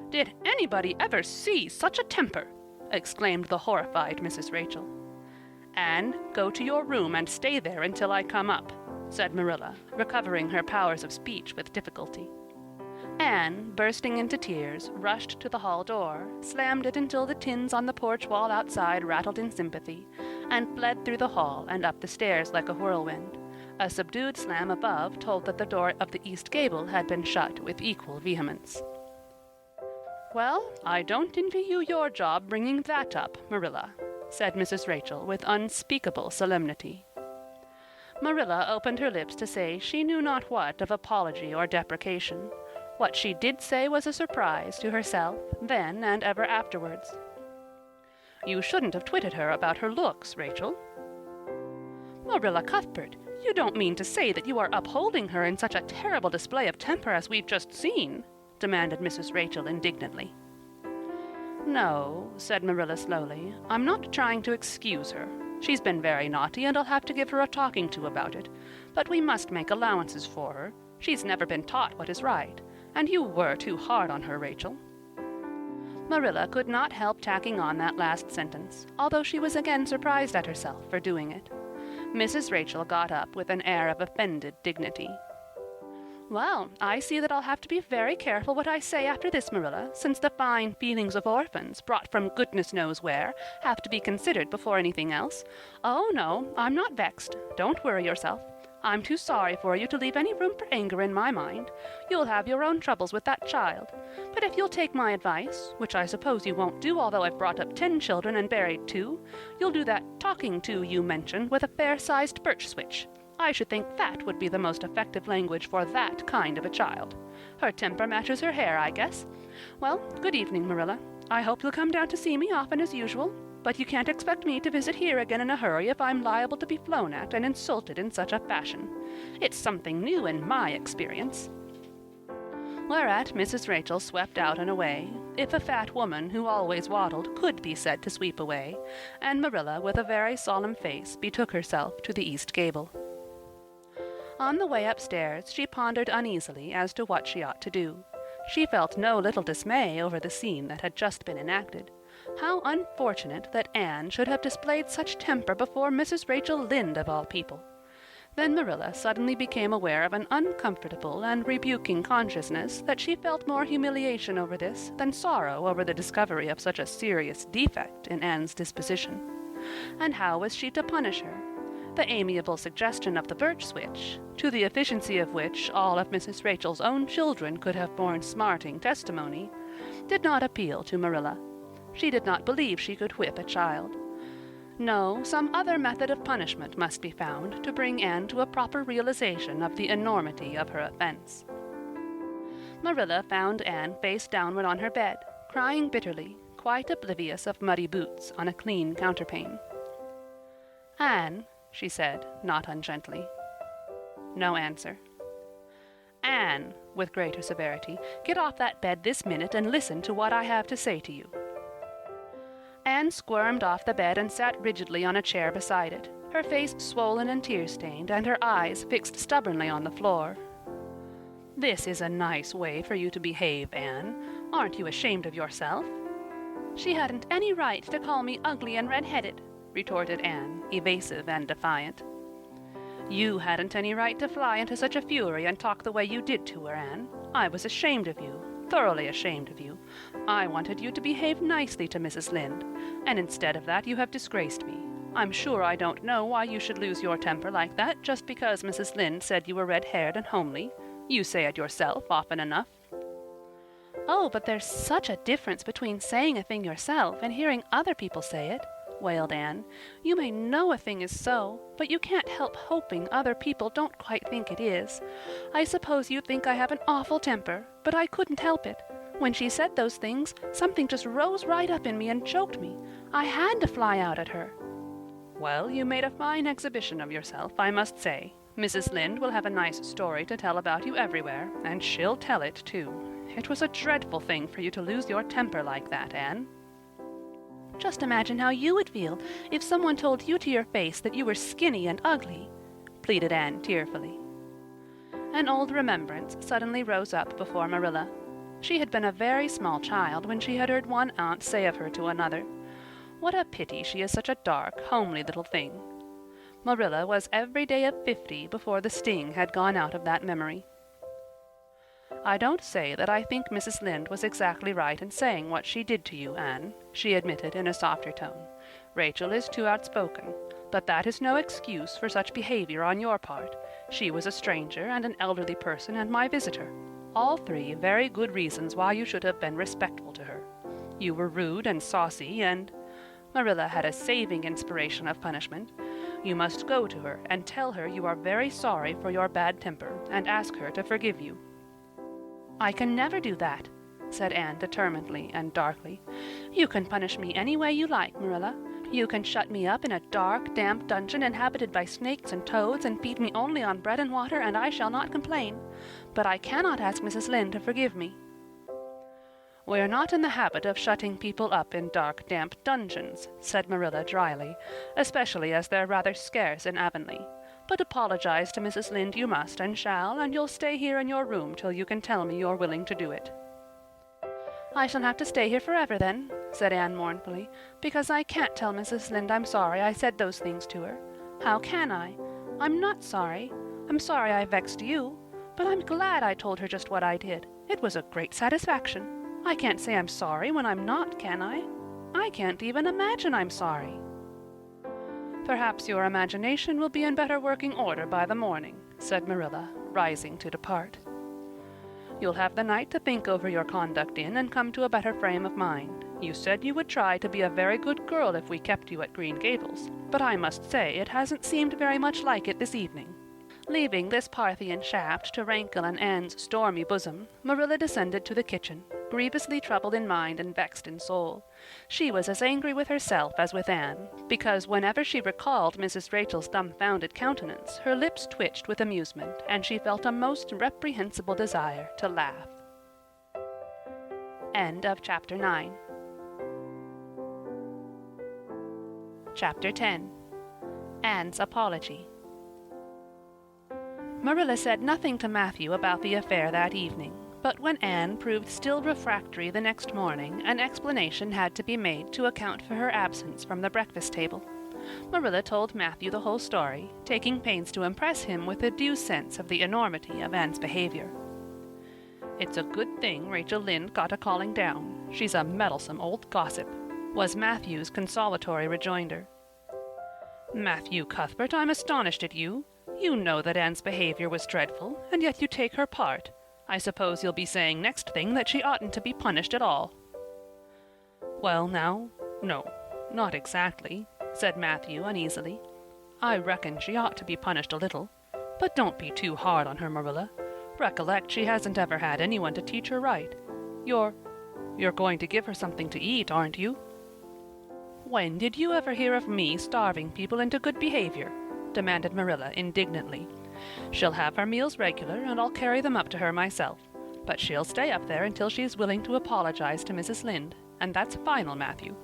"Did anybody ever see such a temper?" exclaimed the horrified Mrs. Rachel. "Anne, go to your room and stay there until I come up," said Marilla, recovering her powers of speech with difficulty. Anne, bursting into tears, rushed to the hall door, slammed it until the tins on the porch wall outside rattled in sympathy, and fled through the hall and up the stairs like a whirlwind. A subdued slam above told that the door of the east gable had been shut with equal vehemence. "Well, I don't envy you your job bringing that up, Marilla," said Mrs. Rachel with unspeakable solemnity. Marilla opened her lips to say she knew not what of apology or deprecation. What she did say was a surprise to herself, then and ever afterwards. "You shouldn't have twitted her about her looks, Rachel." "Marilla Cuthbert, you don't mean to say that you are upholding her in such a terrible display of temper as we've just seen?" demanded Mrs. Rachel indignantly. "No," said Marilla slowly, "I'm not trying to excuse her. She's been very naughty, and I'll have to give her a talking to about it. But we must make allowances for her. She's never been taught what is right. And you were too hard on her, Rachel." Marilla could not help tacking on that last sentence, although she was again surprised at herself for doing it. Mrs. Rachel got up with an air of offended dignity. "Well, I see that I'll have to be very careful what I say after this, Marilla, since the fine feelings of orphans, brought from goodness knows where, have to be considered before anything else. Oh, no, I'm not vexed. Don't worry yourself. I'm too sorry for you to leave any room for anger in my mind. You'll have your own troubles with that child. But if you'll take my advice, which I suppose you won't do although I've brought up 10 children and buried 2, you'll do that talking to you mentioned with a fair-sized birch switch. I should think that would be the most effective language for that kind of a child. Her temper matches her hair, I guess. Well, good evening, Marilla. I hope you'll come down to see me often as usual, but you can't expect me to visit here again in a hurry if I'm liable to be flown at and insulted in such a fashion. It's something new in my experience." Whereat Mrs. Rachel swept out and away, if a fat woman who always waddled could be said to sweep away, and Marilla, with a very solemn face, betook herself to the east gable. On the way upstairs she pondered uneasily as to what she ought to do. She felt no little dismay over the scene that had just been enacted. How unfortunate that Anne should have displayed such temper before Mrs. Rachel Lynde of all people. Then Marilla suddenly became aware of an uncomfortable and rebuking consciousness that she felt more humiliation over this than sorrow over the discovery of such a serious defect in Anne's disposition. And how was she to punish her? The amiable suggestion of the birch switch, to the efficiency of which all of Mrs. Rachel's own children could have borne smarting testimony, did not appeal to Marilla. She did not believe she could whip a child. No, some other method of punishment must be found to bring Anne to a proper realization of the enormity of her offense. Marilla found Anne face downward on her bed, crying bitterly, quite oblivious of muddy boots on a clean counterpane. "Anne," she said, not ungently. No answer. "Anne," with greater severity, "get off that bed this minute and listen to what I have to say to you." Anne squirmed off the bed and sat rigidly on a chair beside it, her face swollen and tear-stained, and her eyes fixed stubbornly on the floor. "This is a nice way for you to behave, Anne. Aren't you ashamed of yourself?" "She hadn't any right to call me ugly and red-headed," retorted Anne, evasive and defiant. "You hadn't any right to fly into such a fury and talk the way you did to her, Anne. I was ashamed of you, thoroughly ashamed of you. I wanted you to behave nicely to Mrs. Lynde, and instead of that you have disgraced me. I'm sure I don't know why you should lose your temper like that just because Mrs. Lynde said you were red-haired and homely. You say it yourself often enough." "Oh, but there's such a difference between saying a thing yourself and hearing other people say it," wailed Anne. "You may know a thing is so, but you can't help hoping other people don't quite think it is. I suppose you think I have an awful temper, but I couldn't help it. When she said those things, something just rose right up in me and choked me. I had to fly out at her." "Well, you made a fine exhibition of yourself, I must say. Mrs. Lynde will have a nice story to tell about you everywhere, and she'll tell it, too. It was a dreadful thing for you to lose your temper like that, Anne." "Just imagine how you would feel if someone told you to your face that you were skinny and ugly," pleaded Anne tearfully. An old remembrance suddenly rose up before Marilla. She had been a very small child when she had heard one aunt say of her to another, "What a pity she is such a dark, homely little thing." Marilla was every day of 50 before the sting had gone out of that memory. "I don't say that I think Mrs. Lynde was exactly right in saying what she did to you, Anne," she admitted in a softer tone. "Rachel is too outspoken, but that is no excuse for such behavior on your part. She was a stranger and an elderly person and my visitor. All three very good reasons why you should have been respectful to her. You were rude and saucy, and—" Marilla had a saving inspiration of punishment. "You must go to her and tell her you are very sorry for your bad temper, and ask her to forgive you." "I can never do that," said Anne determinedly and darkly. "You can punish me any way you like, Marilla. You can shut me up in a dark, damp dungeon inhabited by snakes and toads and feed me only on bread and water, and I shall not complain. But I cannot ask Mrs. Lynde to forgive me." "We're not in the habit of shutting people up in dark, damp dungeons," said Marilla dryly, "especially as they're rather scarce in Avonlea. But apologize to Mrs. Lynde you must and shall, and you'll stay here in your room till you can tell me you're willing to do it." "I shall have to stay here forever then," said Anne mournfully, "because I can't tell Mrs. Lynde I'm sorry I said those things to her. How can I? I'm not sorry. I'm sorry I vexed you, but I'm glad I told her just what I did. It was a great satisfaction. I can't say I'm sorry when I'm not, can I? I can't even imagine I'm sorry." "Perhaps your imagination will be in better working order by the morning," said Marilla, rising to depart. "You'll have the night to think over your conduct in and come to a better frame of mind. You said you would try to be a very good girl if we kept you at Green Gables, but I must say it hasn't seemed very much like it this evening." Leaving this Parthian shaft to rankle in Anne's stormy bosom, Marilla descended to the kitchen, grievously troubled in mind and vexed in soul. She was as angry with herself as with Anne, because whenever she recalled Mrs. Rachel's dumbfounded countenance, her lips twitched with amusement, and she felt a most reprehensible desire to laugh. End of Chapter 9. Chapter 10. Anne's Apology. Marilla said nothing to Matthew about the affair that evening, but when Anne proved still refractory the next morning, an explanation had to be made to account for her absence from the breakfast table. Marilla told Matthew the whole story, taking pains to impress him with a due sense of the enormity of Anne's behavior. "It's a good thing Rachel Lynde got a calling down. She's a meddlesome old gossip," was Matthew's consolatory rejoinder. "Matthew Cuthbert, I'm astonished at you. You know that Anne's behavior was dreadful, and yet you take her part. I suppose you'll be saying next thing that she oughtn't to be punished at all." "Well now, no, not exactly," said Matthew uneasily. "I reckon she ought to be punished a little. But don't be too hard on her, Marilla. Recollect she hasn't ever had anyone to teach her right. You're going to give her something to eat, aren't you?" "When did you ever hear of me starving people into good behavior?" demanded Marilla indignantly. "She'll have her meals regular, and I'll carry them up to her myself. But she'll stay up there until she's willing to apologize to Mrs. Lynde, and that's final, Matthew."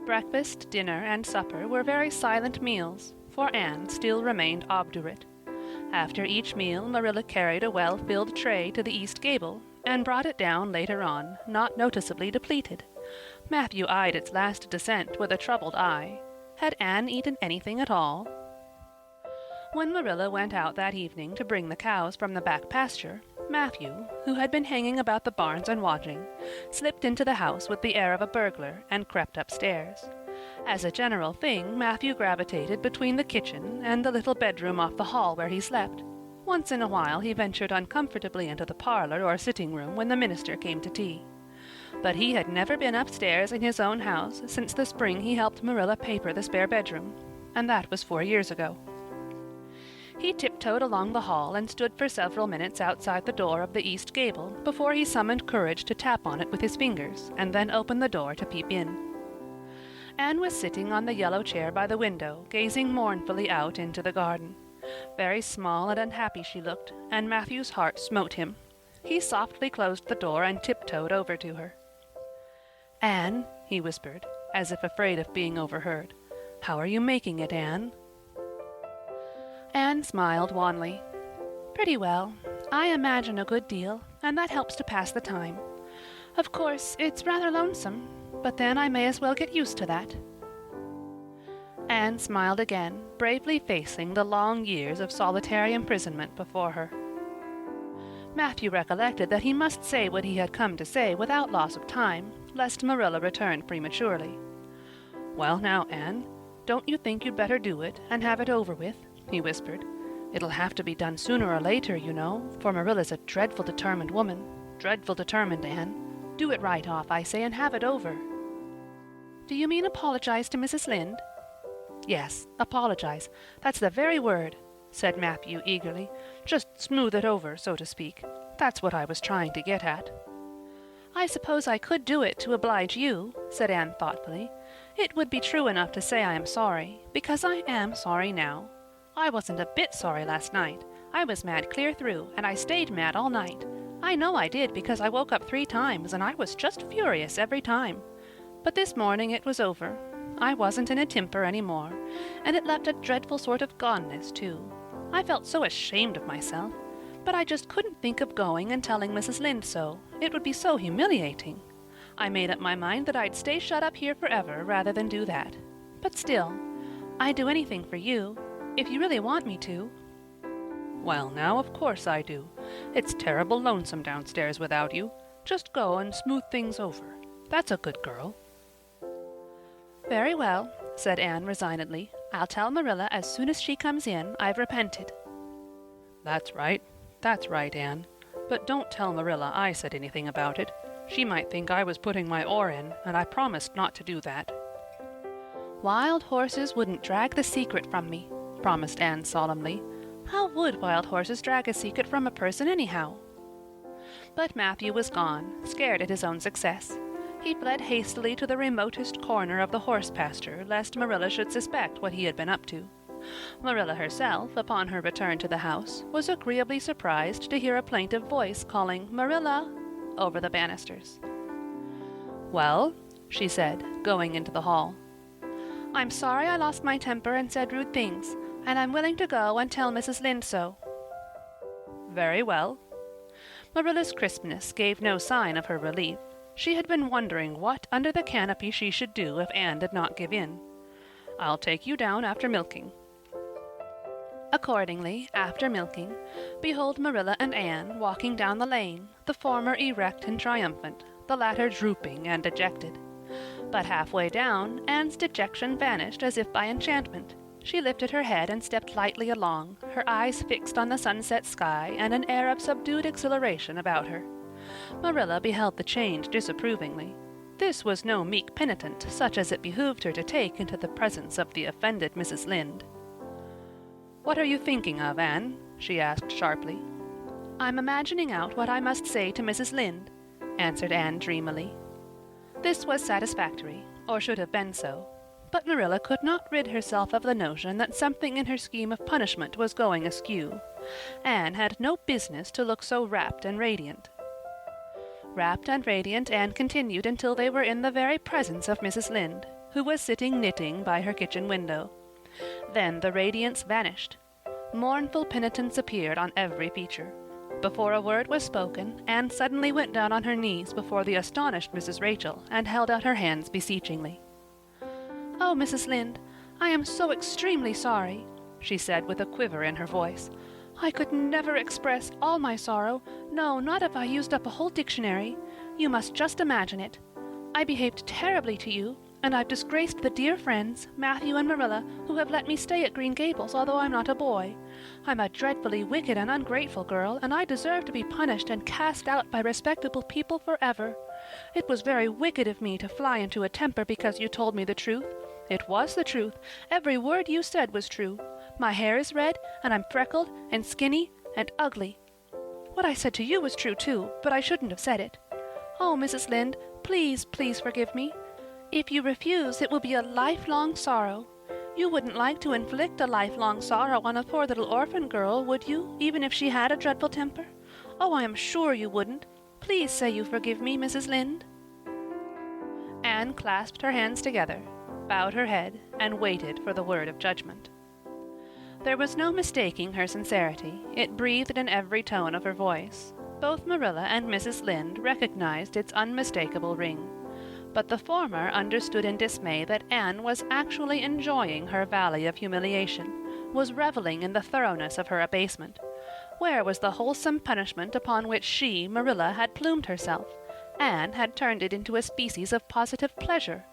Breakfast, dinner, and supper were very silent meals, for Anne still remained obdurate. After each meal Marilla carried a well-filled tray to the east gable, and brought it down later on, not noticeably depleted. Matthew eyed its last descent with a troubled eye. Had Anne eaten anything at all? When Marilla went out that evening to bring the cows from the back pasture, Matthew, who had been hanging about the barns and watching, slipped into the house with the air of a burglar and crept upstairs. As a general thing, Matthew gravitated between the kitchen and the little bedroom off the hall where he slept. Once in a while he ventured uncomfortably into the parlor or sitting room when the minister came to tea. But he had never been upstairs in his own house since the spring he helped Marilla paper the spare bedroom, and that was 4 years ago. He tiptoed along the hall and stood for several minutes outside the door of the east gable before he summoned courage to tap on it with his fingers and then opened the door to peep in. Anne was sitting on the yellow chair by the window, gazing mournfully out into the garden. Very small and unhappy she looked, and Matthew's heart smote him. He softly closed the door and tiptoed over to her. "Anne," he whispered, as if afraid of being overheard, "how are you making it, Anne?" Anne smiled wanly. "Pretty well. I imagine a good deal, and that helps to pass the time. Of course, it's rather lonesome, but then I may as well get used to that." Anne smiled again, bravely facing the long years of solitary imprisonment before her. Matthew recollected that he must say what he had come to say without loss of time, lest Marilla return prematurely. "Well now, Anne, don't you think you'd better do it and have it over with?" he whispered. "It'll have to be done sooner or later, you know, for Marilla's a dreadful determined woman. Dreadful determined, Anne. Do it right off, I say, and have it over." "Do you mean apologize to Mrs. Lynde?" "Yes, apologize. That's the very word," said Matthew eagerly. "Just smooth it over, so to speak. That's what I was trying to get at." "I suppose I could do it to oblige you," said Anne thoughtfully. "It would be true enough to say I am sorry, because I am sorry now. I wasn't a bit sorry last night. I was mad clear through, and I stayed mad all night. I know I did because I woke up 3 times, and I was just furious every time. But this morning it was over. I wasn't in a temper any more, and it left a dreadful sort of goneness, too. I felt so ashamed of myself, but I just couldn't think of going and telling Mrs. Lynde so. It would be so humiliating. I made up my mind that I'd stay shut up here forever rather than do that. But still, I'd do anything for you, if you really want me to." "Well now, of course I do. It's terrible lonesome downstairs without you. Just go and smooth things over. That's a good girl." "Very well," said Anne resignedly. "I'll tell Marilla as soon as she comes in I've repented." That's right, Anne. But don't tell Marilla I said anything about it. She might think I was putting my oar in, and I promised not to do that." "Wild horses wouldn't drag the secret from me," promised Anne solemnly. "How would wild horses drag a secret from a person anyhow?" But Matthew was gone, scared at his own success. He fled hastily to the remotest corner of the horse pasture, lest Marilla should suspect what he had been up to. Marilla herself, upon her return to the house, was agreeably surprised to hear a plaintive voice calling "Marilla" over the banisters. "Well?" she said, going into the hall. "I'm sorry I lost my temper and said rude things, and I'm willing to go and tell Mrs. Lynde so." "Very well." Marilla's crispness gave no sign of her relief. She had been wondering what under the canopy she should do if Anne did not give in. "I'll take you down after milking." Accordingly, after milking, behold Marilla and Anne walking down the lane, the former erect and triumphant, the latter drooping and dejected. But halfway down, Anne's dejection vanished as if by enchantment. She lifted her head and stepped lightly along, her eyes fixed on the sunset sky and an air of subdued exhilaration about her. Marilla beheld the change disapprovingly. This was no meek penitent, such as it behooved her to take into the presence of the offended Mrs. Lynde. "What are you thinking of, Anne?" she asked sharply. "I'm imagining out what I must say to Mrs. Lynde," answered Anne dreamily. This was satisfactory, or should have been so. But Marilla could not rid herself of the notion that something in her scheme of punishment was going askew. Anne had no business to look so rapt and radiant. Rapt and radiant Anne continued until they were in the very presence of Mrs. Lynde, who was sitting knitting by her kitchen window. Then the radiance vanished. Mournful penitence appeared on every feature. Before a word was spoken, Anne suddenly went down on her knees before the astonished Mrs. Rachel and held out her hands beseechingly. "Oh, Mrs. Lynde, I am so extremely sorry," she said with a quiver in her voice. "I could never express all my sorrow, no, not if I used up a whole dictionary. You must just imagine it. I behaved terribly to you, and I've disgraced the dear friends, Matthew and Marilla, who have let me stay at Green Gables, although I'm not a boy. I'm a dreadfully wicked and ungrateful girl, and I deserve to be punished and cast out by respectable people forever. It was very wicked of me to fly into a temper because you told me the truth. It was the truth. Every word you said was true. My hair is red, and I'm freckled, and skinny, and ugly. What I said to you was true, too, but I shouldn't have said it. Oh, Mrs. Lynde, please, please forgive me. If you refuse, it will be a lifelong sorrow. You wouldn't like to inflict a lifelong sorrow on a poor little orphan girl, would you, even if she had a dreadful temper? Oh, I am sure you wouldn't. Please say you forgive me, Mrs. Lynde." Anne clasped her hands together, bowed her head, and waited for the word of judgment. There was no mistaking her sincerity. It breathed in every tone of her voice. Both Marilla and Mrs. Lynde recognized its unmistakable ring. But the former understood in dismay that Anne was actually enjoying her valley of humiliation, was reveling in the thoroughness of her abasement. Where was the wholesome punishment upon which she, Marilla, had plumed herself? Anne had turned it into a species of positive pleasure.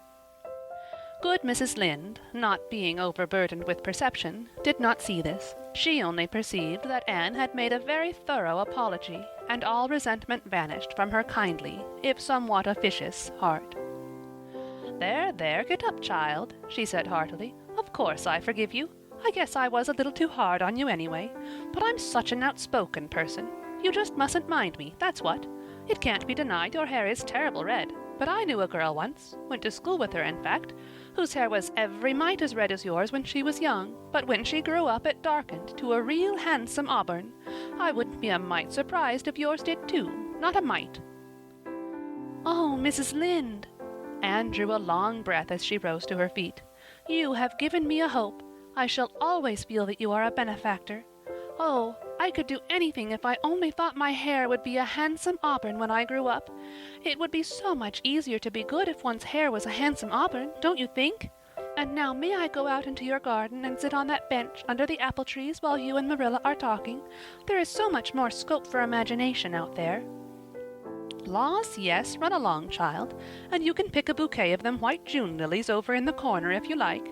Good Mrs. Lynde, not being overburdened with perception, did not see this. She only perceived that Anne had made a very thorough apology, and all resentment vanished from her kindly, if somewhat officious, heart. "There, there, get up, child," she said heartily. "Of course I forgive you. I guess I was a little too hard on you anyway. But I'm such an outspoken person. You just mustn't mind me, that's what. It can't be denied your hair is terrible red. But I knew a girl once, went to school with her in fact, whose hair was every mite as red as yours when she was young, but when she grew up it darkened to a real handsome auburn. I wouldn't be a mite surprised if yours did too, not a mite." "Oh, Mrs. Lynde!" Anne drew a long breath as she rose to her feet. "You have given me a hope. I shall always feel that you are a benefactor. Oh, I could do anything if I only thought my hair would be a handsome auburn when I grew up. It would be so much easier to be good if one's hair was a handsome auburn, don't you think? And now may I go out into your garden and sit on that bench under the apple trees while you and Marilla are talking? There is so much more scope for imagination out there." "Laws, yes, run along, child, and you can pick a bouquet of them white June lilies over in the corner if you like."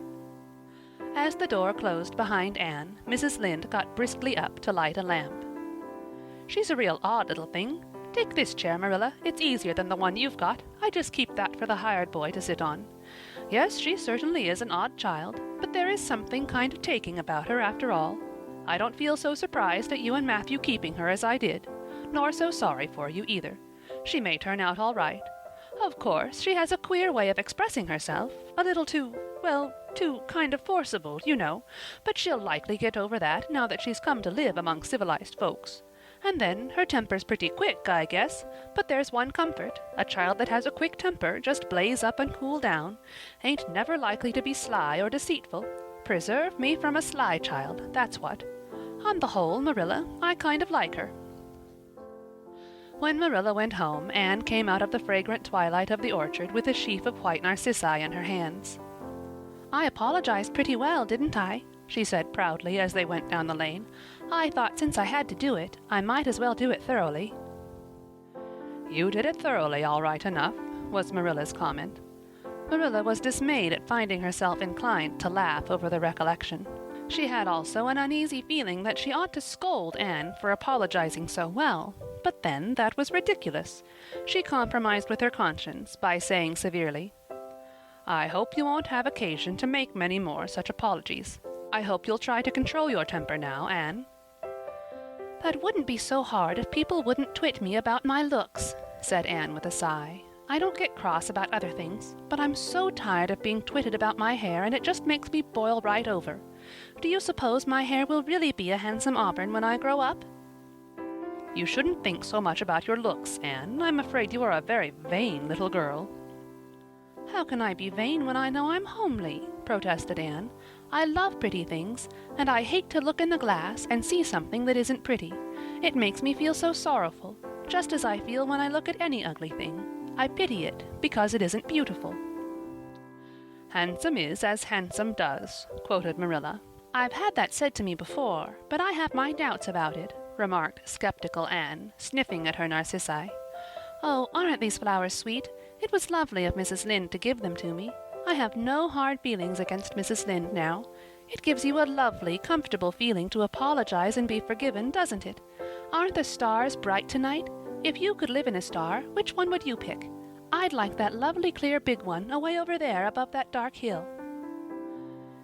As the door closed behind Anne, Mrs. Lynde got briskly up to light a lamp. "She's a real odd little thing. Take this chair, Marilla. It's easier than the one you've got. I just keep that for the hired boy to sit on. Yes, she certainly is an odd child, but there is something kind of taking about her after all. I don't feel so surprised at you and Matthew keeping her as I did, nor so sorry for you either. She may turn out all right. Of course, she has a queer way of expressing herself, a little too kind of forcible, you know, but she'll likely get over that now that she's come to live among civilized folks. And then, her temper's pretty quick, I guess, but there's one comfort, a child that has a quick temper just blaze up and cool down, ain't never likely to be sly or deceitful. Preserve me from a sly child, that's what. On the whole, Marilla, I kind of like her." When Marilla went home, Anne came out of the fragrant twilight of the orchard with a sheaf of white narcissi in her hands. "I apologized pretty well, didn't I?" she said proudly as they went down the lane. "I thought since I had to do it, I might as well do it thoroughly." "You did it thoroughly, all right enough," was Marilla's comment. Marilla was dismayed at finding herself inclined to laugh over the recollection. She had also an uneasy feeling that she ought to scold Anne for apologizing so well, but then that was ridiculous. She compromised with her conscience by saying severely, "I hope you won't have occasion to make many more such apologies. I hope you'll try to control your temper now, Anne." "That wouldn't be so hard if people wouldn't twit me about my looks," said Anne with a sigh. "I don't get cross about other things, but I'm so tired of being twitted about my hair, and it just makes me boil right over. Do you suppose my hair will really be a handsome auburn when I grow up?" "You shouldn't think so much about your looks, Anne. I'm afraid you are a very vain little girl." "How can I be vain when I know I'm homely?" protested Anne. "I love pretty things, and I hate to look in the glass and see something that isn't pretty. It makes me feel so sorrowful, just as I feel when I look at any ugly thing. I pity it because it isn't beautiful." "Handsome is as handsome does," quoted Marilla. "I've had that said to me before, but I have my doubts about it," remarked skeptical Anne, sniffing at her narcissi. "Oh, aren't these flowers sweet? It was lovely of Mrs. Lynde to give them to me. I have no hard feelings against Mrs. Lynde now. It gives you a lovely, comfortable feeling to apologize and be forgiven, doesn't it? Aren't the stars bright tonight? If you could live in a star, which one would you pick? I'd like that lovely clear big one away over there above that dark hill."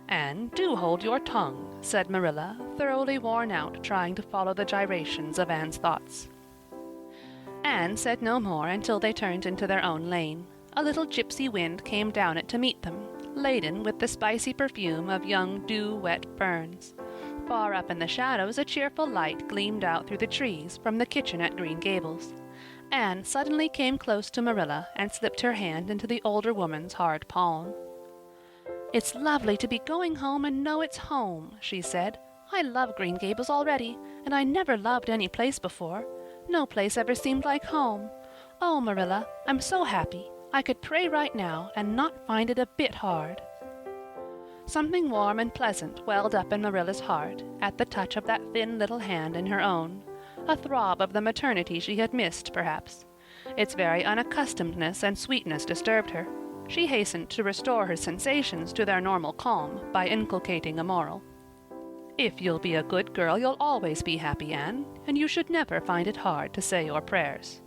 "Anne, do hold your tongue," said Marilla, thoroughly worn out trying to follow the gyrations of Anne's thoughts. Anne said no more until they turned into their own lane. A little gypsy wind came down it to meet them, laden with the spicy perfume of young dew-wet ferns. Far up in the shadows a cheerful light gleamed out through the trees from the kitchen at Green Gables. Anne suddenly came close to Marilla and slipped her hand into the older woman's hard palm. "It's lovely to be going home and know it's home," she said. "I love Green Gables already, and I never loved any place before. No place ever seemed like home. Oh, Marilla, I'm so happy. I could pray right now and not find it a bit hard." Something warm and pleasant welled up in Marilla's heart at the touch of that thin little hand in her own, a throb of the maternity she had missed, perhaps. Its very unaccustomedness and sweetness disturbed her. She hastened to restore her sensations to their normal calm by inculcating a moral. "If you'll be a good girl, you'll always be happy, Anne, and you should never find it hard to say your prayers."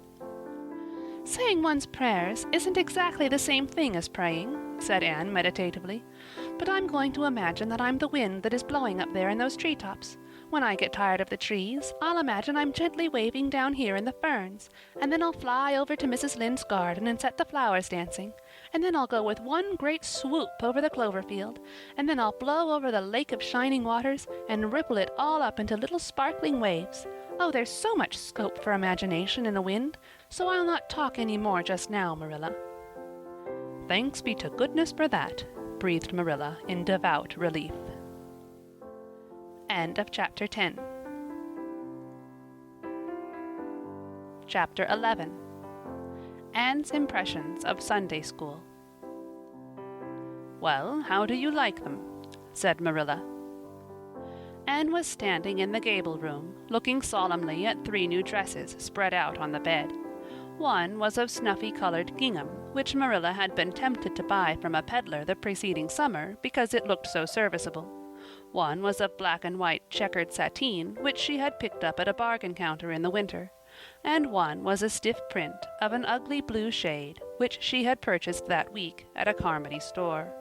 "Saying one's prayers isn't exactly the same thing as praying," said Anne meditatively. "But I'm going to imagine that I'm the wind that is blowing up there in those treetops. When I get tired of the trees, I'll imagine I'm gently waving down here in the ferns, and then I'll fly over to Mrs. Lynde's garden and set the flowers dancing, and then I'll go with one great swoop over the clover field, and then I'll blow over the lake of shining waters and ripple it all up into little sparkling waves. Oh, there's so much scope for imagination in a wind, so I'll not talk any more just now, Marilla." "Thanks be to goodness for that," breathed Marilla in devout relief. End of Chapter 10. Chapter 11. Anne's Impressions of Sunday School. "Well, how do you like them?" said Marilla. Anne was standing in the gable room, looking solemnly at 3 new dresses spread out on the bed. One was of snuffy-colored gingham, which Marilla had been tempted to buy from a peddler the preceding summer because it looked so serviceable. One was of black and white checkered sateen, which she had picked up at a bargain counter in the winter, and one was a stiff print of an ugly blue shade, which she had purchased that week at a Carmody store.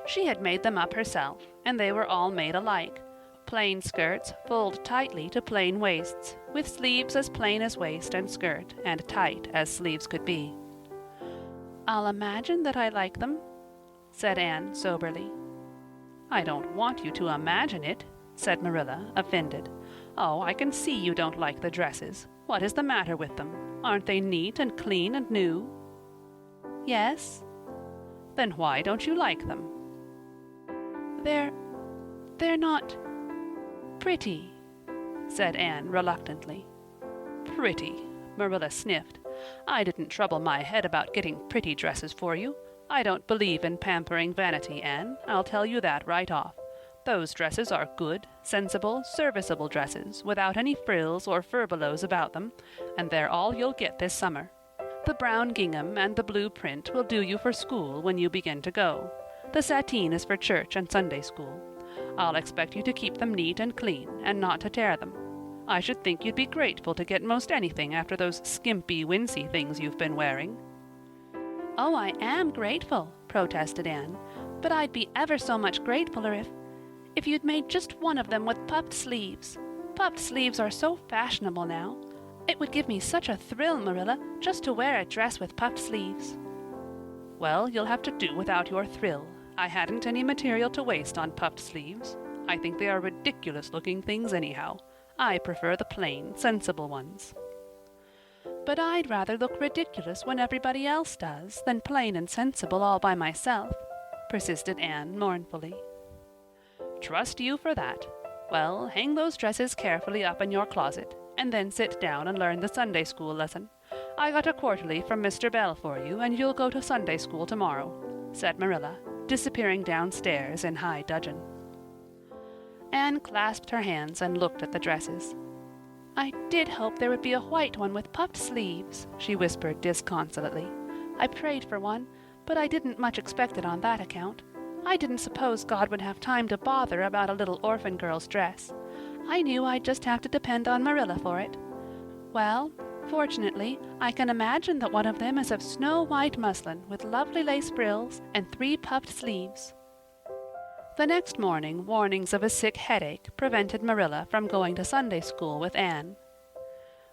She had made them up herself, and they were all made alike. Plain skirts fulled tightly to plain waists, with sleeves as plain as waist and skirt, and tight as sleeves could be. "I'll imagine that I like them," said Anne soberly. "I don't want you to imagine it," said Marilla, offended. "Oh, I can see you don't like the dresses. What is the matter with them? Aren't they neat and clean and new?" "Yes." "Then why don't you like them?" They're not pretty," said Anne reluctantly. "Pretty," Marilla sniffed. "I didn't trouble my head about getting pretty dresses for you. I don't believe in pampering vanity, Anne. I'll tell you that right off. Those dresses are good, sensible, serviceable dresses, without any frills or furbelows about them, and they're all you'll get this summer. The brown gingham and the blue print will do you for school when you begin to go. The sateen is for church and Sunday school. I'll expect you to keep them neat and clean, and not to tear them. I should think you'd be grateful to get most anything after those skimpy, wincey things you've been wearing." "Oh, I am grateful," protested Anne, "but I'd be ever so much gratefuller if you'd made just one of them with puffed sleeves. Puffed sleeves are so fashionable now. It would give me such a thrill, Marilla, just to wear a dress with puffed sleeves." "Well, you'll have to do without your thrill. I hadn't any material to waste on puffed sleeves. I think they are ridiculous-looking things anyhow. I prefer the plain, sensible ones." "But I'd rather look ridiculous when everybody else does than plain and sensible all by myself," persisted Anne mournfully. "Trust you for that. Well, hang those dresses carefully up in your closet, and then sit down and learn the Sunday school lesson. I got a quarterly from Mr. Bell for you, and you'll go to Sunday school tomorrow," said Marilla, disappearing downstairs in high dudgeon. Anne clasped her hands and looked at the dresses. "I did hope there would be a white one with puffed sleeves," she whispered disconsolately. "I prayed for one, but I didn't much expect it on that account. I didn't suppose God would have time to bother about a little orphan girl's dress. I knew I'd just have to depend on Marilla for it. Well, fortunately, I can imagine that one of them is of snow-white muslin with lovely lace frills and 3 puffed sleeves." The next morning warnings of a sick headache prevented Marilla from going to Sunday school with Anne.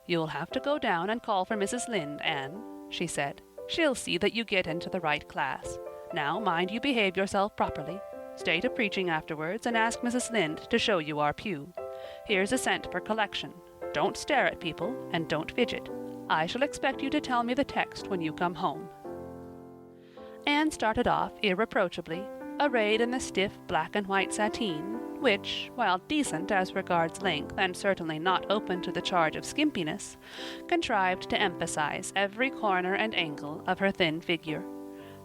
"You'll have to go down and call for Mrs. Lynde, Anne," she said. "She'll see that you get into the right class. Now mind you behave yourself properly. Stay to preaching afterwards and ask Mrs. Lynde to show you our pew. Here's a cent for collection. Don't stare at people, and don't fidget. I shall expect you to tell me the text when you come home." Anne started off irreproachably, arrayed in the stiff black and white sateen, which, while decent as regards length and certainly not open to the charge of skimpiness, contrived to emphasize every corner and angle of her thin figure.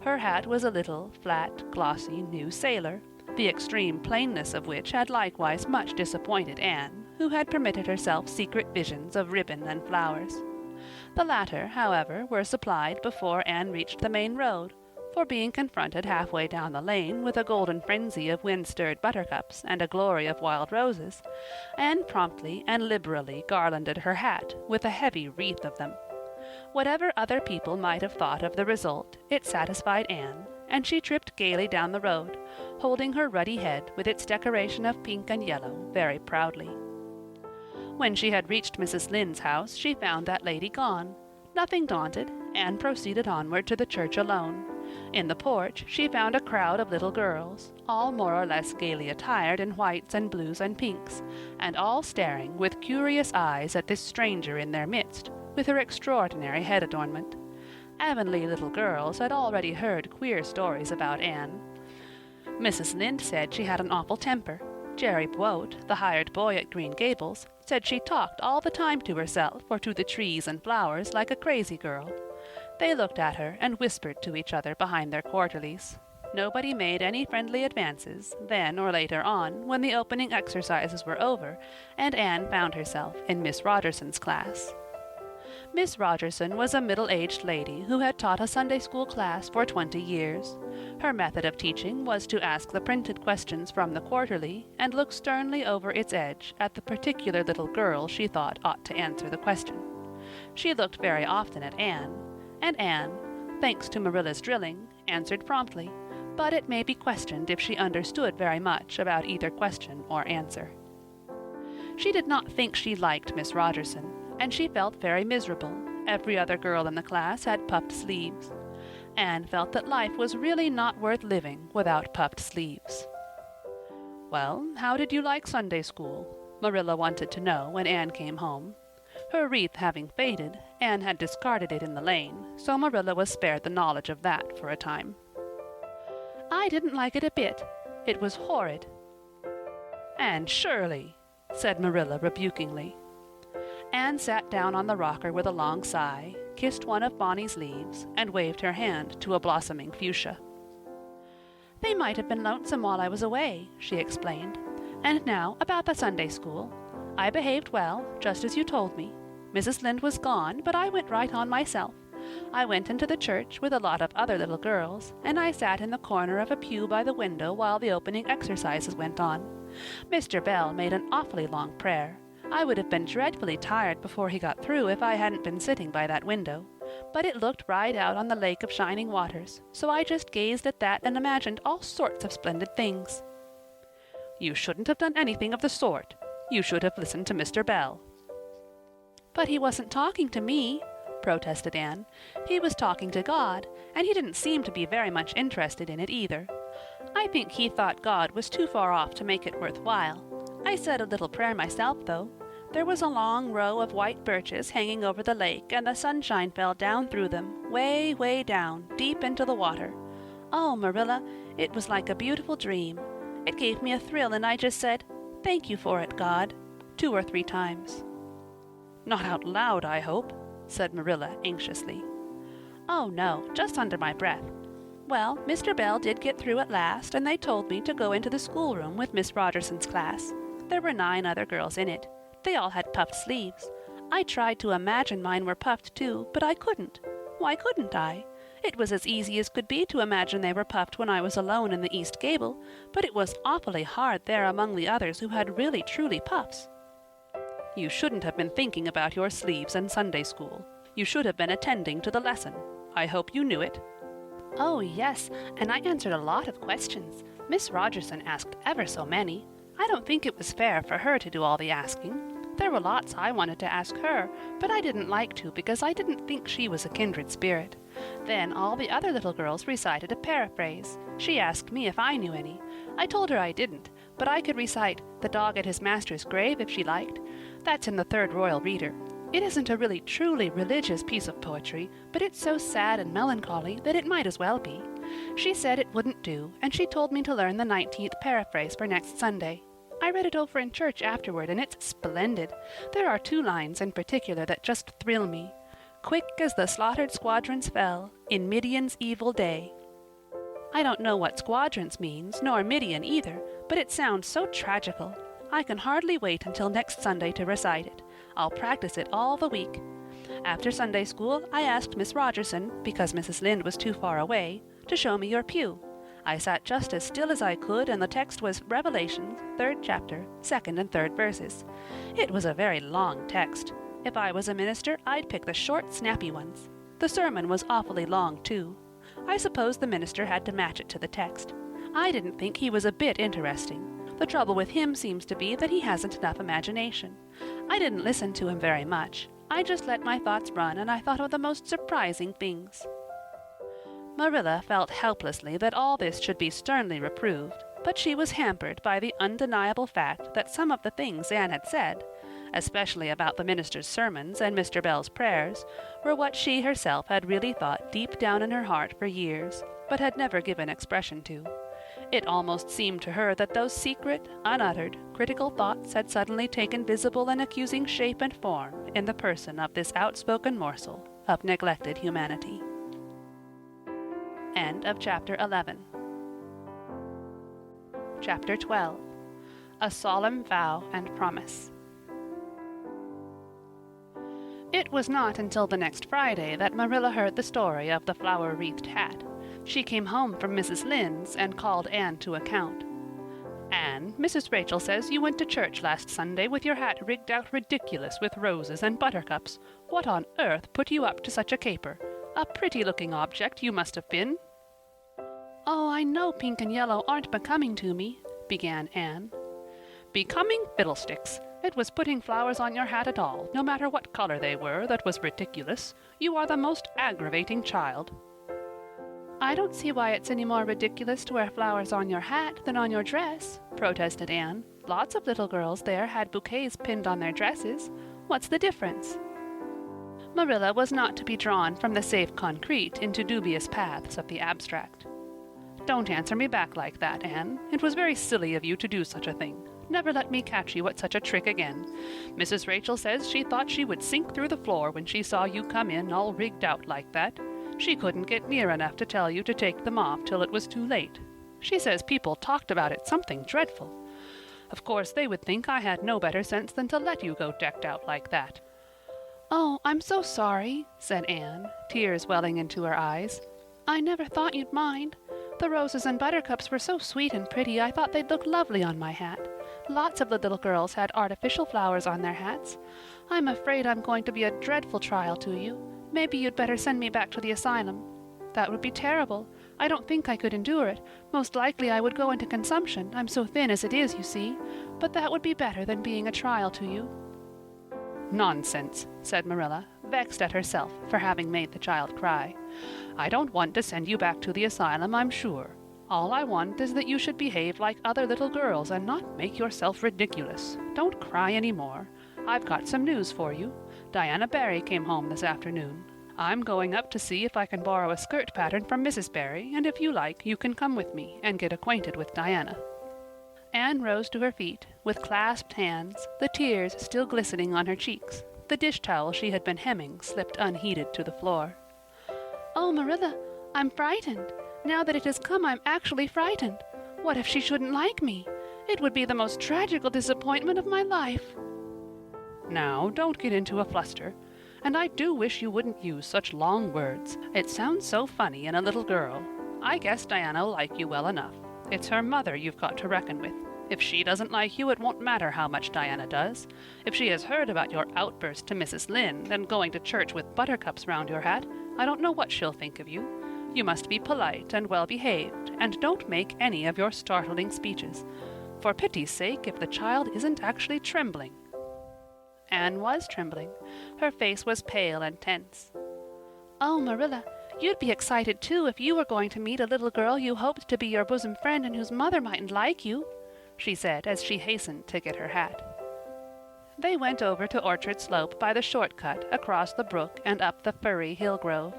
Her hat was a little, flat, glossy new sailor, the extreme plainness of which had likewise much disappointed Anne, who had permitted herself secret visions of ribbon and flowers. The latter, however, were supplied before Anne reached the main road, for being confronted halfway down the lane with a golden frenzy of wind-stirred buttercups and a glory of wild roses, Anne promptly and liberally garlanded her hat with a heavy wreath of them. Whatever other people might have thought of the result, it satisfied Anne, and she tripped gaily down the road, holding her ruddy head with its decoration of pink and yellow very proudly. When she had reached Mrs. Lynde's house, she found that lady gone. Nothing daunted, Anne proceeded onward to the church alone. In the porch she found a crowd of little girls, all more or less gaily attired in whites and blues and pinks, and all staring with curious eyes at this stranger in their midst, with her extraordinary head adornment. Avonlea little girls had already heard queer stories about Anne. Mrs. Lynde said she had an awful temper. Jerry Buote, the hired boy at Green Gables, said she talked all the time to herself or to the trees and flowers like a crazy girl. They looked at her and whispered to each other behind their quarterlies. Nobody made any friendly advances, then or later on, when the opening exercises were over, and Anne found herself in Miss Rogerson's class. Miss Rogerson was a middle-aged lady who had taught a Sunday school class for 20 years. Her method of teaching was to ask the printed questions from the quarterly and look sternly over its edge at the particular little girl she thought ought to answer the question. She looked very often at Anne, and Anne, thanks to Marilla's drilling, answered promptly, but it may be questioned if she understood very much about either question or answer. She did not think she liked Miss Rogerson, and she felt very miserable. Every other girl in the class had puffed sleeves. Anne felt that life was really not worth living without puffed sleeves. "Well, how did you like Sunday school?" Marilla wanted to know when Anne came home. Her wreath having faded, Anne had discarded it in the lane, so Marilla was spared the knowledge of that for a time. "I didn't like it a bit. It was horrid." "Anne Shirley," said Marilla rebukingly. Anne sat down on the rocker with a long sigh, kissed one of Bonny's leaves, and waved her hand to a blossoming fuchsia. "They might have been lonesome while I was away," she explained. "And now about the Sunday school. I behaved well, just as you told me. Mrs. Lynde was gone, but I went right on myself. I went into the church with a lot of other little girls, and I sat in the corner of a pew by the window while the opening exercises went on. Mr. Bell made an awfully long prayer. I would have been dreadfully tired before he got through if I hadn't been sitting by that window. But it looked right out on the lake of shining waters, so I just gazed at that and imagined all sorts of splendid things. "You shouldn't have done anything of the sort. You should have listened to Mr. Bell." "But he wasn't talking to me," protested Anne. "He was talking to God, and he didn't seem to be very much interested in it either. I think he thought God was too far off to make it worthwhile. I said a little prayer myself, though. There was a long row of white birches hanging over the lake, and the sunshine fell down through them, way, way down, deep into the water. Oh, Marilla, it was like a beautiful dream. It gave me a thrill, and I just said, 'Thank you for it, God,' 2 or 3 times. "Not out loud, I hope," said Marilla anxiously. "Oh, no, just under my breath. Well, Mr. Bell did get through at last, and they told me to go into the schoolroom with Miss Rogerson's class. There were 9 other girls in it. They all had puffed sleeves. I tried to imagine mine were puffed too, but I couldn't. Why couldn't I? It was as easy as could be to imagine they were puffed when I was alone in the east gable, but it was awfully hard there among the others who had really truly puffs." "You shouldn't have been thinking about your sleeves and Sunday school. You should have been attending to the lesson. I hope you knew it." "Oh, yes, and I answered a lot of questions. Miss Rogerson asked ever so many. I don't think it was fair for her to do all the asking. There were lots I wanted to ask her, but I didn't like to because I didn't think she was a kindred spirit. Then all the other little girls recited a paraphrase. She asked me if I knew any. I told her I didn't, but I could recite 'The Dog at His Master's Grave' if she liked. That's in the Third Royal Reader. It isn't a really truly religious piece of poetry, but it's so sad and melancholy that it might as well be. She said it wouldn't do, and she told me to learn the 19th paraphrase for next Sunday. I read it over in church afterward, and it's splendid. There are 2 lines in particular that just thrill me. 'Quick as the slaughtered squadrons fell, in Midian's evil day.' I don't know what squadrons means, nor Midian either, but it sounds so tragical. I can hardly wait until next Sunday to recite it. I'll practice it all the week. After Sunday school, I asked Miss Rogerson, because Mrs. Lynde was too far away, to show me your pew. I sat just as still as I could, and the text was Revelation, 3rd chapter, 2nd and 3rd verses. It was a very long text. If I was a minister, I'd pick the short, snappy ones. The sermon was awfully long, too. I suppose the minister had to match it to the text. I didn't think he was a bit interesting. The trouble with him seems to be that he hasn't enough imagination. I didn't listen to him very much. I just let my thoughts run, and I thought of the most surprising things." Marilla felt helplessly that all this should be sternly reproved, but she was hampered by the undeniable fact that some of the things Anne had said, especially about the minister's sermons and Mr. Bell's prayers, were what she herself had really thought deep down in her heart for years, but had never given expression to. It almost seemed to her that those secret, unuttered, critical thoughts had suddenly taken visible and accusing shape and form in the person of this outspoken morsel of neglected humanity. End of chapter 11. Chapter 12. A Solemn Vow and Promise. It was not until the next Friday that Marilla heard the story of the flower-wreathed hat. She came home from Mrs. Lynde's and called Anne to account. "Anne, Mrs. Rachel says you went to church last Sunday with your hat rigged out ridiculous with roses and buttercups. What on earth put you up to such a caper? A pretty-looking object you must have been." "Oh, I know pink and yellow aren't becoming to me," began Anne. "Becoming fiddlesticks! It was putting flowers on your hat at all, no matter what color they were, that was ridiculous. You are the most aggravating child." "I don't see why it's any more ridiculous to wear flowers on your hat than on your dress," protested Anne. "Lots of little girls there had bouquets pinned on their dresses. What's the difference?" Marilla was not to be drawn from the safe concrete into dubious paths of the abstract. "Don't answer me back like that, Anne. It was very silly of you to do such a thing. Never let me catch you at such a trick again. Mrs. Rachel says she thought she would sink through the floor when she saw you come in all rigged out like that. She couldn't get near enough to tell you to take them off till it was too late. She says people talked about it something dreadful. Of course they would think I had no better sense than to let you go decked out like that." "Oh, I'm so sorry," said Anne, tears welling into her eyes. "I never thought you'd mind. The roses and buttercups were so sweet and pretty I thought they'd look lovely on my hat. Lots of the little girls had artificial flowers on their hats. I'm afraid I'm going to be a dreadful trial to you. Maybe you'd better send me back to the asylum." "That would be terrible. I don't think I could endure it. Most likely I would go into consumption. I'm so thin as it is, you see. But that would be better than being a trial to you." "Nonsense," said Marilla, vexed at herself for having made the child cry. "I don't want to send you back to the asylum, I'm sure. All I want is that you should behave like other little girls and not make yourself ridiculous. Don't cry any more. I've got some news for you. Diana Barry came home this afternoon. I'm going up to see if I can borrow a skirt pattern from Mrs. Barry, and if you like, you can come with me and get acquainted with Diana." Anne rose to her feet, with clasped hands, the tears still glistening on her cheeks. The dish towel she had been hemming slipped unheeded to the floor. "Oh, Marilla, I'm frightened. Now that it has come, I'm actually frightened. What if she shouldn't like me? It would be the most tragical disappointment of my life." "Now, don't get into a fluster. And I do wish you wouldn't use such long words. It sounds so funny in a little girl. I guess Diana'll like you well enough. It's her mother you've got to reckon with. If she doesn't like you, it won't matter how much Diana does. If she has heard about your outburst to Mrs. Lynde and going to church with buttercups round your hat, I don't know what she'll think of you. You must be polite and well-behaved, and don't make any of your startling speeches. For pity's sake, if the child isn't actually trembling." Anne was trembling. Her face was pale and tense. "Oh, Marilla, you'd be excited too if you were going to meet a little girl you hoped to be your bosom friend and whose mother mightn't like you," she said as she hastened to get her hat. They went over to Orchard Slope by the short-cut across the brook and up the firry hill grove.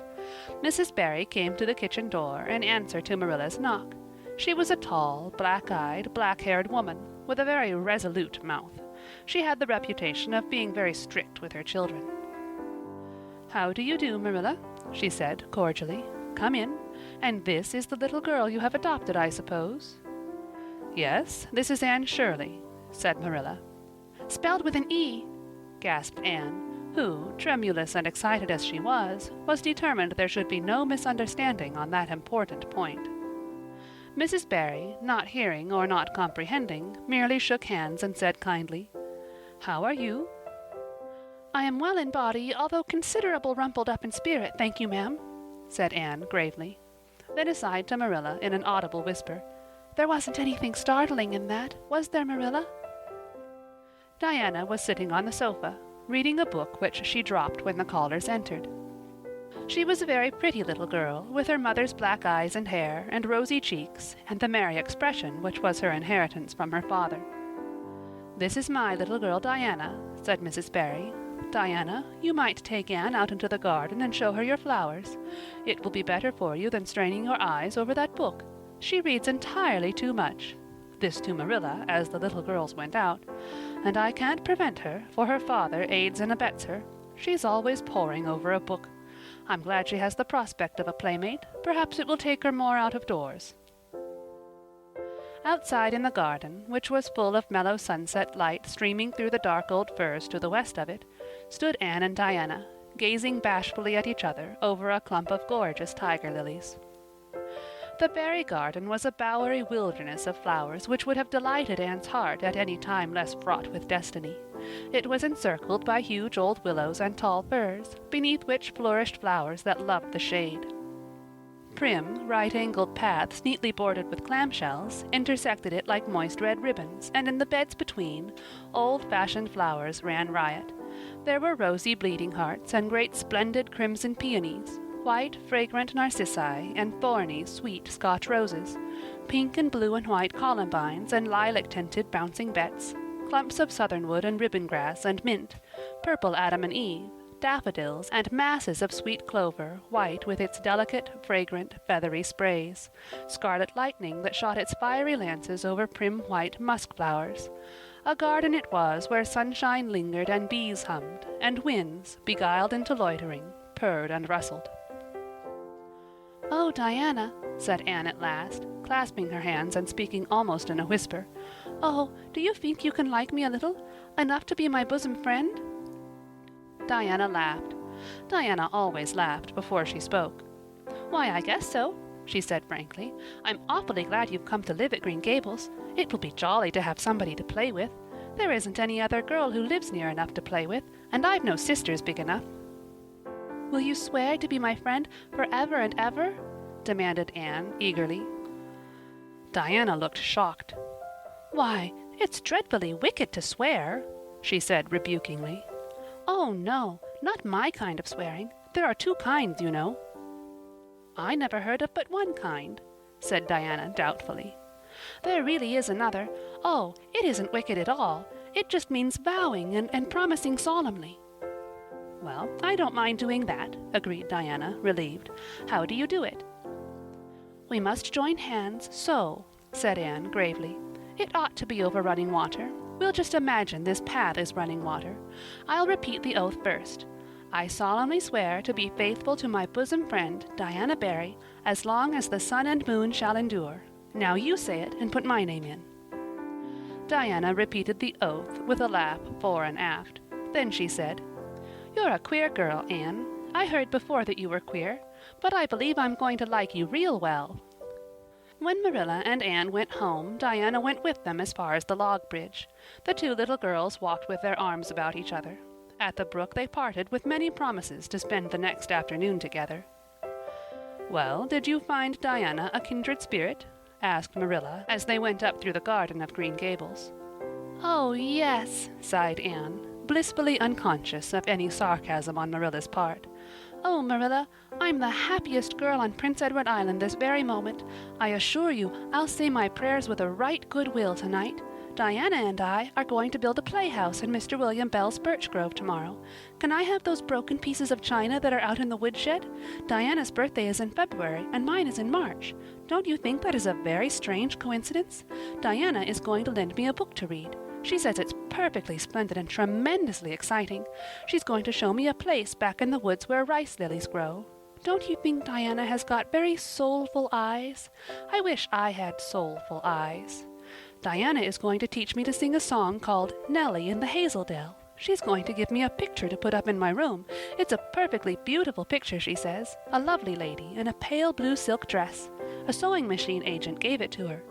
Mrs. Barry came to the kitchen door in answer to Marilla's knock. She was a tall, black-eyed, black-haired woman, with a very resolute mouth. She had the reputation of being very strict with her children. "How do you do, Marilla?" she said cordially. "Come in. And this is the little girl you have adopted, I suppose?" "Yes, this is Anne Shirley," said Marilla. "Spelled with an E," gasped Anne, who, tremulous and excited as she was determined there should be no misunderstanding on that important point. Mrs. Barry, not hearing or not comprehending, merely shook hands and said kindly, "How are you?" "I am well in body, although considerable rumpled up in spirit, thank you, ma'am," said Anne gravely. Then aside to Marilla in an audible whisper, "There wasn't anything startling in that, was there, Marilla?" Diana was sitting on the sofa, reading a book which she dropped when the callers entered. She was a very pretty little girl, with her mother's black eyes and hair, and rosy cheeks, and the merry expression which was her inheritance from her father. "This is my little girl Diana," said Mrs. Barry. "Diana, you might take Anne out into the garden and show her your flowers. It will be better for you than straining your eyes over that book. She reads entirely too much." This to Marilla as the little girls went out. "And I can't prevent her, for her father aids and abets her. She's always poring over a book. I'm glad she has the prospect of a playmate. Perhaps it will take her more out of doors." Outside in the garden, which was full of mellow sunset light streaming through the dark old firs to the west of it, stood Anne and Diana, gazing bashfully at each other over a clump of gorgeous tiger lilies. The Barry garden was a bowery wilderness of flowers which would have delighted Anne's heart at any time less fraught with destiny. It was encircled by huge old willows and tall firs, beneath which flourished flowers that loved the shade. Prim, right-angled paths neatly bordered with clamshells intersected it like moist red ribbons, and in the beds between, old-fashioned flowers ran riot. There were rosy bleeding hearts and great splendid crimson peonies, white, fragrant narcissi, and thorny, sweet Scotch roses, pink and blue and white columbines and lilac-tinted bouncing bets, clumps of southernwood and ribbon-grass and mint, purple Adam and Eve, daffodils, and masses of sweet clover, white with its delicate, fragrant, feathery sprays, scarlet lightning that shot its fiery lances over prim white musk flowers. A garden it was where sunshine lingered and bees hummed, and winds, beguiled into loitering, purred and rustled. "Oh, Diana," said Anne at last, clasping her hands and speaking almost in a whisper, "oh, do you think you can like me a little, enough to be my bosom friend?" Diana laughed. Diana always laughed before she spoke. "Why, I guess so," she said frankly. "I'm awfully glad you've come to live at Green Gables. It will be jolly to have somebody to play with. There isn't any other girl who lives near enough to play with, and I've no sisters big enough." "Will you swear to be my friend forever and ever?" demanded Anne eagerly. Diana looked shocked. "Why, it's dreadfully wicked to swear," she said rebukingly. "Oh, no, not my kind of swearing. There are two kinds, you know." "I never heard of but one kind," said Diana doubtfully. "There really is another. Oh, it isn't wicked at all. It just means vowing and promising solemnly." "Well, I don't mind doing that," agreed Diana, relieved. "How do you do it?" "We must join hands, so," said Anne gravely. "It ought to be over running water. We'll just imagine this path is running water. I'll repeat the oath first. I solemnly swear to be faithful to my bosom friend, Diana Barry, as long as the sun and moon shall endure. Now you say it and put my name in." Diana repeated the oath with a laugh fore and aft. Then she said, "You're a queer girl, Anne. I heard before that you were queer, but I believe I'm going to like you real well." When Marilla and Anne went home, Diana went with them as far as the log bridge. The two little girls walked with their arms about each other. At the brook they parted with many promises to spend the next afternoon together. "Well, did you find Diana a kindred spirit?" asked Marilla as they went up through the garden of Green Gables. "Oh, yes," sighed Anne, blissfully unconscious of any sarcasm on Marilla's part. "Oh, Marilla, I'm the happiest girl on Prince Edward Island this very moment. I assure you I'll say my prayers with a right good will tonight. Diana and I are going to build a playhouse in Mr. William Bell's birch grove tomorrow. Can I have those broken pieces of china that are out in the woodshed? Diana's birthday is in February and mine is in March. Don't you think that is a very strange coincidence? Diana is going to lend me a book to read. She says it's perfectly splendid and tremendously exciting. She's going to show me a place back in the woods where rice lilies grow. Don't you think Diana has got very soulful eyes? I wish I had soulful eyes. Diana is going to teach me to sing a song called Nellie in the Hazel Dell. She's going to give me a picture to put up in my room. It's a perfectly beautiful picture, she says. A lovely lady in a pale blue silk dress. A sewing machine agent gave it to her.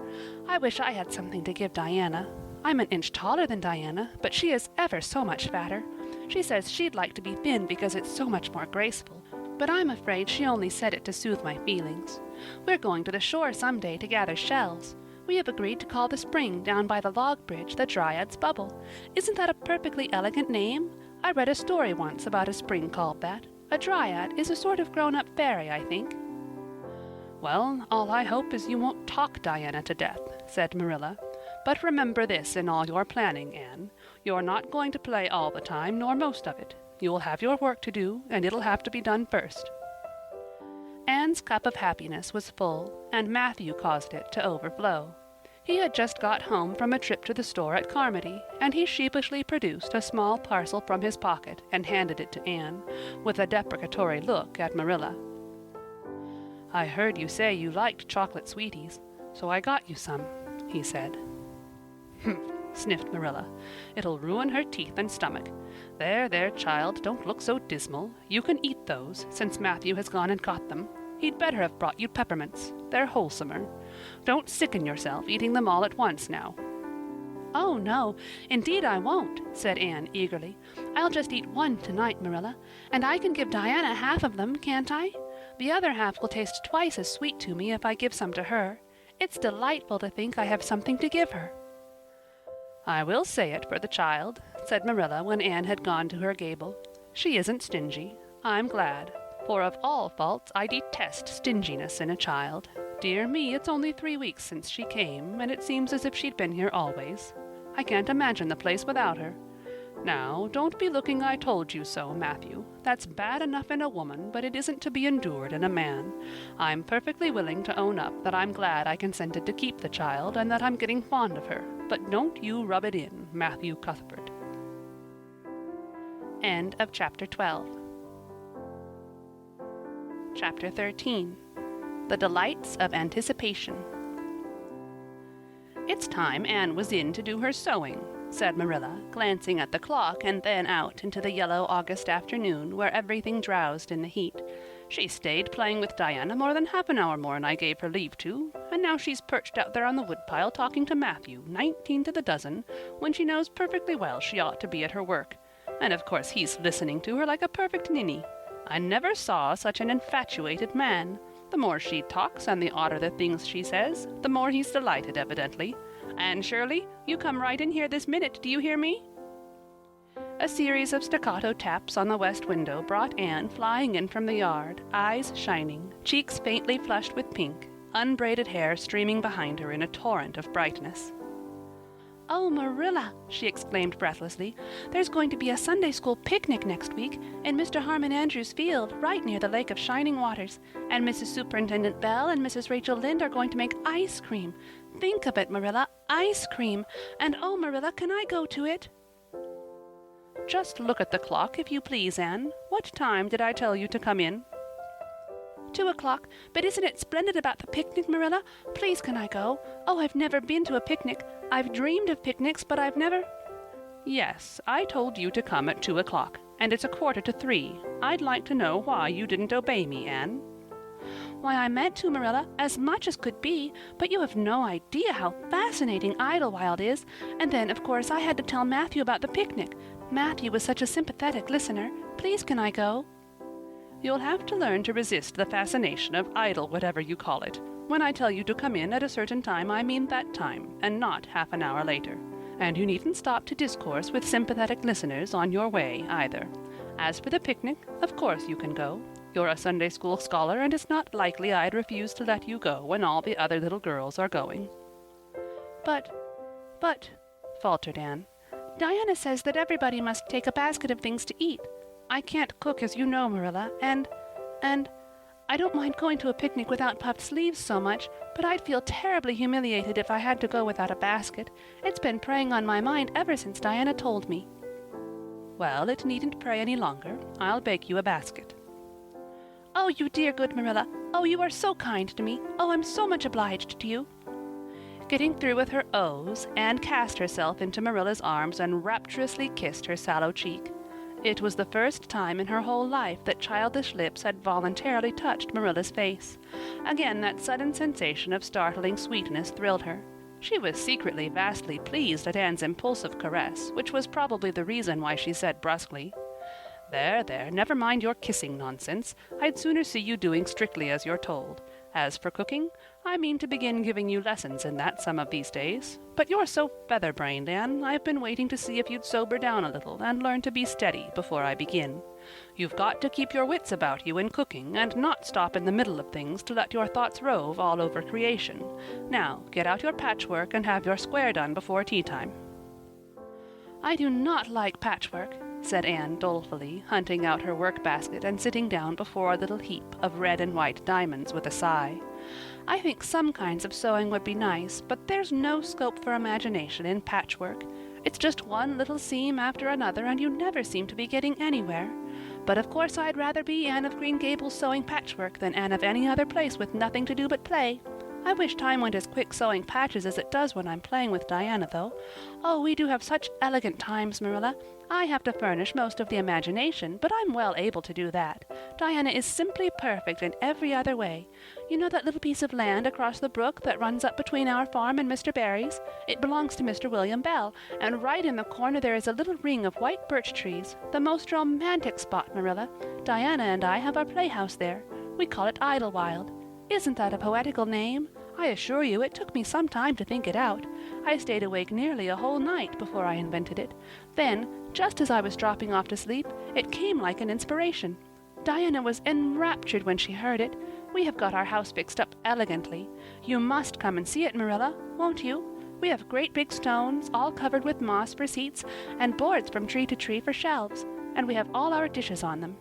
I wish I had something to give Diana. I'm an inch taller than Diana, but she is ever so much fatter. She says she'd like to be thin because it's so much more graceful, but I'm afraid she only said it to soothe my feelings. We're going to the shore some day to gather shells. We have agreed to call the spring down by the log bridge the Dryad's Bubble. Isn't that a perfectly elegant name? I read a story once about a spring called that. A dryad is a sort of grown-up fairy, I think." "Well, all I hope is you won't talk Diana to death," said Marilla. "But remember this in all your planning, Anne. You're not going to play all the time, nor most of it. You'll have your work to do, and it'll have to be done first." Anne's cup of happiness was full, and Matthew caused it to overflow. He had just got home from a trip to the store at Carmody, and he sheepishly produced a small parcel from his pocket and handed it to Anne, with a deprecatory look at Marilla. "I heard you say you liked chocolate sweeties, so I got you some," he said. "Humph," sniffed Marilla. "It'll ruin her teeth and stomach. There, there, child, don't look so dismal. You can eat those, since Matthew has gone and got them. He'd better have brought you peppermints. They're wholesomer. Don't sicken yourself eating them all at once now." "Oh, no, indeed I won't," said Anne eagerly. "I'll just eat one tonight, Marilla, and I can give Diana half of them, can't I? The other half will taste twice as sweet to me if I give some to her. It's delightful to think I have something to give her." "I will say it for the child," said Marilla when Anne had gone to her gable. "She isn't stingy. I'm glad, for of all faults I detest stinginess in a child. Dear me, it's only 3 weeks since she came, and it seems as if she'd been here always. I can't imagine the place without her. Now, don't be looking I told you so, Matthew. That's bad enough in a woman, but it isn't to be endured in a man. I'm perfectly willing to own up that I'm glad I consented to keep the child and that I'm getting fond of her, but don't you rub it in, Matthew Cuthbert." End of chapter 12. Chapter 13. The Delights of Anticipation. It's time Anne was in to do her sewing, said Marilla, glancing at the clock and then out into the yellow August afternoon where everything drowsed in the heat. "She stayed playing with Diana more than half an hour more'n I gave her leave to, and now she's perched out there on the woodpile talking to Matthew, 19 to the dozen, when she knows perfectly well she ought to be at her work. And of course he's listening to her like a perfect ninny. I never saw such an infatuated man. The more she talks and the odder the things she says, the more he's delighted, evidently. Anne Shirley, you come right in here this minute, do you hear me?" A series of staccato taps on the west window brought Anne flying in from the yard, eyes shining, cheeks faintly flushed with pink, unbraided hair streaming behind her in a torrent of brightness. "Oh, Marilla," she exclaimed breathlessly, "there's going to be a Sunday school picnic next week in Mr. Harmon Andrews' field, right near the Lake of Shining Waters, and Mrs. Superintendent Bell and Mrs. Rachel Lynde are going to make ice cream. Think of it, Marilla, ice cream! And oh, Marilla, can I go to it?" "Just look at the clock, if you please, Anne. What time did I tell you to come in?" 2 o'clock. But isn't it splendid about the picnic, Marilla? Please can I go? Oh, I've never been to a picnic. I've dreamed of picnics, but I've never— "Yes, I told you to come at 2 o'clock, and it's 2:45. I'd like to know why you didn't obey me, Anne." "Why, I meant to, Marilla, as much as could be, but you have no idea how fascinating Idlewild is, and then, of course, I had to tell Matthew about the picnic. Matthew was such a sympathetic listener. Please can I go?" "You'll have to learn to resist the fascination of idle whatever you call it. When I tell you to come in at a certain time, I mean that time, and not half an hour later. And you needn't stop to discourse with sympathetic listeners on your way, either. As for the picnic, of course you can go. You're a Sunday school scholar, and it's not likely I'd refuse to let you go when all the other little girls are going." But, faltered Anne, "Diana says that everybody must take a basket of things to eat. I can't cook, as you know, Marilla, and I don't mind going to a picnic without puffed sleeves so much, but I'd feel terribly humiliated if I had to go without a basket. It's been preying on my mind ever since Diana told me." "Well, it needn't prey any longer. I'll bake you a basket." "Oh, you dear good Marilla. Oh, you are so kind to me. Oh, I'm so much obliged to you." Getting through with her ohs, Anne cast herself into Marilla's arms and rapturously kissed her sallow cheek. It was the first time in her whole life that childish lips had voluntarily touched Marilla's face. Again that sudden sensation of startling sweetness thrilled her. She was secretly vastly pleased at Anne's impulsive caress, which was probably the reason why she said brusquely, "There, never mind your kissing nonsense. I'd sooner see you doing strictly as you're told. As for cooking, I mean to begin giving you lessons in that some of these days. But you're so feather-brained, Anne, I've been waiting to see if you'd sober down a little and learn to be steady before I begin. You've got to keep your wits about you in cooking and not stop in the middle of things to let your thoughts rove all over creation. Now, get out your patchwork and have your square done before tea-time." "I do not like patchwork," said Anne dolefully, hunting out her work-basket and sitting down before a little heap of red and white diamonds with a sigh. "I think some kinds of sewing would be nice, but there's no scope for imagination in patchwork. It's just one little seam after another, and you never seem to be getting anywhere. But of course I'd rather be Anne of Green Gables sewing patchwork than Anne of any other place with nothing to do but play. I wish time went as quick sewing patches as it does when I'm playing with Diana, though. Oh, we do have such elegant times, Marilla. I have to furnish most of the imagination, but I'm well able to do that. Diana is simply perfect in every other way. You know that little piece of land across the brook that runs up between our farm and Mr. Barry's? It belongs to Mr. William Bell, and right in the corner there is a little ring of white birch trees. The most romantic spot, Marilla. Diana and I have our playhouse there. We call it Idlewild. Isn't that a poetical name? I assure you it took me some time to think it out. I stayed awake nearly a whole night before I invented it. Then, just as I was dropping off to sleep, it came like an inspiration. Diana was enraptured when she heard it. We have got our house fixed up elegantly. You must come and see it, Marilla, won't you? We have great big stones, all covered with moss for seats, and boards from tree to tree for shelves, and we have all our dishes on them.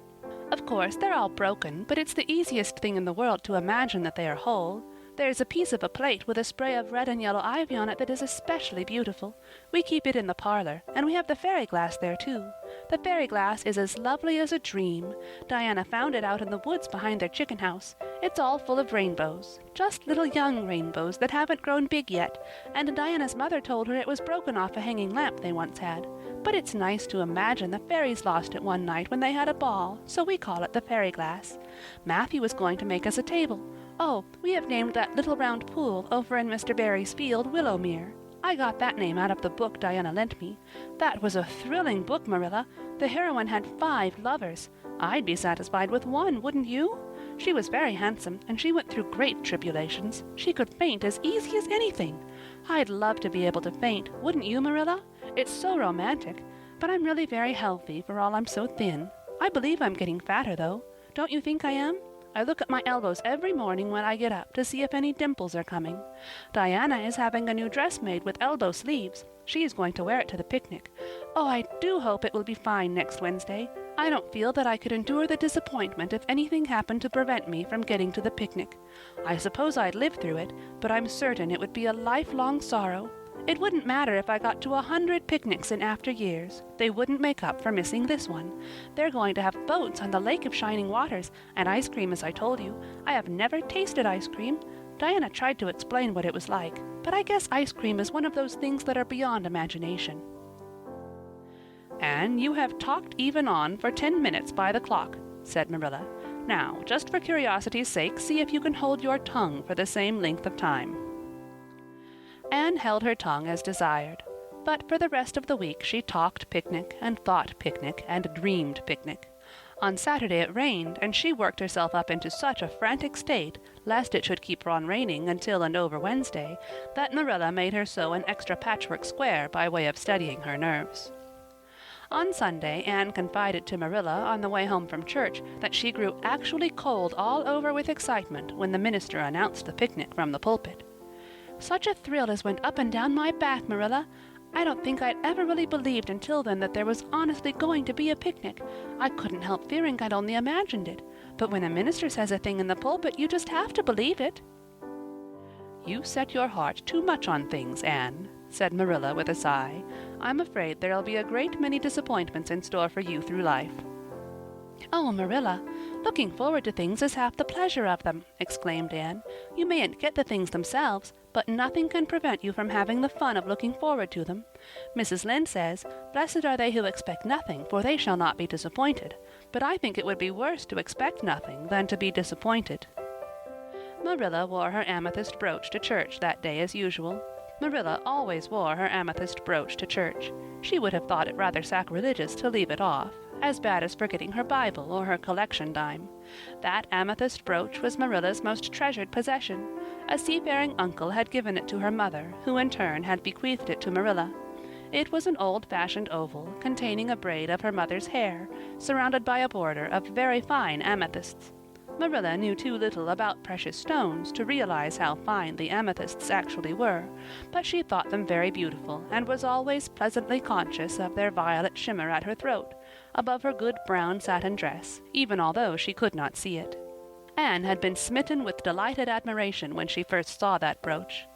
Of course, they're all broken, but it's the easiest thing in the world to imagine that they are whole. There's a piece of a plate with a spray of red and yellow ivy on it that is especially beautiful. We keep it in the parlor, and we have the fairy glass there, too. The fairy glass is as lovely as a dream. Diana found it out in the woods behind their chicken house. It's all full of rainbows, just little young rainbows that haven't grown big yet, and Diana's mother told her it was broken off a hanging lamp they once had. But it's nice to imagine the fairies lost it one night when they had a ball, so we call it the fairy glass. Matthew is going to make us a table. Oh, we have named that little round pool over in Mr. Barry's field Willowmere. I got that name out of the book Diana lent me. That was a thrilling book, Marilla. The heroine had 5 lovers. I'd be satisfied with one, wouldn't you? She was very handsome, and she went through great tribulations. She could faint as easy as anything. I'd love to be able to faint, wouldn't you, Marilla? It's so romantic. But I'm really very healthy for all I'm so thin. I believe I'm getting fatter, though. Don't you think I am? I look at my elbows every morning when I get up to see if any dimples are coming. Diana is having a new dress made with elbow sleeves. She is going to wear it to the picnic. Oh, I do hope it will be fine next Wednesday. I don't feel that I could endure the disappointment if anything happened to prevent me from getting to the picnic. I suppose I'd live through it, but I'm certain it would be a lifelong sorrow. It wouldn't matter if I got to 100 picnics in after years. They wouldn't make up for missing this one. They're going to have boats on the Lake of Shining Waters, and ice cream, as I told you. I have never tasted ice cream. Diana tried to explain what it was like, but I guess ice cream is one of those things that are beyond imagination. "Anne, you have talked even on for 10 minutes by the clock," said Marilla. "Now, just for curiosity's sake, see if you can hold your tongue for the same length of time." Anne held her tongue as desired, but for the rest of the week she talked picnic and thought picnic and dreamed picnic. On Saturday it rained, and she worked herself up into such a frantic state, lest it should keep on raining until and over Wednesday, that Marilla made her sew an extra patchwork square by way of steadying her nerves. On Sunday Anne confided to Marilla on the way home from church that she grew actually cold all over with excitement when the minister announced the picnic from the pulpit. "Such a thrill as went up and down my back, Marilla. I don't think I'd ever really believed until then that there was honestly going to be a picnic. I couldn't help fearing I'd only imagined it. But when a minister says a thing in the pulpit, you just have to believe it." "You set your heart too much on things, Anne," said Marilla with a sigh. "I'm afraid there'll be a great many disappointments in store for you through life." "Oh, Marilla, looking forward to things is half the pleasure of them," exclaimed Anne. "You mayn't get the things themselves, but nothing can prevent you from having the fun of looking forward to them. Mrs. Lynde says, 'Blessed are they who expect nothing, for they shall not be disappointed.' But I think it would be worse to expect nothing than to be disappointed." Marilla wore her amethyst brooch to church that day as usual. Marilla always wore her amethyst brooch to church. She would have thought it rather sacrilegious to leave it off, as bad as forgetting her Bible or her collection dime. That amethyst brooch was Marilla's most treasured possession. A seafaring uncle had given it to her mother, who in turn had bequeathed it to Marilla. It was an old-fashioned oval, containing a braid of her mother's hair, surrounded by a border of very fine amethysts. Marilla knew too little about precious stones to realize how fine the amethysts actually were, but she thought them very beautiful, and was always pleasantly conscious of their violet shimmer at her throat, above her good brown satin dress, even although she could not see it. Anne had been smitten with delighted admiration when she first saw that brooch.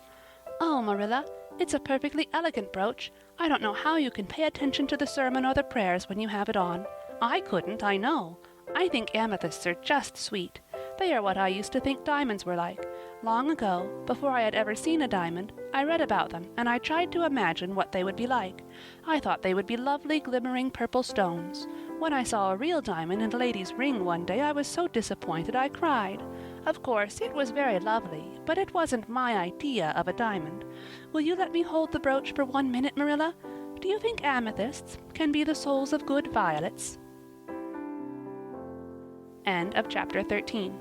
"Oh, Marilla, it's a perfectly elegant brooch. I don't know how you can pay attention to the sermon or the prayers when you have it on. I couldn't, I know. I think amethysts are just sweet. They are what I used to think diamonds were like. Long ago, before I had ever seen a diamond, I read about them, and I tried to imagine what they would be like. I thought they would be lovely, glimmering purple stones. When I saw a real diamond in a lady's ring one day, I was so disappointed I cried. Of course, it was very lovely, but it wasn't my idea of a diamond. Will you let me hold the brooch for 1 minute, Marilla? Do you think amethysts can be the souls of good violets?" End of chapter 13.